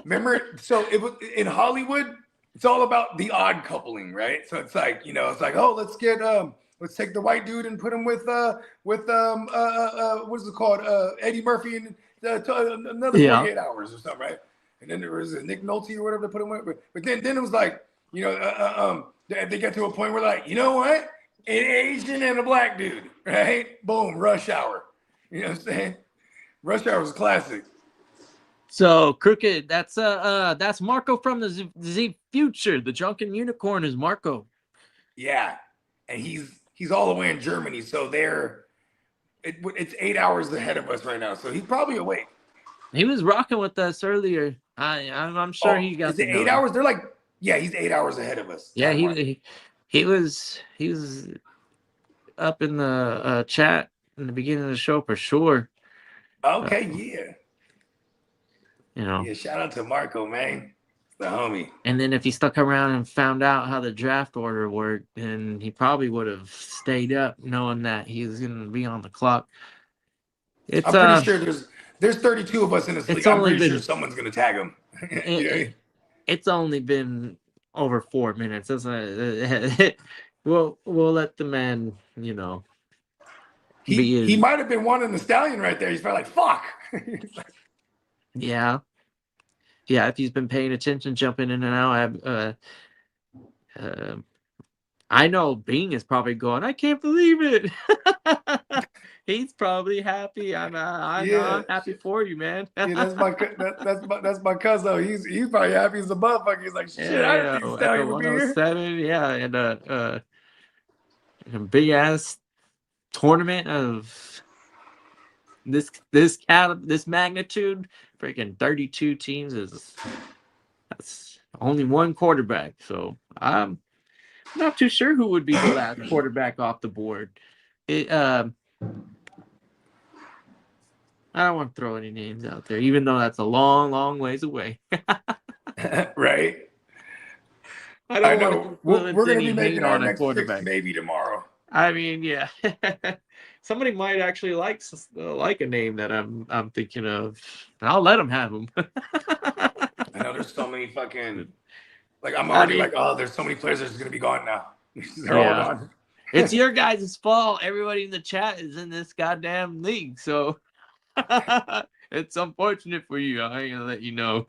Remember, so it was in Hollywood. It's all about the odd coupling, right? So it's like, oh, let's take the white dude and put him with what is it called, Eddie Murphy and another 48 hours or something, right? And then there was Nick Nolte or whatever to put him with, but then it was like, they got to a point where like, you know what? An Asian and a black dude, right? Boom, Rush Hour. You know what I'm saying? Rush Hour was a classic. So Crooked, that's Marco from the Z Future. The drunken unicorn is Marco. Yeah, and he's all the way in Germany, so it's 8 hours ahead of us right now. So he's probably awake. He was rocking with us earlier. I'm sure he got. Is it 8 hours? They're like, yeah, he's 8 hours ahead of us. Yeah, he was up in the chat in the beginning of the show for sure. Okay, yeah. Yeah, shout out to Marco, man. The homie. And then if he stuck around and found out how the draft order worked, then he probably would have stayed up knowing that he was going to be on the clock. I'm pretty sure there's 32 of us in this league. I'm pretty sure someone's going to tag him. It's only been over 4 minutes. We'll let the man, He might have been wanting the stallion right there. He's probably like, fuck. Yeah. If he's been paying attention, jumping in and out, I know Bing is probably going, I can't believe it. He's probably happy. I'm happy for you, man. That's my cousin. He's probably happy as a motherfucker. He's like, shit, I didn't think Stallion would be here. Yeah, and a big ass tournament of this magnitude, freaking 32 teams that's only one quarterback. So I'm not too sure who would be the last quarterback off the board. I don't want to throw any names out there, even though that's a long, long ways away. Right. I know. We're going to be making our next quarterback maybe tomorrow. I mean, yeah. Somebody might actually like a name that I'm thinking of. I'll let them have them. I know there's so many fucking I'm already there's so many players that's going to be gone now. They're all gone. It's your guys' fault. Everybody in the chat is in this goddamn league, so it's unfortunate for you. I ain't gonna let you know.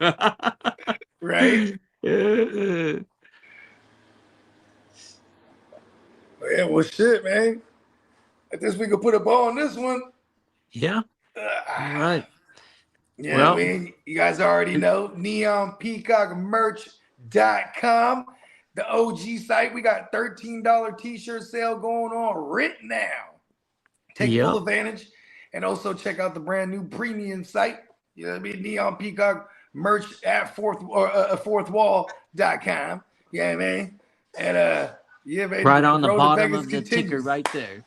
Right? Yeah, well, shit, man. I guess we could put a ball on this one. Yeah. All right. Yeah, well, I mean, you guys already know neonpeacockmerch.com, the OG site. We got $13 t-shirt sale going on right now. Take full advantage, and also check out the brand new premium site. You know what I mean? Neon Peacock merch at fourthwall.com. Yeah, man. And yeah, baby. Right on the bottom of the ticker, right there.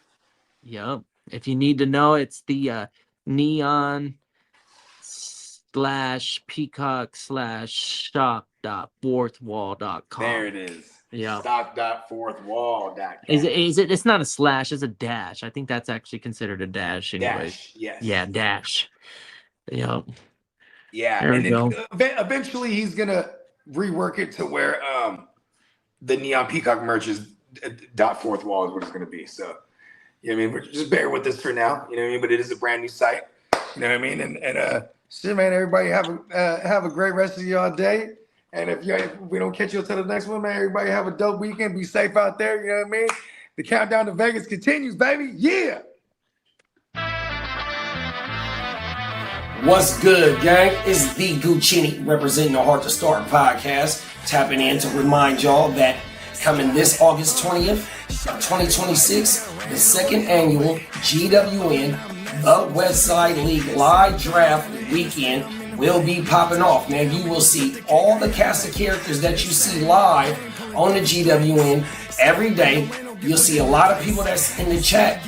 Yep. If you need to know, it's the neon/peacock/shop.fourthwall.com. There it is. Yeah. Stock.fourthwall.com. Is it? It's not a slash. It's a dash. I think that's actually considered a dash. Anyway. Dash. Yes. Yeah. Dash. Yep. Yeah. There we go. Eventually, he's gonna rework it to where the Neon Peacock merch is fourth wall is what it's going to be. So, you know what I mean? We're just bear with us for now. You know what I mean? But it is a brand new site. You know what I mean? And shit, man, everybody have a great rest of your day. And if we don't catch you until the next one, man, everybody have a dope weekend. Be safe out there. You know what I mean? The countdown to Vegas continues, baby. Yeah. What's good, gang? It's the Guchinni representing the Hard to Start podcast. Tapping in to remind y'all that coming this August 20th, 2026, the second annual GWN, the Westside League live draft weekend will be popping off. Now, you will see all the cast of characters that you see live on the GWN every day. You'll see a lot of people that's in the chat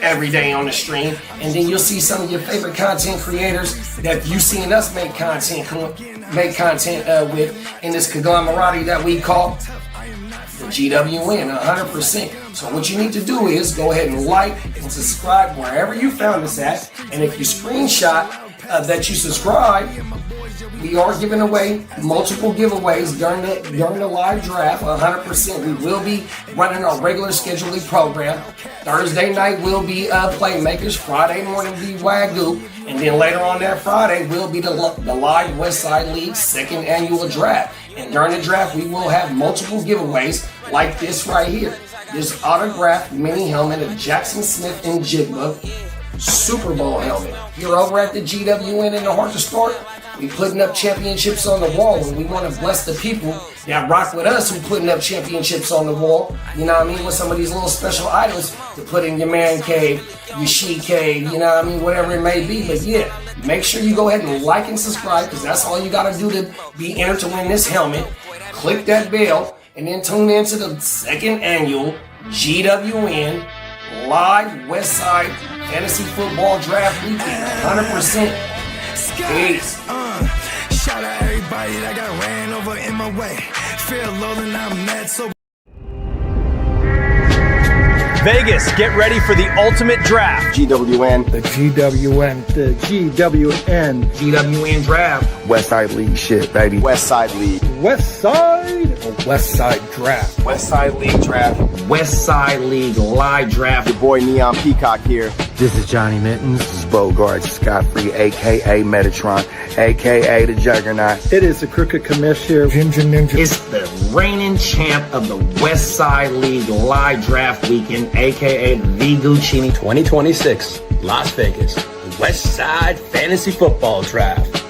every day on the stream, and then you'll see some of your favorite content creators that you've seen us make content with in this conglomerate that we call the GWN 100%. So what you need to do is go ahead and like and subscribe wherever you found us at, and if you screenshot that you subscribe, we are giving away multiple giveaways during the live draft. 100%. We will be running our regular scheduling program. Thursday night will be Playmakers. Friday morning will be WYGU. And then later on that Friday will be the live Westside League second annual draft. And during the draft, we will have multiple giveaways like this right here. This autographed mini helmet of Jackson Smith and Jigba Super Bowl helmet. You're over at the GWN in the Hard to Start. We putting up championships on the wall, and we want to bless the people that rock with us who putting up championships on the wall. You know what I mean? With some of these little special items to put in your man cave, your she cave, you know what I mean? Whatever it may be. But yeah, make sure you go ahead and like and subscribe, because that's all you got to do to be entered to win this helmet. Click that bell, and then tune in to the second annual GWN live Westside Fantasy Football Draft Weekend. 100%. Peace. Shout out everybody that got ran over in my way. Feel low and I'm mad so. Vegas, get ready for the ultimate draft. GWN. The GWN. The GWN. GWN draft. Westside League shit, baby. Westside League. Westside or Westside draft? Westside League draft. Westside League live draft. Your boy Neon Peacock here. This is Johnny Mittens. This is Bogard Scott-Free, a.k.a. Metatron, a.k.a. the Juggernaut. It is the Crooked Commish here. Ginger Ninja. It's the reigning champ of the Westside League live draft weekend, a.k.a. the Guchinni 2026, Las Vegas, the Westside Fantasy Football Draft.